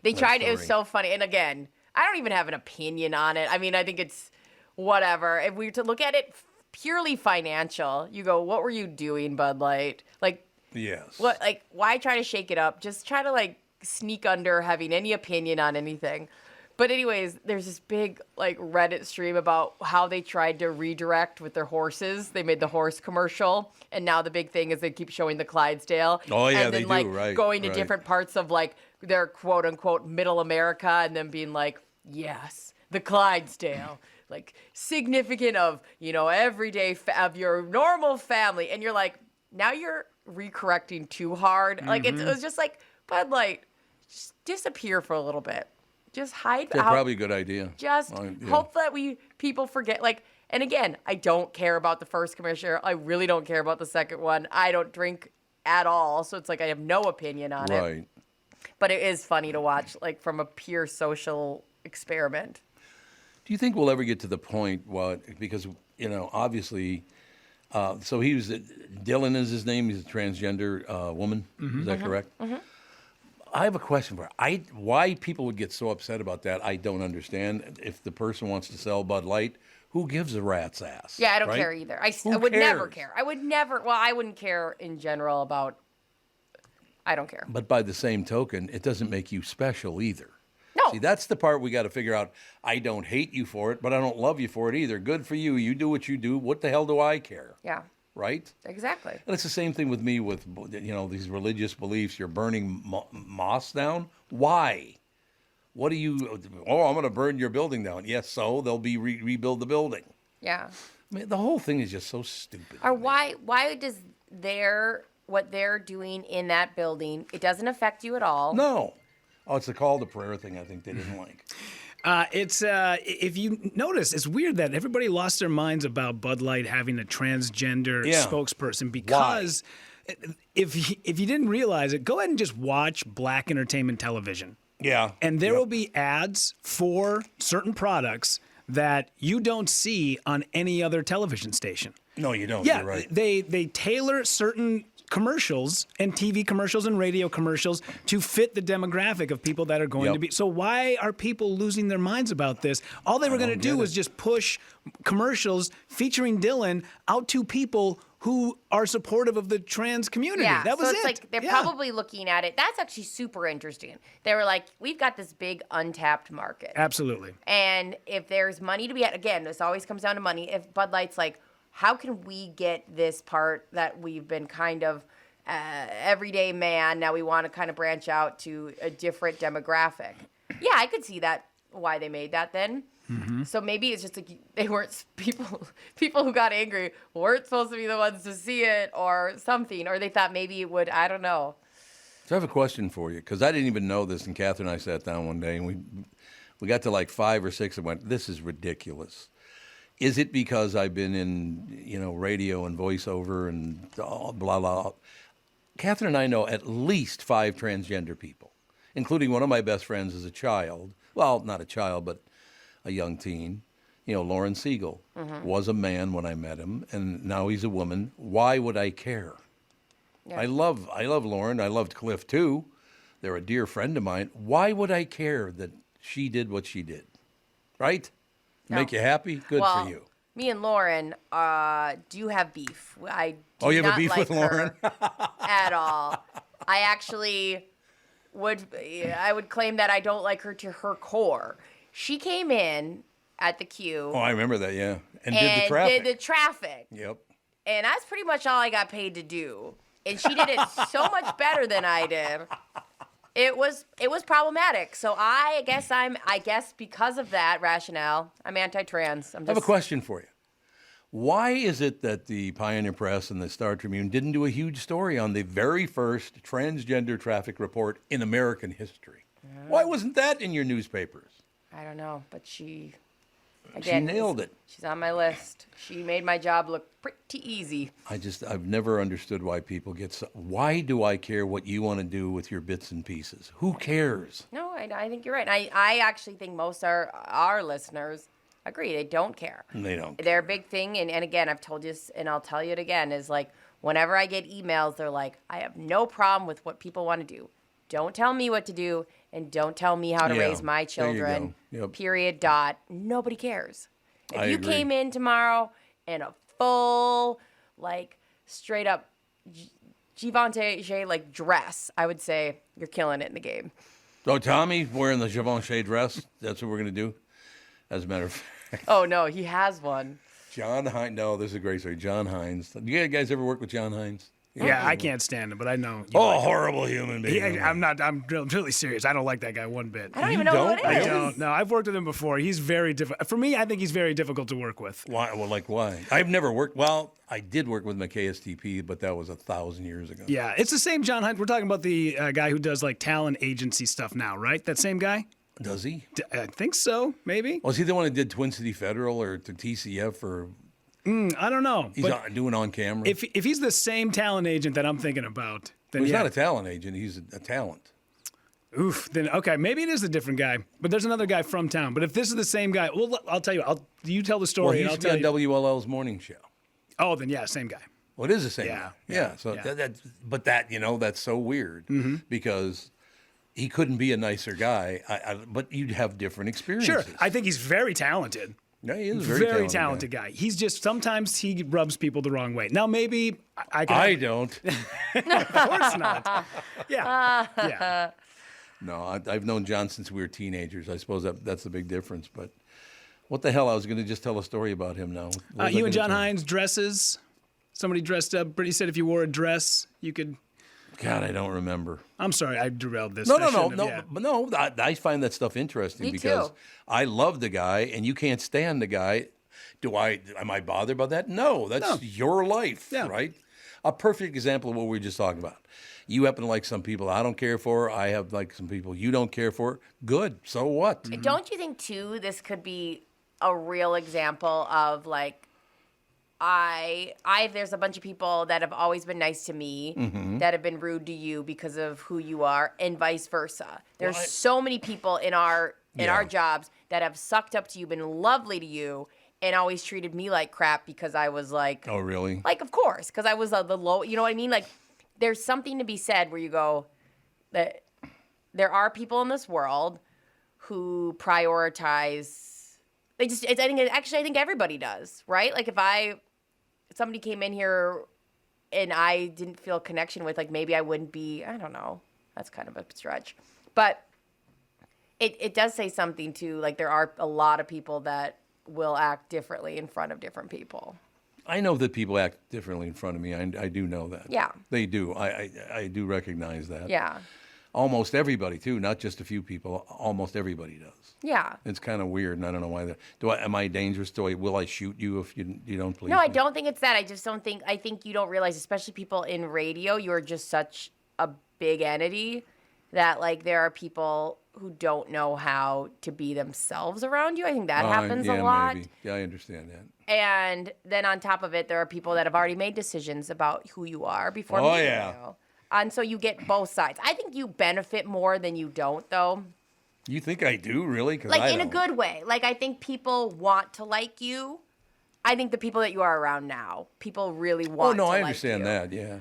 They tried. It was so funny. And again, I don't even have an opinion on it. I mean, I think it's whatever. If we were to look at it purely financial, you go, what were you doing, Bud Light? Like, yes. What? Like, why try to shake it up? Just try to like sneak under having any opinion on anything. But anyways, there's this big like Reddit stream about how they tried to redirect with their horses. They made the horse commercial, and now the big thing is they keep showing the Clydesdale. Oh yeah, and then, they like, do. Right. Going to right. different parts of like their quote unquote middle America, and then being like, yes, the Clydesdale. Like significant of, everyday of your normal family. And you're like, now you're recorrecting too hard. Like it was just like, Bud Light, just disappear for a little bit. Just hide That's out. probably a good idea. Just hope that people forget. Like, and again, I don't care about the first commercial. I really don't care about the second one. I don't drink at all. So it's like I have no opinion on it. Right. But it is funny to watch, like from a pure social experiment. Do you think we'll ever get to the point, because, obviously, so he was, Dylan is his name, he's a transgender woman, is that correct? Mm-hmm. I have a question for her. Why people would get so upset about that, I don't understand. If the person wants to sell Bud Light, who gives a rat's ass? Yeah, I don't right? care either. I would never care. I wouldn't care in general about, I don't care. But by the same token, it doesn't make you special either. No. See, that's the part we got to figure out. I don't hate you for it, but I don't love you for it either. Good for you. You do what you do. What the hell do I care? Yeah. Right? Exactly. And it's the same thing with me with, these religious beliefs. You're burning mosques down. Why? What do you, I'm going to burn your building down. Yes, so they'll be rebuild the building. Yeah. I mean, the whole thing is just so stupid. Or why does what they're doing in that building, it doesn't affect you at all. No. Oh, it's the call to prayer thing I think they didn't like. It's if you notice, it's weird that everybody lost their minds about Bud Light having a transgender spokesperson because if you didn't realize it, go ahead and just watch Black entertainment television. Yeah. And there will be ads for certain products that you don't see on any other television station. No, you don't. Yeah, You're right. they tailor certain commercials and TV commercials and radio commercials to fit the demographic of people that are going to be. So why are people losing their minds about this? All they were going to do was just push commercials featuring Dylan out to people who are supportive of the trans community. Yeah, that was so it's it. like they're probably looking at it. That's actually super interesting. They were like, we've got this big untapped market. Absolutely. And if there's money to be had, again, this always comes down to money. If Bud Light's like, how can we get this part that we've been kind of everyday man, now we want to kind of branch out to a different demographic. Yeah, I could see that, why they made that then. Mm-hmm. So maybe it's just like they weren't people who got angry weren't supposed to be the ones to see it or something, or they thought maybe it would, I don't know. So I have a question for you, because I didn't even know this, and Catherine and I sat down one day, and we got to like 5 or 6 and went, this is ridiculous. Is it because I've been in, radio and voiceover and blah, blah. Catherine and I know at least 5 transgender people, including one of my best friends as a child. Well, not a child, but a young teen. Lauren Siegel was a man when I met him, and now he's a woman. Why would I care? Yeah. I love Lauren. I loved Cliff, too. They're a dear friend of mine. Why would I care that she did what she did? Right? No. Make you happy? Good for you. Me and Lauren do have beef. I do you have not a beef like with Lauren? At all. I actually would claim that I don't like her to her core. She came in at the queue. Oh, I remember that, yeah. And did the traffic. Yep. And that's pretty much all I got paid to do. And she did it so much better than I did. It was problematic. So I guess because of that rationale, I'm anti-trans. I have a question for you. Why is it that the Pioneer Press and the Star Tribune didn't do a huge story on the very first transgender traffic report in American history? Why wasn't that in your newspapers? I don't know, but she nailed it. She's on my list. She made my job look pretty easy. I've never understood why people get so. Why do I care what you want to do with your bits and pieces? Who cares? No, I think you're right. I actually think most our listeners agree. They don't care. They don't. Their big thing, and again, I've told you this, and I'll tell you it again, is like whenever I get emails, they're like, I have no problem with what people want to do. Don't tell me what to do, and don't tell me how to raise my children. Yep. Period. Nobody cares. If you agree. came in tomorrow in a full, straight up Givenchy dress, I would say you're killing it in the game. Oh, Tommy wearing the Givenchy dress. That's what we're gonna do. As a matter of fact. Oh no, he has one. John Hines. No, this is a great story. John Hines. You guys ever work with John Hines? Yeah, I can't stand him, but I know. Horrible human being. I'm really serious. I don't like that guy one bit. I don't even know who it is. I don't. No, I've worked with him before. He's very difficult. For me, I think he's very difficult to work with. Why? Well, why? I've never worked. Well, I did work with him at KSTP, but that was 1,000 years ago. Yeah, it's the same John Hines. We're talking about the guy who does talent agency stuff now, right? That same guy? Does he? I think so, maybe. Was he the one that did Twin City Federal or to TCF or? I don't know. He's doing on camera. If he's the same talent agent that I'm thinking about, then he's not a talent agent. He's a talent. Oof. Then okay, maybe it is a different guy. But there's another guy from town. But if this is the same guy, well, I'll tell you. You tell the story. Well, he and used I'll to be tell on you. WLL's morning show. Oh, then yeah, same guy. Well, it is the same guy. Yeah. So that's so weird because he couldn't be a nicer guy. But you'd have different experiences. Sure. I think he's very talented. Yeah, he is a very talented guy. He's just sometimes he rubs people the wrong way. Now maybe I don't. Of course not. Yeah. No, I've known John since we were teenagers. I suppose that's the big difference. But what the hell? I was going to just tell a story about him now. You and John Hines dresses. Somebody dressed up. Brittany said if you wore a dress, you could. God, I don't remember. I'm sorry, I derailed this. No. I find that stuff interesting Me because too. I love the guy, and you can't stand the guy. Am I bothered by that? No, that's your life, right? A perfect example of what we were just talking about. You happen to like some people I don't care for. I have like some people you don't care for. Good. So what? Don't you think, too, this could be a real example of, like, there's a bunch of people that have always been nice to me that have been rude to you because of who you are, and vice versa. There's so many people in our jobs that have sucked up to you, been lovely to you, and always treated me like crap because I was like, oh, really? Like, of course, because I was the low, you know what I mean? Like, there's something to be said where you go that there are people in this world who prioritize. I think everybody does, right? Like, if somebody came in here and I didn't feel a connection with, like, maybe I wouldn't be, I don't know. That's kind of a stretch. But it does say something, too. Like, there are a lot of people that will act differently in front of different people. I know that people act differently in front of me. I do know that. Yeah. They do. I do recognize that. Yeah. Almost everybody, too, not just a few people. Almost everybody does. Yeah. It's kind of weird, and I don't know why. Am I dangerous? Will I shoot you if you don't please No, me? I don't think it's that. I just don't think, I think you don't realize, especially people in radio, you're just such a big entity that, like, there are people who don't know how to be themselves around you. I think that happens a lot. Maybe. Yeah, I understand that. And then on top of it, there are people that have already made decisions about who you are before meeting you. And so you get both sides. I think you benefit more than you don't, though. You think I do, really? 'Cause Like, I in don't. a good way. Like, I think people want to like you. I think the people that you are around now, people really want to like you. Oh, no, I understand that, yeah.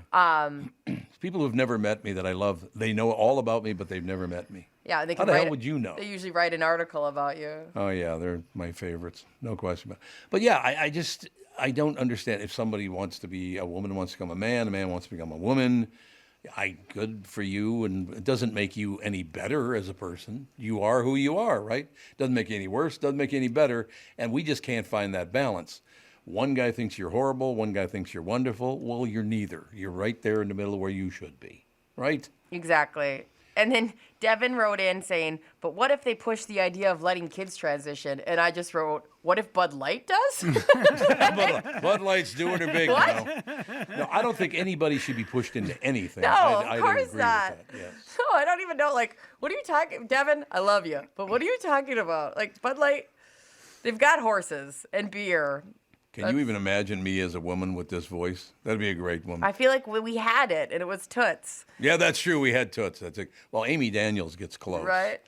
People who've never met me that I love, they know all about me, but they've never met me. Yeah, they How can the write hell would you know? They usually write an article about you. Oh, yeah, they're my favorites. No question about it. But, yeah, I don't understand if somebody wants to be, a woman wants to become a man wants to become a woman. Good for you, and it doesn't make you any better as a person. You are who you are, right? Doesn't make you any worse, doesn't make you any better, and we just can't find that balance. One guy thinks you're horrible, one guy thinks you're wonderful. Well, you're neither. You're right there in the middle where you should be, right? Exactly. And then Devin wrote in saying, but what if they push the idea of letting kids transition? And I just wrote, what if Bud Light does? Bud Light's doing her big now. No, I don't think anybody should be pushed into anything. No, I of course agree not. With that. Yes. No, I don't even know. Like, what are you talking? Devin, I love you, but what are you talking about? Like, Bud Light, they've got horses and beer. Can you even imagine me as a woman with this voice? That'd be a great woman. I feel like we had it, and it was Toots. Yeah, that's true. We had Toots. That's it. Well, Amy Daniels gets close. Right?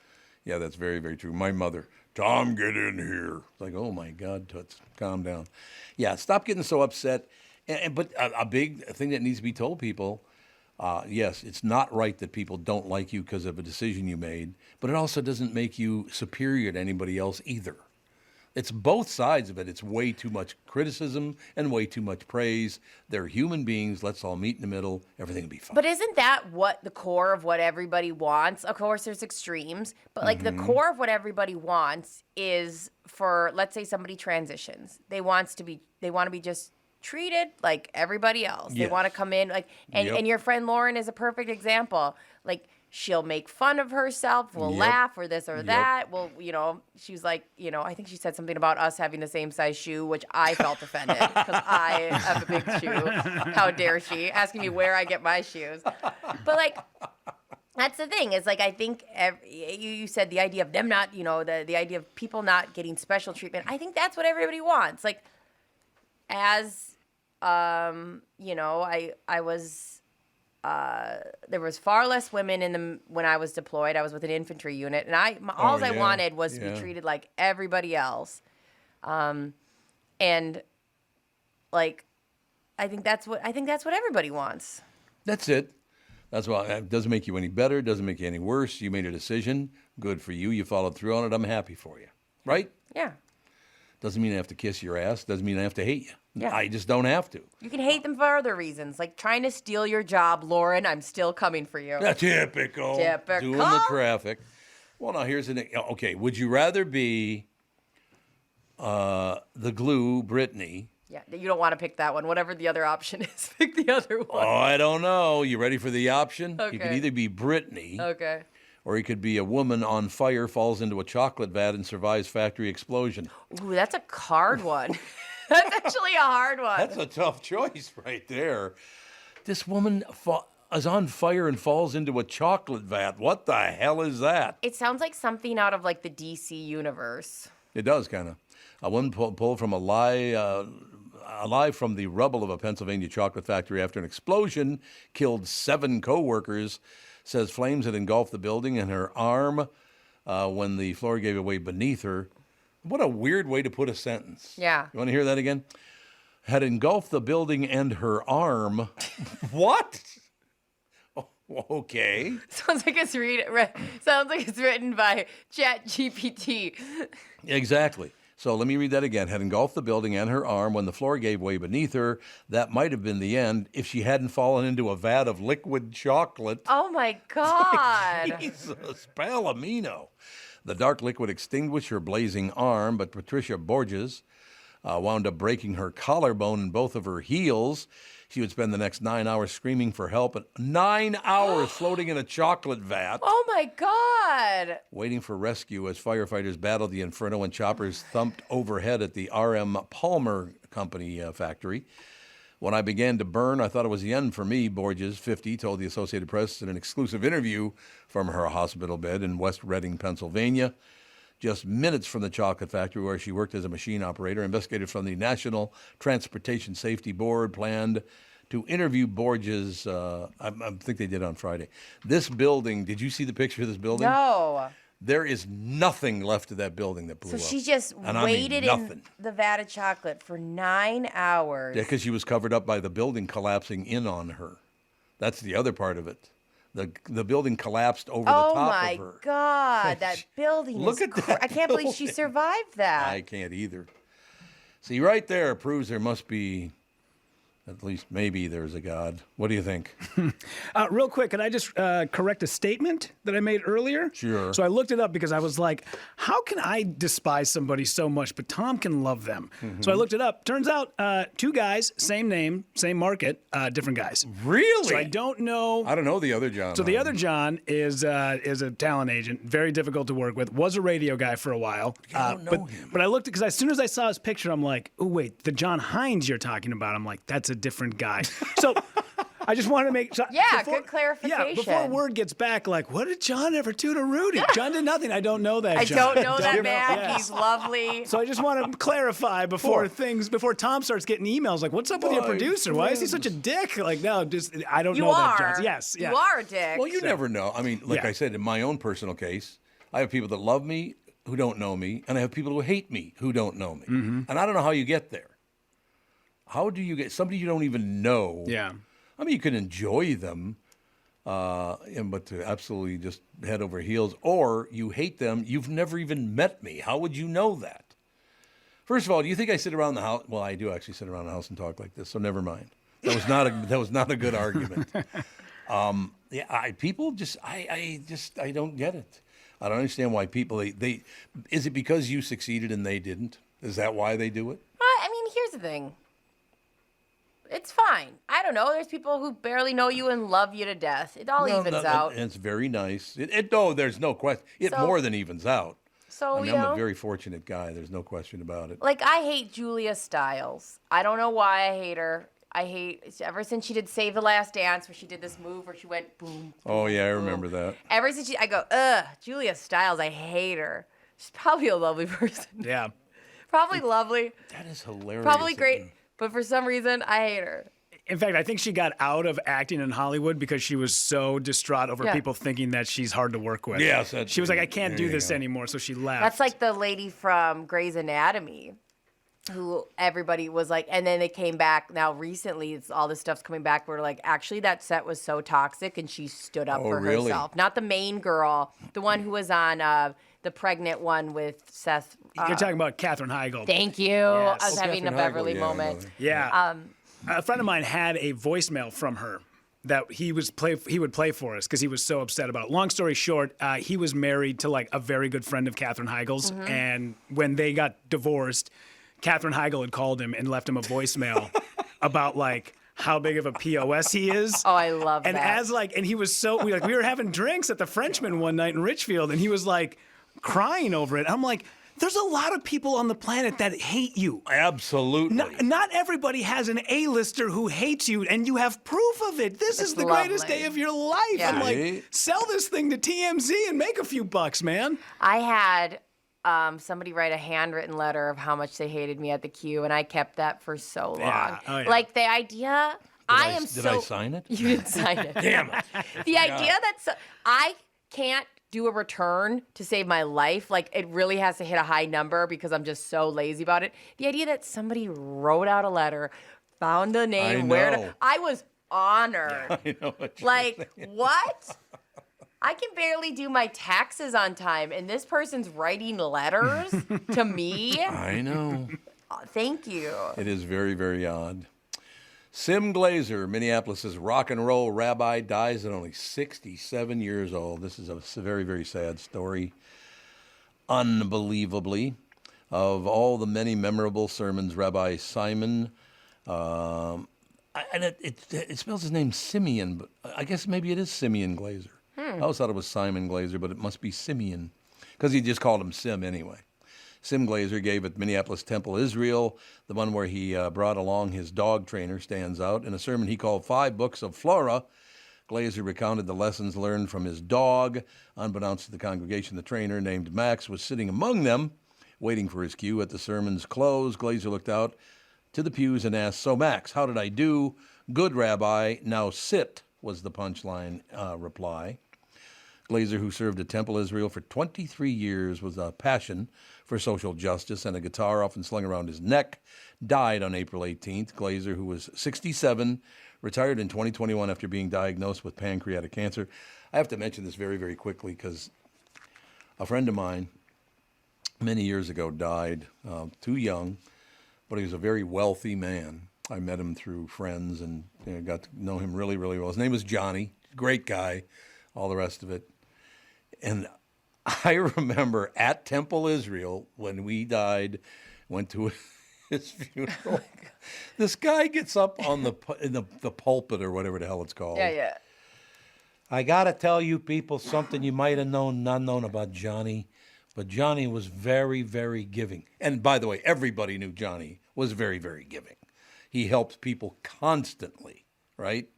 Yeah, that's very, very true. My mother, Tom, get in here. It's like, oh, my God, Toots, calm down. Yeah, stop getting so upset. But a big thing that needs to be told people, yes, it's not right that people don't like you because of a decision you made, but it also doesn't make you superior to anybody else either. It's both sides of it. It's way too much criticism and way too much praise. They're human beings. Let's all meet in the middle. Everything will be fine. But isn't that what the core of what everybody wants? Of course, there's extremes, but like the core of what everybody wants is for, let's say somebody transitions. They want to be just treated like everybody else. They want to come in like, and your friend Lauren is a perfect example. Like, she'll make fun of herself. We'll laugh or this or that. Well, she was like, I think she said something about us having the same size shoe, which I felt offended because I have a big shoe. How dare she? Asking me where I get my shoes. But like, that's the thing is like, I think you said the idea of them not, the idea of people not getting special treatment. I think that's what everybody wants. Like, as, I was... there was far less women when I was deployed. I was with an infantry unit, and all I wanted was to be treated like everybody else. And like, I think that's what everybody wants. That's it. That's why it doesn't make you any better. It doesn't make you any worse. You made a decision. Good for you. You followed through on it. I'm happy for you. Right? Yeah. Doesn't mean I have to kiss your ass. Doesn't mean I have to hate you. Yeah. I just don't have to. You can hate them for other reasons, like trying to steal your job, Lauren. I'm still coming for you. Typical. Doing the traffic. Well, now here's the okay. Would you rather be the glue, Brittany? Yeah, you don't want to pick that one. Whatever the other option is, pick the other one. Oh, I don't know. You ready for the option? Okay. You could either be Brittany. Okay. Or he could be a woman on fire, falls into a chocolate vat, and survives factory explosion. Ooh, that's a hard one. That's actually a hard one. That's a tough choice right there. This woman is on fire and falls into a chocolate vat. What the hell is that? It sounds like something out of like the DC universe. It does, kind of. A woman pulled from alive from the rubble of a Pennsylvania chocolate factory after an explosion killed 7 co-workers, says flames had engulfed the building and her arm when the floor gave way beneath her. What a weird way to put a sentence. Yeah. You want to hear that again? Had engulfed the building and her arm. What? Oh, okay. Sounds like it's written by ChatGPT. Exactly. So let me read that again. Had engulfed the building and her arm when the floor gave way beneath her. That might have been the end if she hadn't fallen into a vat of liquid chocolate. Oh my God. Jesus, Palomino. The dark liquid extinguished her blazing arm, but Patricia Borges wound up breaking her collarbone and both of her heels. She would spend the next 9 hours screaming for help, and 9 hours floating in a chocolate vat. Oh my God. Waiting for rescue as firefighters battled the inferno and choppers thumped overhead at the R.M. Palmer Company factory. When I began to burn, I thought it was the end for me, Borges, 50, told the Associated Press in an exclusive interview from her hospital bed in West Reading, Pennsylvania. Just minutes from the chocolate factory where she worked as a machine operator, investigators from the National Transportation Safety Board planned to interview Borges. I think they did on Friday. This building, did you see the picture of this building? No. There is nothing left of that building that blew So up. she just waited in the vat of chocolate for 9 hours. Yeah, because she was covered up by the building collapsing in on her. That's the other part of it. The building collapsed over the top of her. Oh my God, that building Look is at that I can't believe she building. survived that. I can't either. See, right there proves there must be, at least maybe there's a God. What do you think? Real quick, can I just correct a statement that I made earlier? Sure. So I looked it up because I was like, how can I despise somebody so much, but Tom can love them? Mm-hmm. So I looked it up. Turns out 2 guys, same name, same market, different guys. Really? So I don't know. I don't know the other John. So the other John is a talent agent, very difficult to work with. Was a radio guy for a while. I don't know him. But I looked because as soon as I saw his picture, I'm like, oh wait, the John Hines you're talking about. I'm like, that's a different guy. So I just wanted to make sure. Yeah, good clarification. Yeah, before word gets back, like, what did John ever do to Rudy? John did nothing. I don't know that. I John. don't know that man. Yeah. He's lovely. So I just want to clarify before Tom starts getting emails like, what's up with your producer? Why is he such a dick? Like, no, just I don't know that, John. Yes, yeah. You are a dick. Well, you never know. I mean, like I said, in my own personal case, I have people that love me who don't know me, and I have people who hate me who don't know me. Mm-hmm. And I don't know how you get there. How do you get somebody you don't even know? Yeah. I mean, you can enjoy them, but to absolutely just head over heels, or you hate them, you've never even met me. How would you know that? First of all, do you think I sit around the house? Well, I do actually sit around the house and talk like this, so never mind. That was not a good argument. People just I don't get it. I don't understand why people they is it because you succeeded and they didn't? Is that why they do it? I mean, here's the thing. It's fine. I don't know. There's people who barely know you and love you to death. It all evens out. And it's very nice. No, there's no question. It more than evens out. So, I mean, I'm a very fortunate guy. There's no question about it. Like, I hate Julia Stiles. I don't know why I hate her. Ever since she did Save the Last Dance, where she did this move where she went boom. Oh, yeah, I boom. remember that. Ever since I go, Julia Stiles, I hate her. She's probably a lovely person. Yeah. Probably lovely. That is hilarious. Probably great. But for some reason, I hate her. In fact, I think she got out of acting in Hollywood because she was so distraught over people thinking that she's hard to work with. Yes. She was like, I can't do this anymore, so she left. That's like the lady from Grey's Anatomy, who everybody was like, and then they came back. Now recently, all this stuff's coming back. Where like, actually, that set was so toxic, and she stood up for herself. Not the main girl, the one who was on the pregnant one with Seth. You're talking about Katherine Heigl. Thank you. Yes. I was having a Beverly moment. Yeah. A friend of mine had a voicemail from her that he would play for us because he was so upset about it. Long story short, he was married to like a very good friend of Katherine Heigl's, and when they got divorced, Katherine Heigl had called him and left him a voicemail about like how big of a POS he is. Oh, I love and that. And he was so we were having drinks at the Frenchman one night in Richfield, and he was like crying over it. I'm like, There's a lot of people on the planet that hate you. Absolutely. Not everybody has an A-lister who hates you, and you have proof of it. This is the greatest day of your life. Yeah. I'm like, sell this thing to TMZ and make a few bucks, man. I had somebody write a handwritten letter of how much they hated me at the Q, and I kept that for so long. Yeah. Oh, yeah. Like the idea, Did I sign it? You didn't sign it. Damn it. The idea that I can't do a return to save my life, like it really has to hit a high number because I'm just so lazy about it. The idea that somebody wrote out a letter, found a name, I was honored. I know what you're Like, saying. what? I can barely do my taxes on time, and this person's writing letters to me? I know. Thank you. It is very, very odd. Sim Glazer, Minneapolis' rock and roll rabbi, dies at only 67 years old. This is a very, very sad story. Unbelievably, of all the many memorable sermons, Rabbi Simon, and it spells his name Simeon, but I guess maybe it is Simeon Glazer. I always thought it was Simon Glazer, but it must be Simeon, because he just called him Sim anyway. Sim Glazer gave at Minneapolis Temple Israel, the one where he brought along his dog trainer, stands out. In a sermon he called 5 Books of Flora, Glazer recounted the lessons learned from his dog. Unbeknownst to the congregation, the trainer, named Max, was sitting among them, waiting for his cue. At the sermon's close, Glazer looked out to the pews and asked, "So, Max, how did I do?" "Good, Rabbi. Now sit," was the punchline reply. Glazer, who served at Temple Israel for 23 years, was a passion for social justice and a guitar often slung around his neck, died on April 18th. Glazer, who was 67, retired in 2021 after being diagnosed with pancreatic cancer. I have to mention this very, very quickly because a friend of mine many years ago died too young, but he was a very wealthy man. I met him through friends and got to know him really, really well. His name was Johnny, great guy, all the rest of it. And I remember at Temple Israel when we died, went to his funeral. This guy gets up on the pulpit or whatever the hell it's called. Yeah. I gotta tell you people something you might have not known about Johnny, but Johnny was very, very giving. And by the way, everybody knew Johnny was very, very giving. He helped people constantly, right?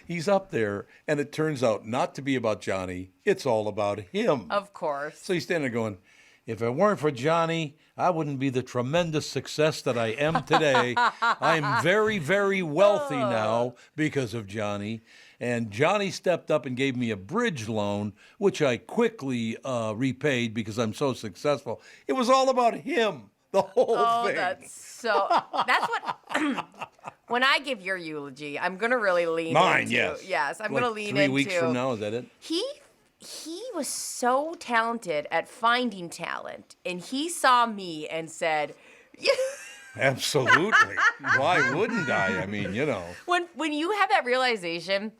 He's up there, and it turns out not to be about Johnny. It's all about him. Of course. So he's standing there going, if it weren't for Johnny, I wouldn't be the tremendous success that I am today. I'm very, very wealthy now because of Johnny. And Johnny stepped up and gave me a bridge loan, which I quickly repaid because I'm so successful. It was all about him, the whole thing. That's what... When I give your eulogy, I'm going to really lean Mine, into... yes. Yes, I'm like going to lean 3 into... weeks from now, is that it? He was so talented at finding talent, and he saw me and said... Absolutely. Why wouldn't I? I mean, When you have that realization,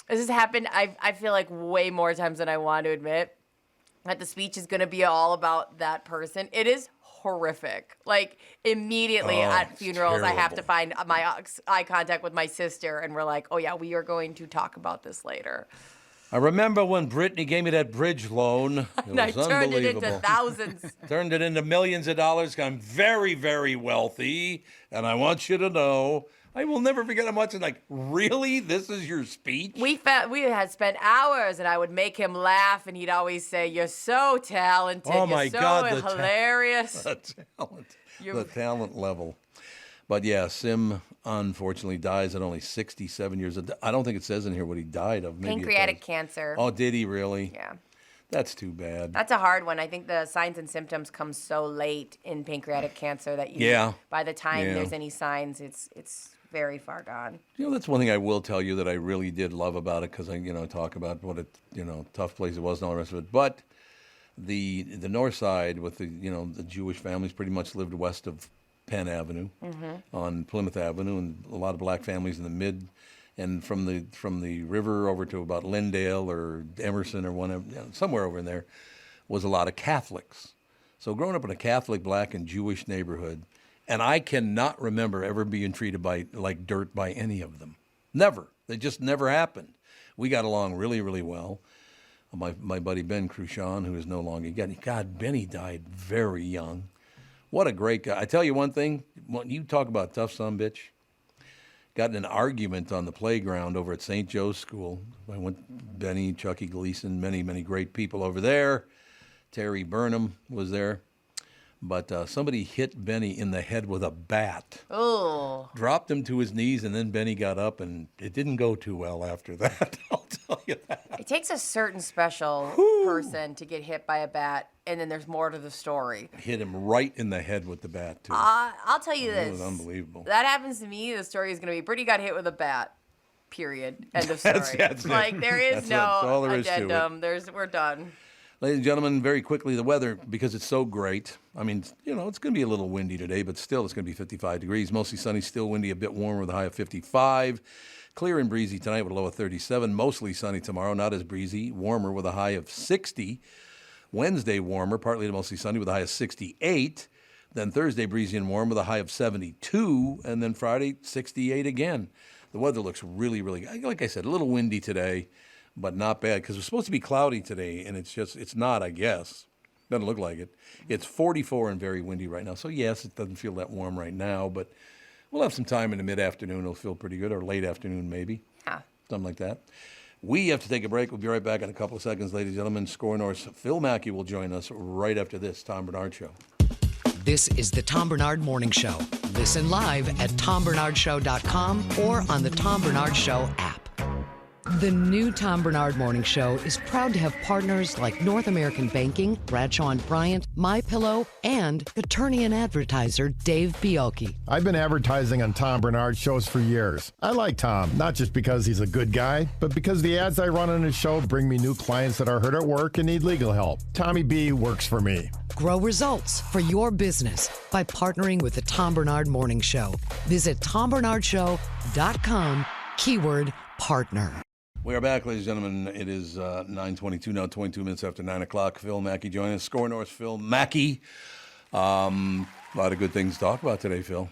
this has happened, I feel like way more times than I want to admit, that the speech is going to be all about that person. It is horrific. Like immediately at funerals, I have to find my eye contact with my sister, and we're like, "Oh yeah, we are going to talk about this later." I remember when Brittany gave me that bridge loan. It And I was turned it unbelievable. into thousands. Turned it into millions of dollars. I'm very, very wealthy, and I want you to know. I will never forget how much. And like, really? This is your speech? We had spent hours, and I would make him laugh, and he'd always say, "You're so talented. Oh my You're so God, hilarious." The talent level. But yeah, Sim unfortunately dies at only 67 years old. I don't think it says in here what he died of. Maybe Pancreatic cancer. Oh, did he really? Yeah. That's too bad. That's a hard one. I think the signs and symptoms come so late in pancreatic cancer that by the time there's any signs, it's very far gone. That's one thing I will tell you that I really did love about it, because I, talk about what a, tough place it was and all the rest of it. But the north side with the Jewish families pretty much lived west of Penn Avenue on Plymouth Avenue, and a lot of black families in the mid, and from the river over to about Lindale or Emerson or whatever, somewhere over in there, was a lot of Catholics. So growing up in a Catholic, black, and Jewish neighborhood, and I cannot remember ever being treated like dirt by any of them. Never. They just never happened. We got along really, really well. My buddy Ben Cruchon, who is no longer. God, Benny died very young. What a great guy. I tell you one thing, when you talk about tough son bitch, got in an argument on the playground over at St. Joe's School. I went, Benny, Chucky Gleason, many, many great people over there. Terry Burnham was there. But somebody hit Benny in the head with a bat. Oh. Dropped him to his knees, and then Benny got up, and it didn't go too well after that. I'll tell you that. It takes a certain special person to get hit by a bat, and then there's more to the story. Hit him right in the head with the bat, too. I'll tell you this. It was unbelievable. That happens to me, the story is going to be Brittany got hit with a bat. Period. End of story. That's like, there is that's all no there is to it. addendum. We're done. Ladies and gentlemen, very quickly, the weather, because it's so great. I mean, it's going to be a little windy today, but still it's going to be 55 degrees. Mostly sunny, still windy, a bit warmer with a high of 55. Clear and breezy tonight with a low of 37. Mostly sunny tomorrow, not as breezy, warmer with a high of 60. Wednesday, warmer, partly to mostly sunny with a high of 68. Then Thursday, breezy and warm with a high of 72. And then Friday, 68 again. The weather looks really, really, like I said, a little windy today, but not bad, because it's supposed to be cloudy today, and it's not, I guess. Doesn't look like it. It's 44 and very windy right now. So, yes, it doesn't feel that warm right now, but we'll have some time in the mid-afternoon. It'll feel pretty good, or late afternoon maybe. Yeah. Something like that. We have to take a break. We'll be right back in a couple of seconds, ladies and gentlemen. Skor North's Phil Mackey will join us right after this Tom Barnard Show. This is the Tom Barnard Morning Show. Listen live at TomBarnardShow.com or on the Tom Barnard Show app. The new Tom Barnard Morning Show is proud to have partners like North American Banking, Bradshaw & Bryant, MyPillow, and attorney and advertiser Dave Bielke. I've been advertising on Tom Barnard shows for years. I like Tom, not just because he's a good guy, but because the ads I run on his show bring me new clients that are hurt at work and need legal help. Tommy B works for me. Grow results for your business by partnering with the Tom Barnard Morning Show. Visit TomBarnardShow.com, keyword partner. We are back, ladies and gentlemen. It is 9:22 now, 22 minutes after 9 o'clock. Phil Mackey joining us. Skor North Phil Mackey. A lot of good things to talk about today, Phil.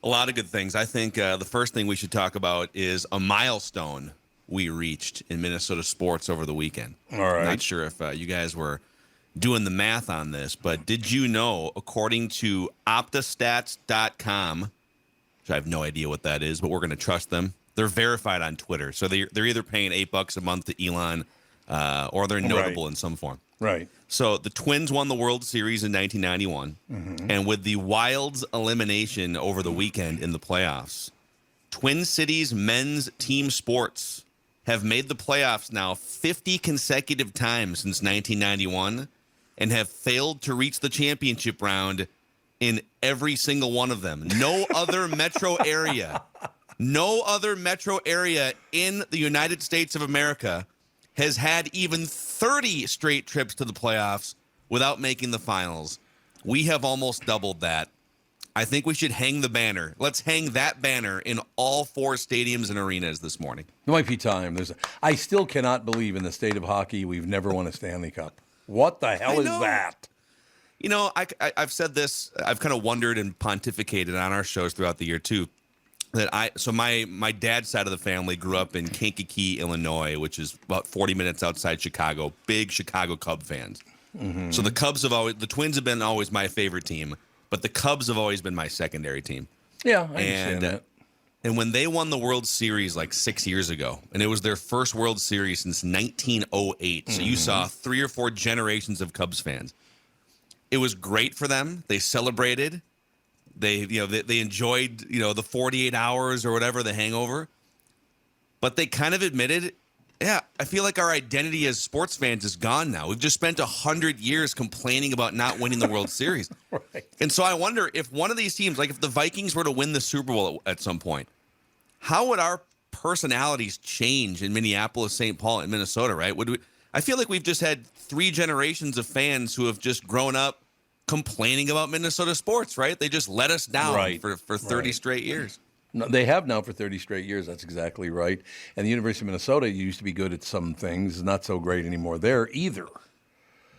A lot of good things. I think the first thing we should talk about is a milestone we reached in Minnesota sports over the weekend. All right. I'm not sure if you guys were doing the math on this, but did you know, according to optastats.com, which I have no idea what that is, but we're going to trust them. They're verified on Twitter, so they're either paying $8 a month to Elon, or they're notable in some form. Right. So the Twins won the World Series in 1991, and with the Wild's elimination over the weekend in the playoffs, Twin Cities men's team sports have made the playoffs now 50 consecutive times since 1991, and have failed to reach the championship round in every single one of them. No other metro area. No other metro area in the United States of America has had even 30 straight trips to the playoffs without making the finals. We have almost doubled that. I think we should hang the banner. Let's hang that banner in all 4 stadiums and arenas this morning. It might be time. I still cannot believe in the state of hockey we've never won a Stanley Cup. What the hell is that? You know, I've said this. I've kind of wondered and pontificated on our shows throughout the year, too. So my dad's side of the family grew up in Kankakee, Illinois, which is about 40 minutes outside Chicago. Big Chicago Cub fans. Mm-hmm. So the Twins have been always my favorite team, but the Cubs have always been my secondary team. Yeah, I understand that. And when they won the World Series like 6 years ago, and it was their first World Series since 1908, so you saw 3 or 4 generations of Cubs fans. It was great for them. They celebrated. They enjoyed, the 48 hours or whatever, the hangover. But they kind of admitted, I feel like our identity as sports fans is gone now. We've just spent 100 years complaining about not winning the World Series. Right. And so I wonder if one of these teams, like if the Vikings were to win the Super Bowl at some point, how would our personalities change in Minneapolis, St. Paul, and Minnesota, right? I feel like we've just had 3 generations of fans who have just grown up complaining about Minnesota sports, right? They just let us down for 30 straight years. No, they have now for 30 straight years. That's exactly right. And the University of Minnesota used to be good at some things, not so great anymore there either.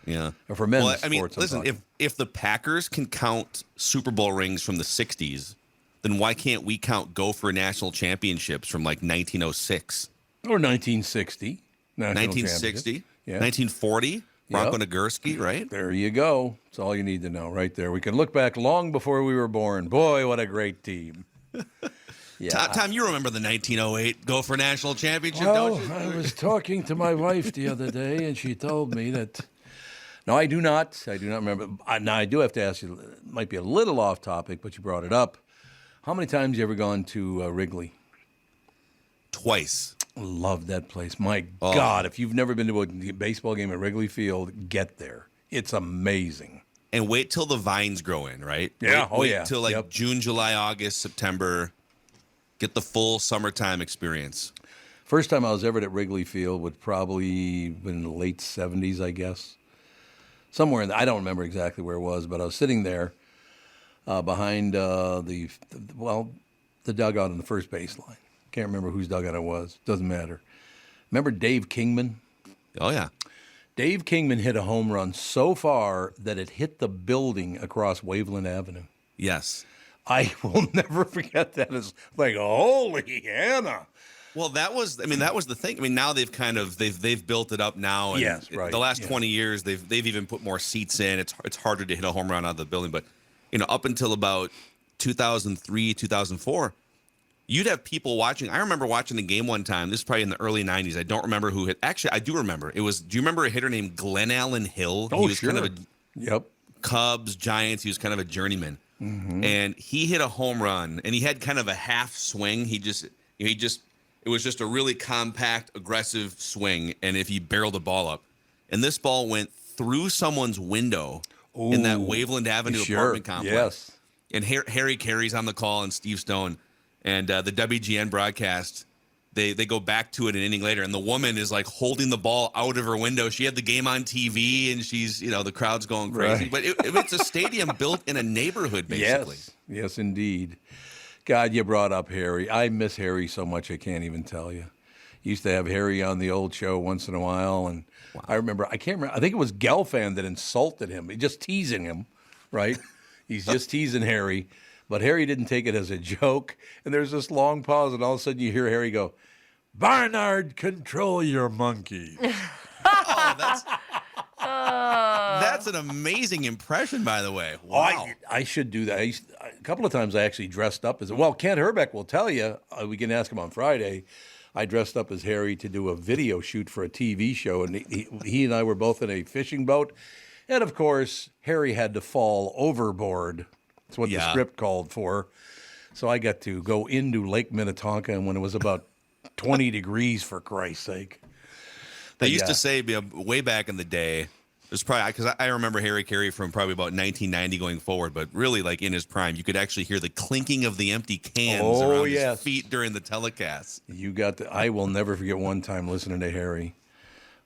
Yeah. Or for men's sports. I mean, sports, listen, if the Packers can count Super Bowl rings from the 60s, then why can't we count Gopher national championships from like 1906? Or 1960. 1960, Yeah. 1940, Bronco Yep. Nagurski, right? There you go. That's all you need to know right there. We can look back long before we were born. Boy, what a great team. Yeah. Tom, you remember the 1908 Gopher National Championship, Well, don't you? I was talking to my wife the other day, and she told me that. No, I do not. I do not remember. Now, I do have to ask you, it might be a little off topic, but you brought it up. How many times you ever gone to Wrigley? Twice. Love that place. My God, if you've never been to a baseball game at Wrigley Field, get there. It's amazing. And wait till the vines grow in, right? Yeah. Wait till like June, July, August, September. Get the full summertime experience. First time I was ever at Wrigley Field would probably been in the late 70s, I guess. Somewhere in I don't remember exactly where it was, but I was sitting there behind the dugout on the first baseline. Can't remember whose dugout it was. Doesn't matter. Remember Dave Kingman? Oh, yeah. Dave Kingman hit a home run so far that it hit the building across Waveland Avenue. Yes. I will never forget that. It's like, holy Hannah. Well, that was the thing. I mean, now they've built it up now. And yes, right. The last 20 years, they've even put more seats in. It's harder to hit a home run out of the building. But, up until about 2003, 2004, you'd have people watching. I remember watching the game one time. This is probably in the early 90s. I don't remember who hit. Actually, I do remember. Do you remember a hitter named Glenn Allen Hill? Oh, he was sure. kind of a Cubs, Giants. He was kind of a journeyman. Mm-hmm. And he hit a home run, and he had kind of a half swing. It was just a really compact, aggressive swing, and if he barreled the ball up. And this ball went through someone's window in that Waveland Avenue apartment complex. Yes. And Harry Carey's on the call and Steve Stone. And the WGN broadcast, they go back to it an inning later, and the woman is like holding the ball out of her window. She had the game on TV, and she's, the crowd's going crazy. Right. But it's a stadium built in a neighborhood, basically. Yes, indeed. God, you brought up Harry. I miss Harry so much I can't even tell you. Used to have Harry on the old show once in a while, and I can't remember. I think it was Gelfand that insulted him. He's just teasing him, right? He's just teasing Harry. But Harry didn't take it as a joke. And there's this long pause, and all of a sudden you hear Harry go, "Barnard, control your monkey." That's an amazing impression, by the way. Wow. I should do that. A couple of times I actually dressed up as Kent Herbeck will tell you. We can ask him on Friday. I dressed up as Harry to do a video shoot for a TV show, and he and I were both in a fishing boat. And, of course, Harry had to fall overboard. That's what the script called for. So I got to go into Lake Minnetonka, and when it was about 20 degrees, for Christ's sake. They used to say way back in the day, there's probably, because I remember Harry Carey from probably about 1990 going forward, but really like in his prime, you could actually hear the clinking of the empty cans around his feet during the telecast. I will never forget one time listening to Harry.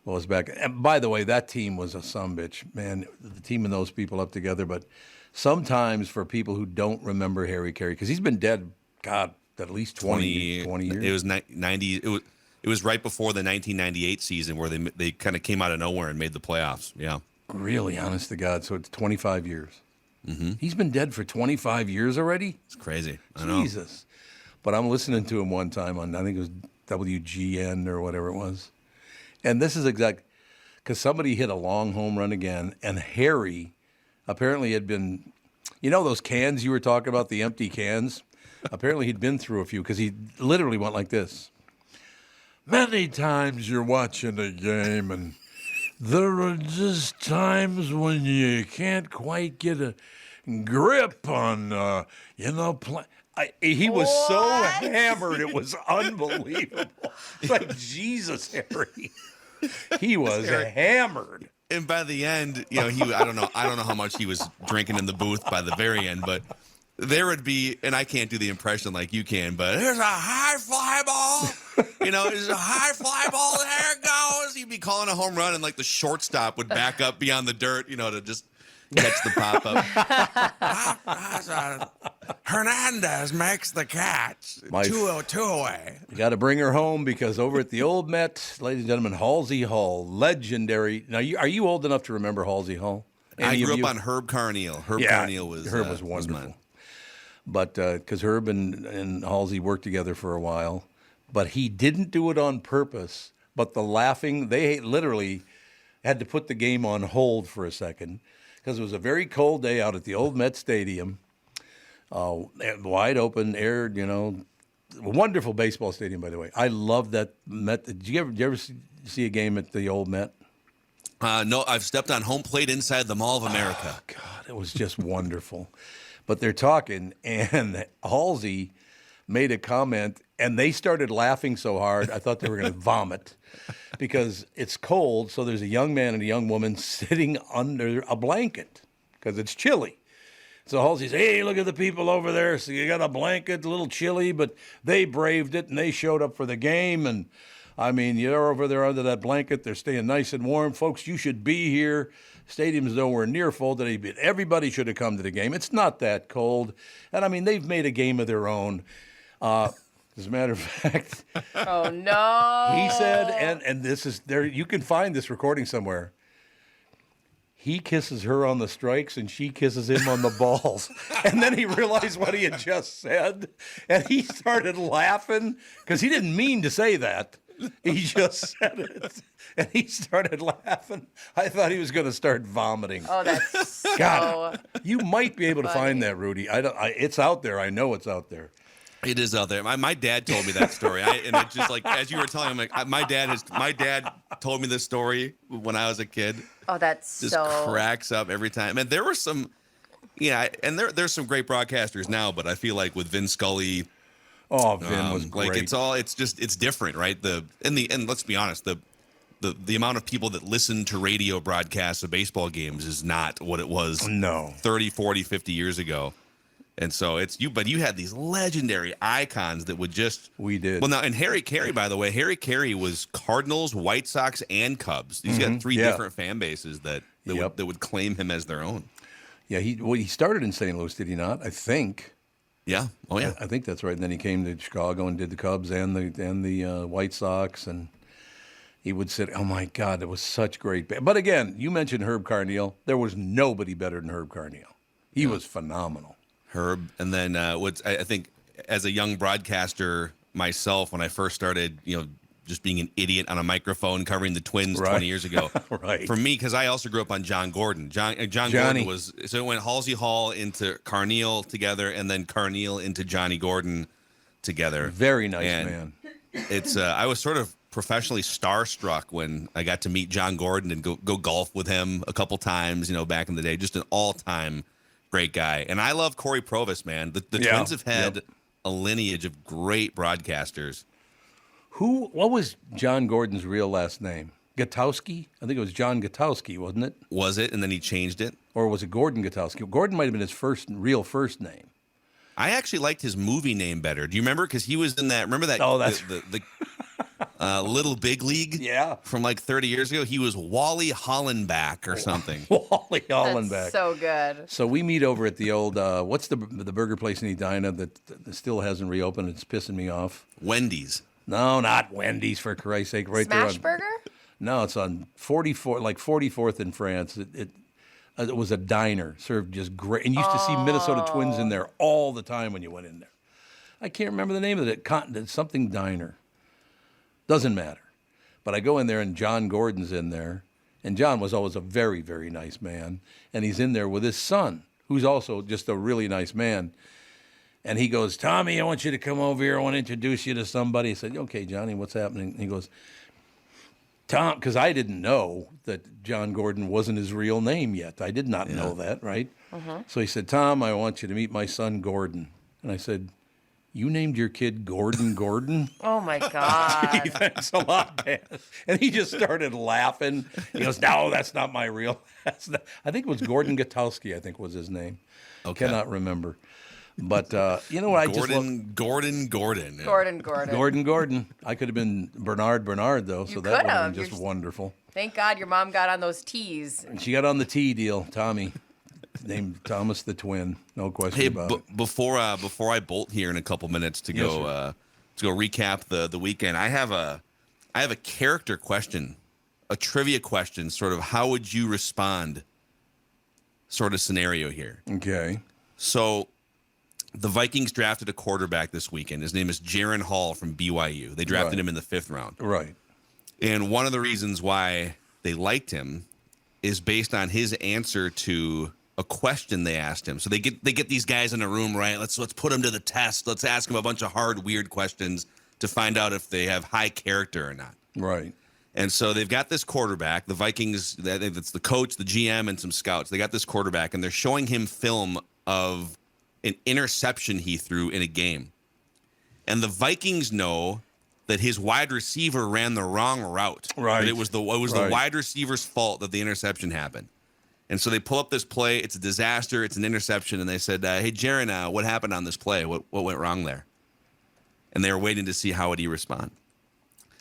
Well, it was back. And by the way, that team was a sumbitch, man. The team and those people up together. But sometimes for people who don't remember Harry Carey, because he's been dead, God, at least 20 years. It was 90. It was right before the 1998 season where they kind of came out of nowhere and made the playoffs. Yeah. Really, honest to God. So it's 25 years. Mm-hmm. He's been dead for 25 years already? It's crazy. I know. Jesus. But I'm listening to him one time on, I think it was WGN or whatever it was. And this is because somebody hit a long home run again, and Harry apparently had been, those cans you were talking about, the empty cans? Apparently he'd been through a few, because he literally went like this. Many times you're watching a game, and there are just times when you can't quite get a grip on, he was so hammered, it was unbelievable. It's like, Jesus, Harry. He was hammered. And by the end, I don't know how much he was drinking in the booth by the very end, but there would be, and I can't do the impression like you can, but here's a high fly ball. There's a high fly ball, and there it goes. He'd be calling a home run, and like the shortstop would back up beyond the dirt, to just catch the pop up. Hernandez makes the catch. 2-2 away. You got to bring her home, because over at the old Met, ladies and gentlemen, Halsey Hall, legendary. Now, are you old enough to remember Halsey Hall? I grew up on Herb Carneal. Herb Carneal was wonderful. But because Herb and Halsey worked together for a while, but he didn't do it on purpose. but the laughing, they literally had to put the game on hold for a second because it was a very cold day out at the old Met Stadium. Wide open, aired, wonderful baseball stadium, by the way. I love that Met. Did you ever see a game at the old Met? No, I've stepped on home plate inside the Mall of America. Oh, God, it was just wonderful. But they're talking, and Halsey made a comment, and they started laughing so hard, I thought they were going to vomit because it's cold, so there's a young man and a young woman sitting under a blanket because it's chilly. So Halsey says, hey, look at the people over there. So you got a blanket, a little chilly, but they braved it, and they showed up for the game. And, I mean, you're over there under that blanket. They're staying nice and warm. Folks, you should be here. Stadium's nowhere near full today, but everybody should have come to the game. It's not that cold. And, I mean, they've made a game of their own. As a matter of fact. Oh, no. He said, and this is there, you can find this recording somewhere. He kisses her on the strikes, and she kisses him on the balls. And then he realized what he had just said, and he started laughing because he didn't mean to say that. He just said it, and he started laughing. I thought he was going to start vomiting. Oh, that's so God, you might be able to funny. find that, Rudy. It's out there. I know it's out there. It is out there. My dad told me that story, and it's just like as you were telling me, my dad told me this story when I was a kid. Oh, that's just so cracks up every time. And there were some, and there's some great broadcasters now, but I feel like with Vin Scully, Vin was great. Like it's different, right? And let's be honest, the amount of people that listen to radio broadcasts of baseball games is not what it was 30, 40, 50 years ago. And so but you had these legendary icons that would just. We did. Well, now, and Harry Carey, by the way, Harry Carey was Cardinals, White Sox, and Cubs. He's got three different fan bases that would claim him as their own. Yeah, he started in St. Louis, did he not? I think. Yeah. Oh, yeah. I think that's right. And then he came to Chicago and did the Cubs and the White Sox, and he would sit. Oh my God, it was such great. But again, you mentioned Herb Carneal. There was nobody better than Herb Carneal. He was phenomenal. Herb, and then I think as a young broadcaster myself, when I first started, just being an idiot on a microphone covering the Twins 20 years ago. Right. For me, because I also grew up on John Gordon. John Gordon was, so it went Halsey Hall into Carneal together, and then Carneal into Johnny Gordon together. Very nice man. It's I was sort of professionally starstruck when I got to meet John Gordon and go golf with him a couple times, back in the day. Just an all-time great guy. And I love Corey Provis, man. The Twins have had a lineage of great broadcasters. What was John Gordon's real last name? Gutowski? I think it was John Gutowski, wasn't it? Was it? And then he changed it? Or was it Gordon Gutowski? Gordon might have been his real first name. I actually liked his movie name better. Do you remember? Because he was in that. Remember that? Oh, that's the Little Big League. Yeah, from like 30 years ago. He was Wally Hollenbach or something. Wally Hollenbach. That's so good. So we meet over at the old. What's the burger place in Edina that still hasn't reopened? It's pissing me off. Wendy's. No, not Wendy's, for Christ's sake. Right Smash there. Burger? No, it's on 44th in France. It was a diner, served just great. And you used to see Minnesota Twins in there all the time when you went in there. I can't remember the name of it. Something Diner. Doesn't matter. But I go in there, and John Gordon's in there. And John was always a very, very nice man. And he's in there with his son, who's also just a really nice man. And he goes, Tommy, I want you to come over here. I want to introduce you to somebody. I said, okay, Johnny, what's happening? And he goes, Tom, because I didn't know that John Gordon wasn't his real name yet. I did not know that, right? So he said, Tom, I want you to meet my son, Gordon. And I said, you named your kid Gordon? Oh, my God. Thanks a lot, Dad. And he just started laughing. He goes, no, that's not my real. I think it was Gordon Gutowski, I think was his name. Okay. Cannot remember. But you know what? Gordon. Gordon. I could have been Barnard, though, so that would have been just wonderful. Thank God your mom got on those tees. And she got on the T deal, Tommy. Named Thomas the Twin, no question about it. Before I bolt here in a couple minutes to go recap the weekend, I have a character question, a trivia question, sort of how would you respond, sort of scenario here. Okay. So, the Vikings drafted a quarterback this weekend. His name is Jaron Hall from BYU. They drafted him in the 5th round. Right. And one of the reasons why they liked him is based on his answer to a question they asked him. So they get these guys in a room, right? Let's put them to the test. Let's ask them a bunch of hard, weird questions to find out if they have high character or not. Right. And so they've got this quarterback. The Vikings, it's the coach, the GM, and some scouts. They got this quarterback, and they're showing him film of an interception he threw in a game. And the Vikings know that his wide receiver ran the wrong route. Right. That it was the wide receiver's fault that the interception happened. And so they pull up this play. It's a disaster. It's an interception. And they said, hey, Jaron, what happened on this play? What went wrong there? And they were waiting to see how would he respond.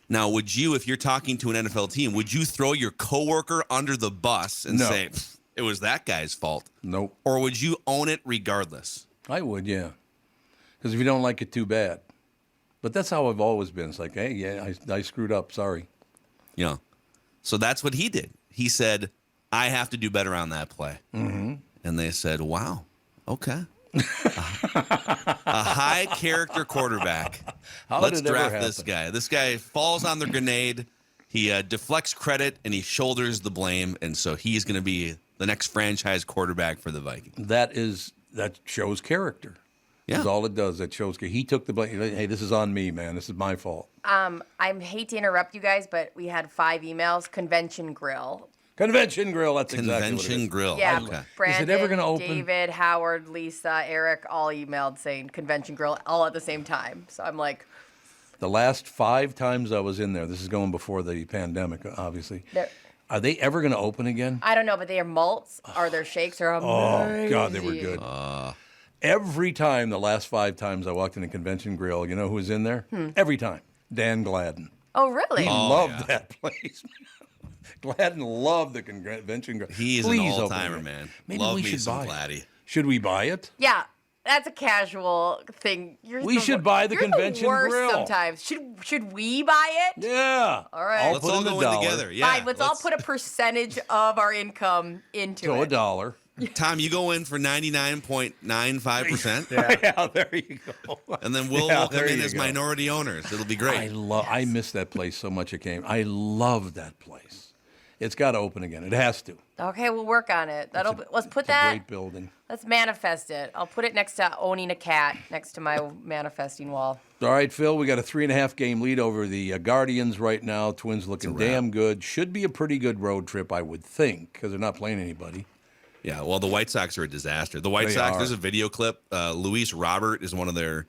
Now, would you, if you're talking to an NFL team, would you throw your coworker under the bus and say, it was that guy's fault? Nope. Or would you own it regardless? I would, yeah. Because if you don't like it, too bad. But that's how I've always been. It's like, hey, yeah, I screwed up. Sorry. Yeah. So that's what he did. He said, I have to do better on that play. Mm-hmm. And they said, wow, okay. A high character quarterback. Let's draft this guy. This guy falls on the grenade. He deflects credit and he shoulders the blame. And so he's going to be the next franchise quarterback for the Vikings. That shows character. Yeah. That's all it does. That shows he took the blame. Hey, this is on me, man. This is my fault. I hate to interrupt you guys, but we had 5 emails. Convention Grill. Convention Grill. That's exactly what it Convention is. Grill. Yeah, Okay. Brandon, Is it ever going to open? David, Howard, Lisa, Eric, all emailed saying Convention Grill all at the same time. So I'm like, The last 5 times I was in there, this is going before the pandemic, obviously. Are they ever going to open again? I don't know, but they are malts or their shakes are amazing. Oh, God, they were good. Every time, the last 5 times I walked in a Convention Grill, you know who was in there? Every time. Dan Gladden. Oh, really? He loved that place. Gladden loved the Convention Grill. He's Please an open all-timer, it. man. Maybe Love we me should some buy Gladdy. it. Should we buy it? Yeah, that's a casual thing. We should buy the Convention the worst Grill. Sometimes. Should we buy it? Yeah. All right. Let's all go in together. Yeah. Fine, let's all put a percentage of our income into it. $1. Tom, you go in for 99.95%. Yeah, there you go. And then we'll come in as minority owners. It'll be great. I miss that place so much. I love that place. It's got to open again. It has to. Okay, we'll work on it. Let's put It's that. a great building. Let's manifest it. I'll put it next to owning a cat, next to my manifesting wall. All right, Phil, we got a 3.5 game lead over the Guardians right now. Twins looking damn good. Should be a pretty good road trip, I would think, because they're not playing anybody. Yeah, well, the White Sox are a disaster. The White Sox, there's a video clip. Luis Robert is one of their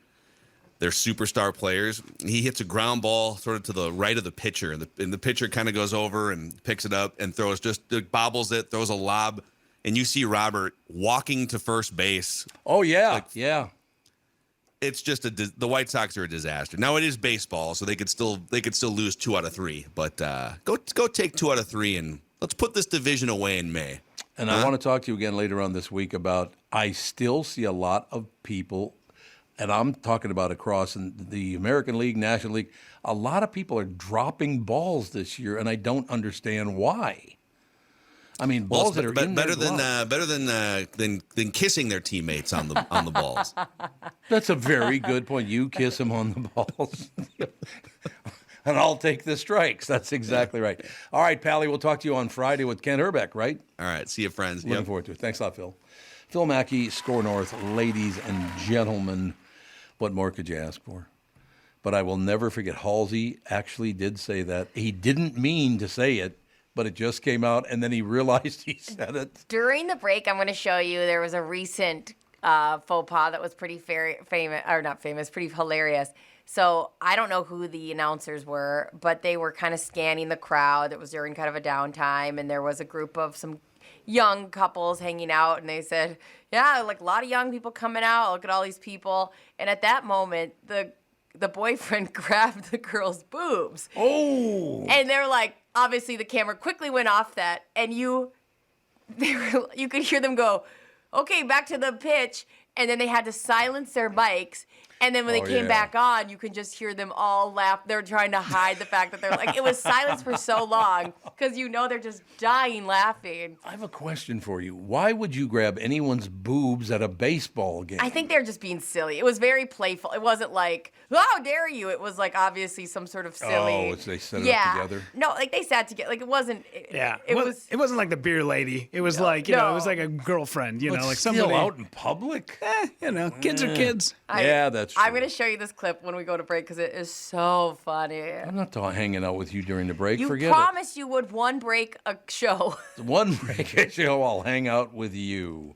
superstar players. He hits a ground ball sort of to the right of the pitcher, and the pitcher kind of goes over and picks it up and throws, bobbles it, throws a lob, and you see Robert walking to first base. Oh, yeah, yeah. It's just the White Sox are a disaster. Now it is baseball, so they could still lose 2 out of 3, but go take 2 out of 3 and let's put this division away in May. And I want to talk to you again later on this week about I still see a lot of people, and I'm talking about across in the American League, National League, a lot of people are dropping balls this year, and I don't understand why. I mean, balls that are in their glove. better than kissing their teammates on the balls. That's a very good point. You kiss them on the balls. And I'll take the strikes. That's exactly right. All right, Pally, we'll talk to you on Friday with Ken Herbeck, right? All right, see you, friends. Looking forward to it. Thanks a lot, Phil. Phil Mackey, Skor North, ladies and gentlemen. What more could you ask for? But I will never forget, Halsey actually did say that. He didn't mean to say it, but it just came out, and then he realized he said it. During the break, I'm going to show you there was a recent faux pas that was pretty pretty hilarious. So I don't know who the announcers were, but they were kind of scanning the crowd. It was during kind of a downtime, and there was a group of some young couples hanging out, and they said, yeah, like a lot of young people coming out. Look at all these people. And at that moment, the boyfriend grabbed the girl's boobs. Oh. And they're like, obviously the camera quickly went off that, and you could hear them go, okay, back to the pitch. And then they had to silence their mics. And then when they came back on, you can just hear them all laugh. They're trying to hide the fact that they're like, it was silence for so long because they're just dying laughing. I have a question for you. Why would you grab anyone's boobs at a baseball game? I think they're just being silly. It was very playful. It wasn't like, how dare you? It was like obviously some sort of silly. Oh, they set it up together? No, like they sat together. Like it wasn't. It was. It wasn't like the beer lady. It was like, it was like a girlfriend, But like still somebody out in public? Kids are kids. That's true. I'm going to show you this clip when we go to break because it is so funny. I'm not hanging out with you during the break. You Forget promised you would one break a show. One break a show, I'll hang out with you.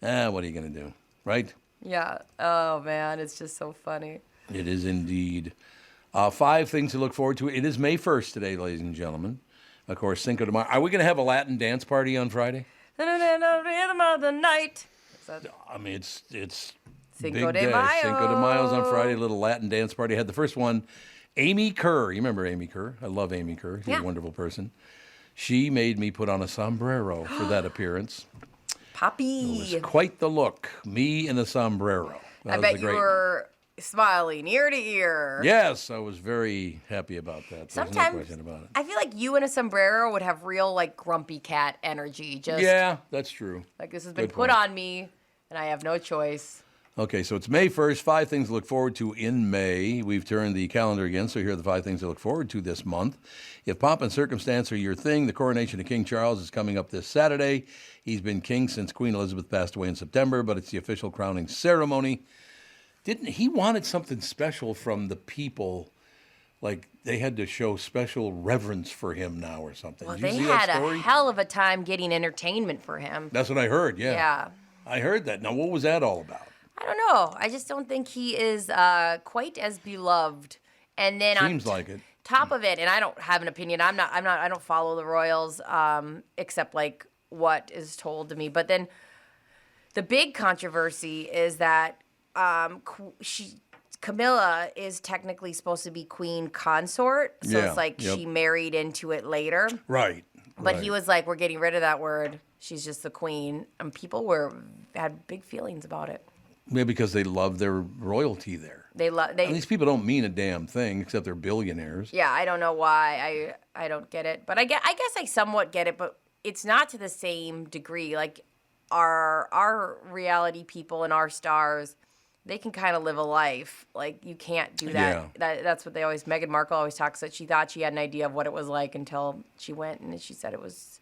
What are you going to do, right? Yeah. Oh, man. It's just so funny. It is indeed. 5 things to look forward to. It is May 1st today, ladies and gentlemen. Of course, Cinco de Mayo. Are we going to have a Latin dance party on Friday? Rhythm of the night. I mean, it's Cinco big de day. Mayo. Cinco de Mayo's on Friday. A little Latin dance party. I had the first one. Amy Kerr. You remember Amy Kerr? I love Amy Kerr. She's a wonderful person. She made me put on a sombrero for that appearance. Poppy. It was quite the look. Me in a sombrero. I bet you were smiling ear to ear. Yes, I was very happy about that. There's no question about it. I feel like you in a sombrero would have real like grumpy cat energy. Yeah, that's true. Like this has been put on me, and I have no choice. Okay, so it's May 1st. 5 things to look forward to in May. We've turned the calendar again, so here are the 5 things to look forward to this month. If pomp and circumstance are your thing, the coronation of King Charles is coming up this Saturday. He's been king since Queen Elizabeth passed away in September, but it's the official crowning ceremony. He wanted something special from the people, like they had to show special reverence for him now or something. Well, Did you they see that had story? a hell of a time getting entertainment for him. That's what I heard, yeah. Yeah. I heard that. Now, what was that all about? I don't know. I just don't think he is quite as beloved. And then Seems like it. Top of it, and I don't have an opinion. I don't follow the royals except like what is told to me. But then the big controversy is that Camilla is technically supposed to be queen consort, so it's like she married into it later. Right. But he was like, "We're getting rid of that word. She's just the queen," and people had big feelings about it. Maybe because they love their royalty there. And these people don't mean a damn thing except they're billionaires. Yeah, I don't know why. I don't get it, but I guess I somewhat get it, but it's not to the same degree. Like our reality people and our stars, they can kind of live a life. Like you can't do that. Yeah. That's what they always. Meghan Markle always talks that she thought she had an idea of what it was like until she went, and she said it was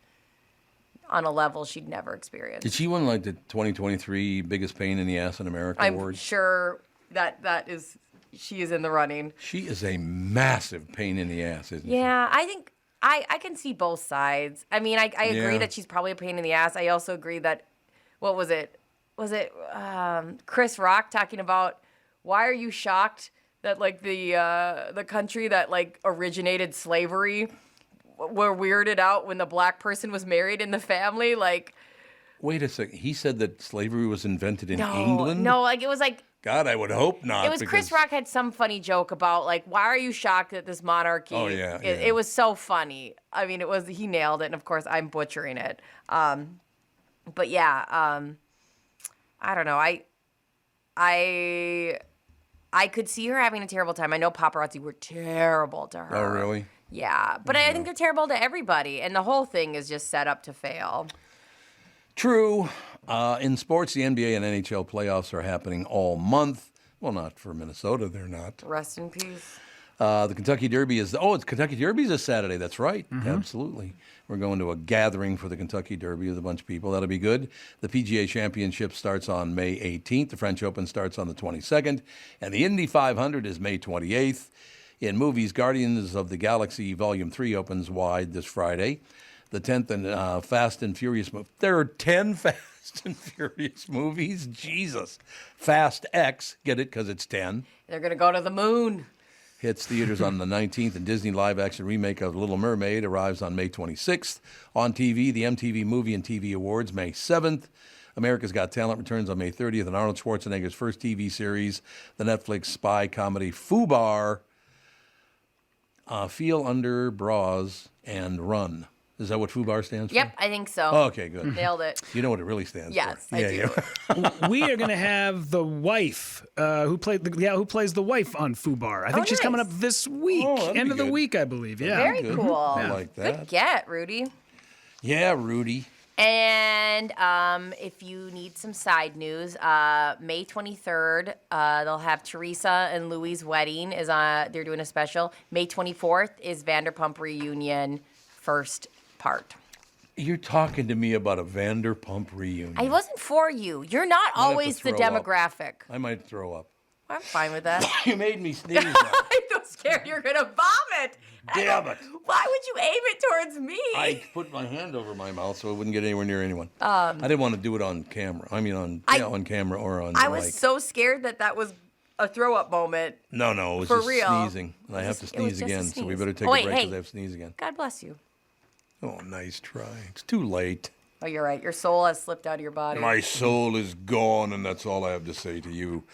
on a level she'd never experienced. Did she win like the 2023 biggest pain in the ass in America award? I'm sure that is she is in the running. She is a massive pain in the ass, isn't she? Yeah, I think I can see both sides. I mean, I agree that she's probably a pain in the ass. I also agree that what was it? Was it Chris Rock talking about why are you shocked that like the country that like originated slavery were weirded out when the black person was married in the family? Like, wait a second. He said that slavery was invented in England? No, like it was like God, I would hope not. It was Chris Rock had some funny joke about like, why are you shocked at this monarchy? Oh yeah, It was so funny. I mean, he nailed it, and of course I'm butchering it. But yeah, I don't know. I could see her having a terrible time. I know paparazzi were terrible to her. Oh really? Yeah, but I think they're terrible to everybody, and the whole thing is just set up to fail. True. In sports, the NBA and NHL playoffs are happening all month. Well, not for Minnesota, they're not. Rest in peace. The Kentucky Derby is Kentucky Derby is this Saturday. That's right. Mm-hmm. Absolutely. We're going to a gathering for the Kentucky Derby with a bunch of people. That'll be good. The PGA Championship starts on May 18th. The French Open starts on the 22nd. And the Indy 500 is May 28th. In movies, Guardians of the Galaxy Volume 3 opens wide this Friday. The 10th and Fast and Furious movie. There are 10 Fast and Furious movies? Jesus. Fast X, get it because it's 10. They're going to go to the moon. Hits theaters on the 19th, and Disney live-action remake of Little Mermaid arrives on May 26th. On TV, the MTV Movie and TV Awards, May 7th. America's Got Talent returns on May 30th, and Arnold Schwarzenegger's first TV series, the Netflix spy comedy FUBAR, Feel Under Bras and Run. Is that what FUBAR stands for? Yep, I think so. Oh, okay, good. Nailed it. You know what it really stands Yes, for. I do. Yeah. We are going to have the wife who plays the wife on FUBAR. I think she's coming up this week, end of the week, I believe. Yeah, Very cool. I like that. Good get, Rudy. Yeah, Rudy. And if you need some side news, May 23rd, they'll have Teresa and Louie's wedding. They're doing a special. May 24th is Vanderpump Reunion first part. You're talking to me about a Vanderpump reunion. I wasn't for you. You're not I'm gonna have always to the throw up. demographic. I might throw up. I'm fine with that. You made me sneeze. I'm so scared you're going to vomit. Damn it. Why would you aim it towards me? I put my hand over my mouth so it wouldn't get anywhere near anyone. I Um, didn't want to do it on camera. I mean, on camera or on I the was mic. so scared that was a throw-up moment. No, it was For just real. sneezing. And I have to It was sneeze just a again, so we sneeze. better take Oh, a wait, break because hey. I have to sneeze again. God bless you. Oh, nice try. It's too late. Oh, you're right. Your soul has slipped out of your body. My soul is gone, and that's all I have to say to you.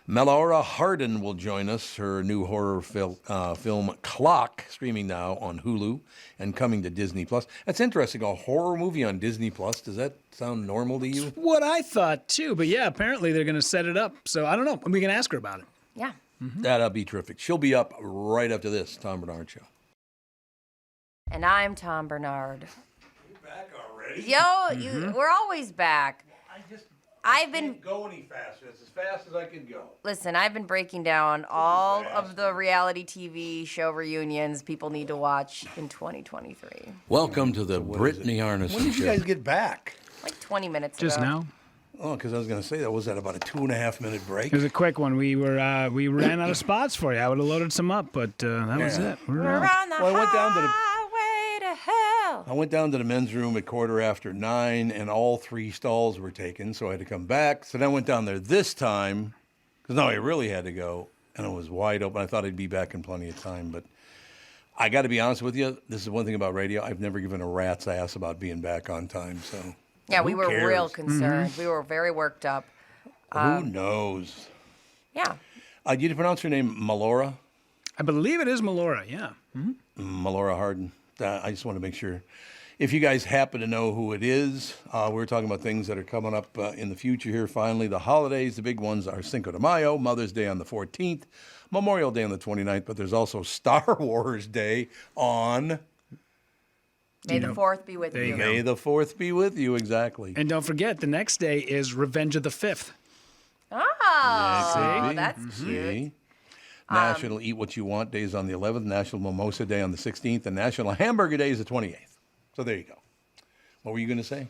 Melora Hardin will join us. Her new horror film Clock, streaming now on Hulu and coming to Disney Plus. That's interesting. A horror movie on Disney Plus. Does that sound normal to you? what I thought too. But yeah, apparently they're going to set it up. So I don't know. We can ask her about it. Yeah. That'll be terrific. She'll be up right after this Tom Barnard Show. And I'm Tom Barnard. Back already? Yo, we're always back. I've been go any faster. It's as fast as I can go. Listen, I've been breaking down all of the reality TV show reunions people need to watch in 2023. Welcome to the Brittany Arneson When did you Show. guys get back? Like 20 minutes Just ago. now. Oh, because I was going to say that was at about a 2.5 minute break. It was a quick one. We ran out of spots for you. I would have loaded some up, but that was it. We're out. Around the Well, I went down to the highway to hell. I went down to the men's room at 9:15, and all 3 stalls were taken, so I had to come back. So then I went down there this time, because now I really had to go, and it was wide open. I thought I'd be back in plenty of time, but I got to be honest with you. This is one thing about radio. I've never given a rat's ass about being back on time, so Yeah, who we were cares? real concerned. We were very worked up. Who knows? Yeah. Did you pronounce her name Melora? I believe it is Melora, yeah. Melora Hardin. I just want to make sure. If you guys happen to know who it is, we're talking about things that are coming up in the future here. Finally, the holidays, the big ones are Cinco de Mayo, Mother's Day on the 14th, Memorial Day on the 29th, but there's also Star Wars Day on... May the 4th be with There you you. go. May the 4th be with you, exactly. And don't forget, the next day is Revenge of the 5th. Oh, See? that's cute. See? National Eat What You Want Day is on the 11th, National Mimosa Day on the 16th, and National Hamburger Day is the 28th. So there you go. What were you going to say?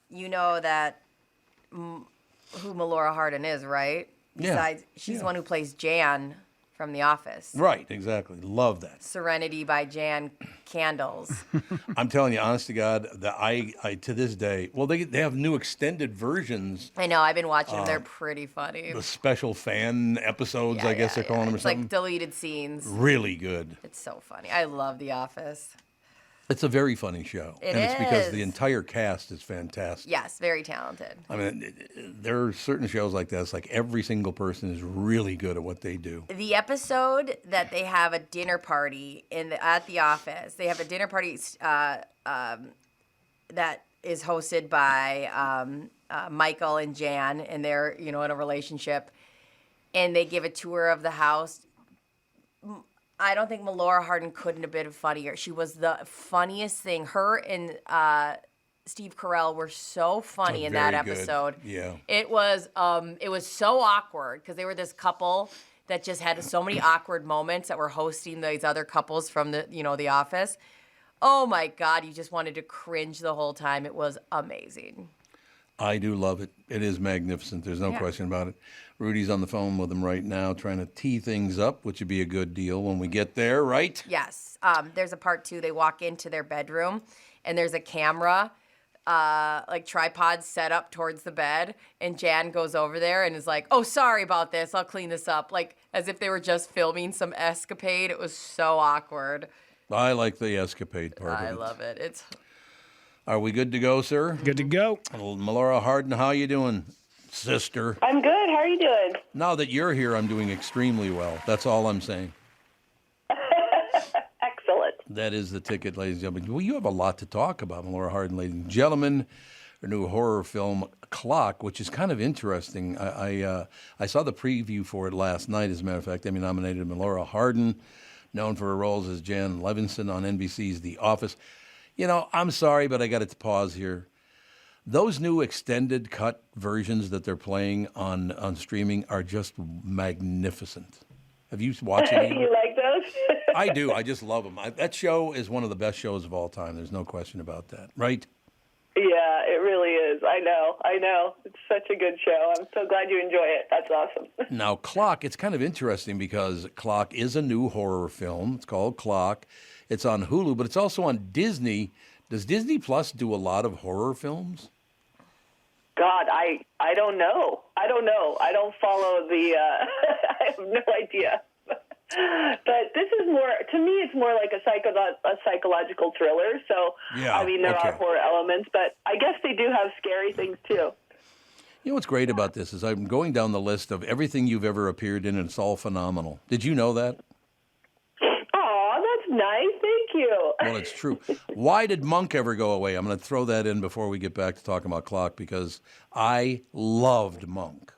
You know that who Melora Hardin is, right? Yeah. Besides, she's the one who plays Jan from The Office. Right, exactly. Love that. Serenity by Jan Candles. I'm telling you, honest to God, that I to this day, well, they have new extended versions, I know, I've been watching them. They're pretty funny. the special fan episodes, I guess they're calling them or It's something. like deleted scenes. Really good. It's so funny. I love The Office. It's a very funny show. It and it's because the is. entire cast is fantastic. Yes, very talented. I mean, there are certain shows like this, like every single person is really good at what they do. The episode that they have a dinner party at the office, they have a dinner party that is hosted by Michael and Jan, and they're in a relationship, and they give a tour of the house. I don't think Melora Hardin couldn't have been funnier. She was the funniest thing. Her and Steve Carell were so funny in that Very good. episode. Yeah. It was so awkward because they were this couple that just had so many awkward moments that were hosting these other couples from the Office. Oh my God, you just wanted to cringe the whole time. It was amazing. I do love it. It is magnificent. There's no question about it. Rudy's on the phone with him right now trying to tee things up, which would be a good deal when we get there, right? Yes. There's a part 2. They walk into their bedroom, and there's a camera, like tripod set up towards the bed, and Jan goes over there and is like, "Oh, sorry about this. I'll clean this up." Like as if they were just filming some escapade. It was so awkward. I like the escapade part of it. I love it. It's Are we good to go, sir? Good to go. Melora Hardin, how you doing, sister? I'm good. How are you doing? Now that you're here, I'm doing extremely well. That's all I'm saying. Excellent. That is the ticket, ladies and gentlemen. Well, you have a lot to talk about, Melora Hardin, ladies and gentlemen. Her new horror film, Clock, which is kind of interesting. I saw the preview for it last night, as a matter of fact. Emmy-nominated Melora Hardin, known for her roles as Jan Levinson on NBC's The Office. You know, I'm sorry, but I got to pause here. Those new extended cut versions that they're playing on streaming are just magnificent. Have you watched any? You like those? I do. I just love them. That show is one of the best shows of all time. There's no question about that, right? Yeah, it really is. I know. It's such a good show. I'm so glad you enjoy it. That's awesome. Now, Clock, it's kind of interesting because Clock is a new horror film. It's called Clock. It's on Hulu, but it's also on Disney. Does Disney Plus do a lot of horror films? God, I don't know. I don't follow the, I have no idea. But this is more, to me, it's more like a psychological thriller. So, yeah, I mean, there are horror elements, but I guess they do have scary things too. You know what's great about this is I'm going down the list of everything you've ever appeared in, and it's all phenomenal. Did you know that? Oh, that's nice. Thank you. Well, it's true. Why did Monk ever go away? I'm going to throw that in before we get back to talking about Clock, because I loved Monk.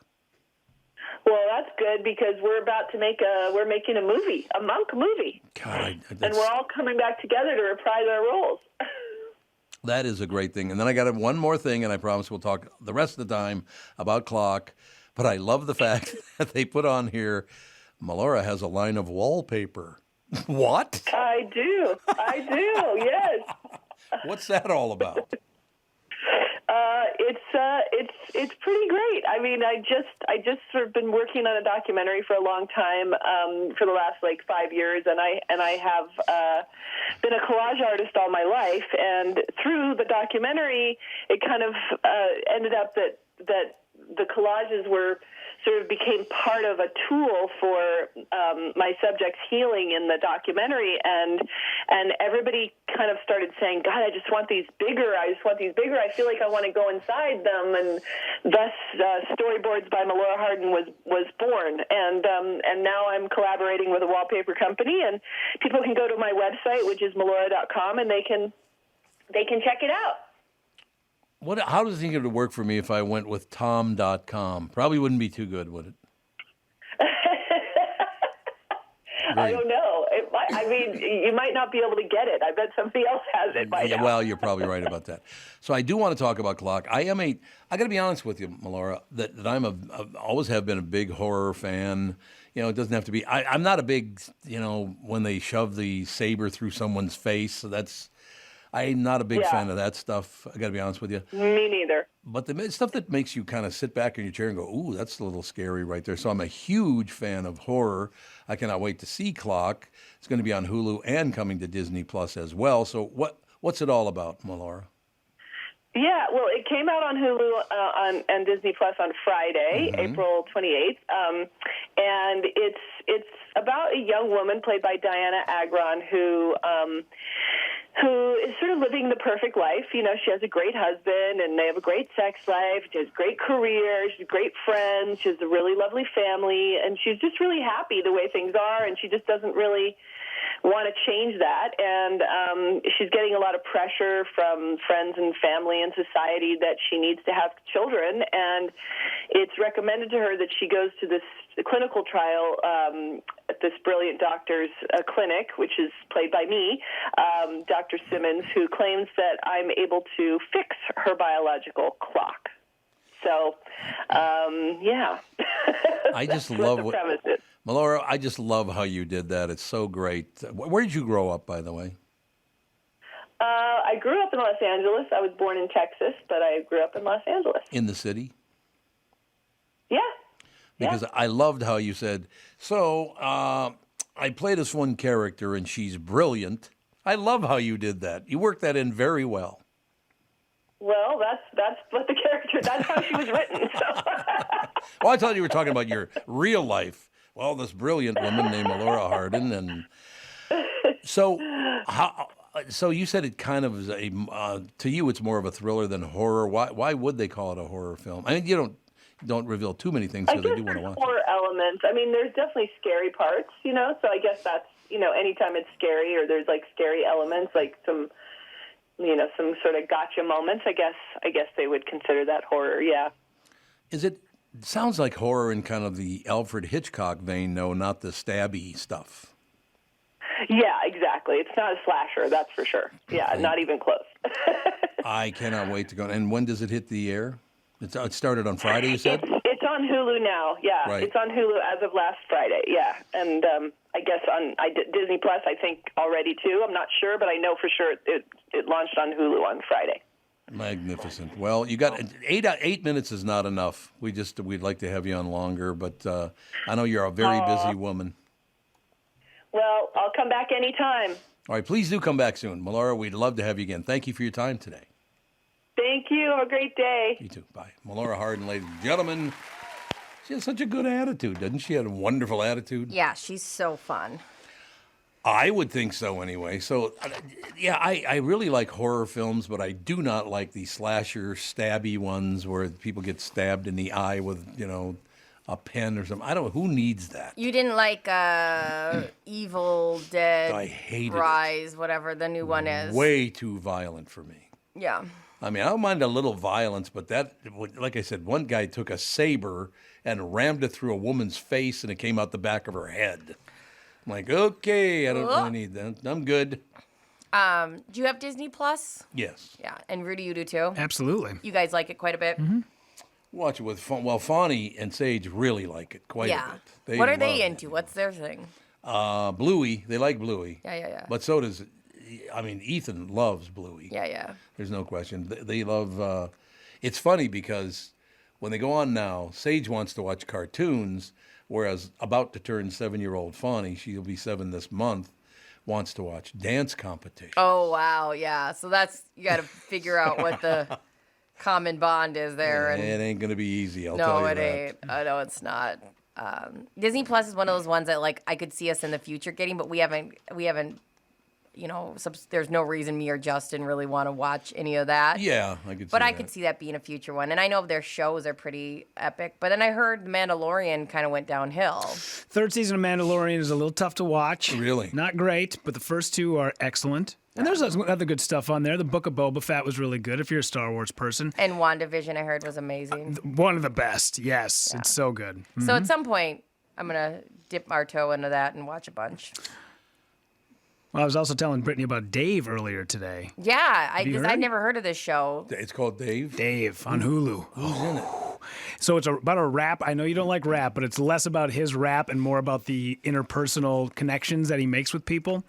Well, that's good because we're about to we're making a movie, a Monk movie. God, and we're all coming back together to reprise our roles. That is a great thing. And then I got one more thing, and I promise we'll talk the rest of the time about Clock. But I love the fact that they put on here, Melora has a line of wallpaper. What? I do, yes. What's that all about? It's pretty great. I mean, I just sort of been working on a documentary for a long time, for the last 5 years, and I have been a collage artist all my life. And through the documentary, it kind of ended up that the collages sort of became part of a tool for my subject's healing in the documentary, and everybody kind of started saying, God, I just want these bigger. I feel like I want to go inside them, and thus Storyboards by Melora Hardin was born, and now I'm collaborating with a wallpaper company, and people can go to my website, which is melora.com, and they can check it out. How does it think it would work for me if I went with tom.com? Probably wouldn't be too good, would it? I don't know. I mean, you might not be able to get it. I bet somebody else has it by now. Well, you're probably right about that. So I do want to talk about Clock. I got to be honest with you, Melora, that I've always have been a big horror fan. You know, it doesn't have to be. I'm not a big, when they shove the saber through someone's face. So I'm not a big fan of that stuff. I got to be honest with you. Me neither. But the stuff that makes you kind of sit back in your chair and go, ooh, that's a little scary right there. So I'm a huge fan of horror. I cannot wait to see Clock. It's going to be on Hulu and coming to Disney Plus as well. So what's it all about, Melora? Yeah, well, it came out on Hulu and Disney Plus on Friday, April 28th, and it's about a young woman played by Diana Agron who is sort of living the perfect life. You know, she has a great husband, and they have a great sex life. She has a great career. She has great friends. She has a really lovely family, and she's just really happy the way things are, and she just doesn't really want to change that. And she's getting a lot of pressure from friends and family and society that she needs to have children, and it's recommended to her that she goes to this clinical trial at this brilliant doctor's clinic, which is played by me, Dr. Simmons, who claims that I'm able to fix her biological clock. So, yeah. I just love what Melora, I just love how you did that. It's so great. Where did you grow up, by the way? I grew up in Los Angeles. I was born in Texas, but I grew up in Los Angeles. In the city? Yeah. Because I loved how you said, so I play this one character and she's brilliant. I love how you did that. You worked that in very well. Well, that's what the character, that's how she was written. So. Well, I thought you were talking about your real life. Well, this brilliant woman named Melora Hardin. And so you said it kind of is to you it's more of a thriller than horror. Why would they call it a horror film? I mean, you don't reveal too many things because they do want to watch horror elements. I mean, there's definitely scary parts, so I guess anytime it's scary or there's like scary elements, like some sort of gotcha moments, I guess they would consider that horror. Yeah. It sounds like horror in kind of the Alfred Hitchcock vein, though, not the stabby stuff. Yeah, exactly. It's not a slasher, that's for sure. Yeah, not even close. I cannot wait to go. And when does it hit the air? It started on Friday, you said? It's on Hulu now. Yeah, Right. It's on Hulu as of last Friday. Yeah, and I guess on Disney Plus, I think already too. I'm not sure, but I know for sure it launched on Hulu on Friday. Magnificent. Well, you got 8 minutes is not enough. We'd like to have you on longer, but I know you're a very busy woman. Well, I'll come back anytime. All right, please do come back soon. Melora, we'd love to have you again. Thank you for your time today. Thank you. Have a great day. You too. Bye. Melora Hardin, ladies and gentlemen. She has such a good attitude, doesn't she? She had a wonderful attitude. Yeah, she's so fun. I would think so anyway. So, yeah, I really like horror films, but I do not like the slasher, stabby ones where people get stabbed in the eye with, a pen or something. I don't know. Who needs that? You didn't like Evil Dead I hated Rise, whatever the new one is. Way too violent for me. Yeah. I mean, I don't mind a little violence, but that, like I said, one guy took a saber and rammed it through a woman's face, and it came out the back of her head. I'm like, okay, I don't really need that. I'm good. Do you have Disney Plus? Yes. Yeah, and Rudy, you do too? Absolutely. You guys like it quite a bit? Mm-hmm. Watch it with Fawny and Sage really like it quite a bit. What are they into? What's their thing? Bluey. They like Bluey. Yeah. But so does, Ethan loves Bluey. Yeah. There's no question. They love, it's funny because when they go on now, Sage wants to watch cartoons, whereas about to turn 7-year-old Fawny, she'll be 7 this month, wants to watch dance competition. Oh, wow, yeah. So you got to figure out what the common bond is there. It ain't going to be easy, I'll no, tell you it that. ain't. I know it's not. Disney Plus is one of those ones that I could see us in the future getting, but we haven't. There's no reason me or Justin really want to watch any of that. Yeah, I could see But I that. could see that being a future one. And I know their shows are pretty epic. But then I heard The Mandalorian kind of went downhill. Third season of Mandalorian is a little tough to watch. Really? Not great, but the first two are excellent. And there's other good stuff on there. The Book of Boba Fett was really good if you're a Star Wars person. And WandaVision, I heard, was amazing. One of the best, yes. Yeah. It's so good. So at some point, I'm going to dip our toe into that and watch a bunch. Well, I was also telling Brittany about Dave earlier today. Yeah, Have you because heard? I'd never heard of this show. It's called Dave? Dave on Hulu. Who's in it? So it's about a rap. I know you don't like rap, but it's less about his rap and more about the interpersonal connections that he makes with people.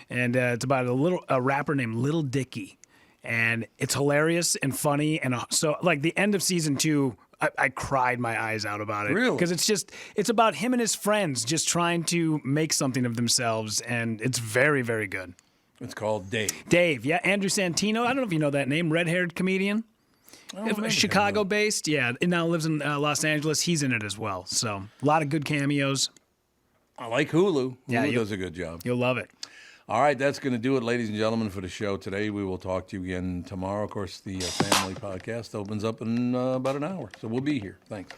And it's about a rapper named Lil Dicky. And it's hilarious and funny. And so, like, the end of season 2, I cried my eyes out about it. Really? Because it's about him and his friends just trying to make something of themselves. And it's very, very good. It's called Dave. Dave, yeah. Andrew Santino. I don't know if you know that name. Red-haired comedian. Chicago-based, yeah. And now lives in Los Angeles. He's in it as well. So a lot of good cameos. I like Hulu. Yeah, Hulu does a good job. You'll love it. All right, that's going to do it, ladies and gentlemen, for the show today. We will talk to you again tomorrow. Of course, the family podcast opens up in about an hour, so we'll be here. Thanks.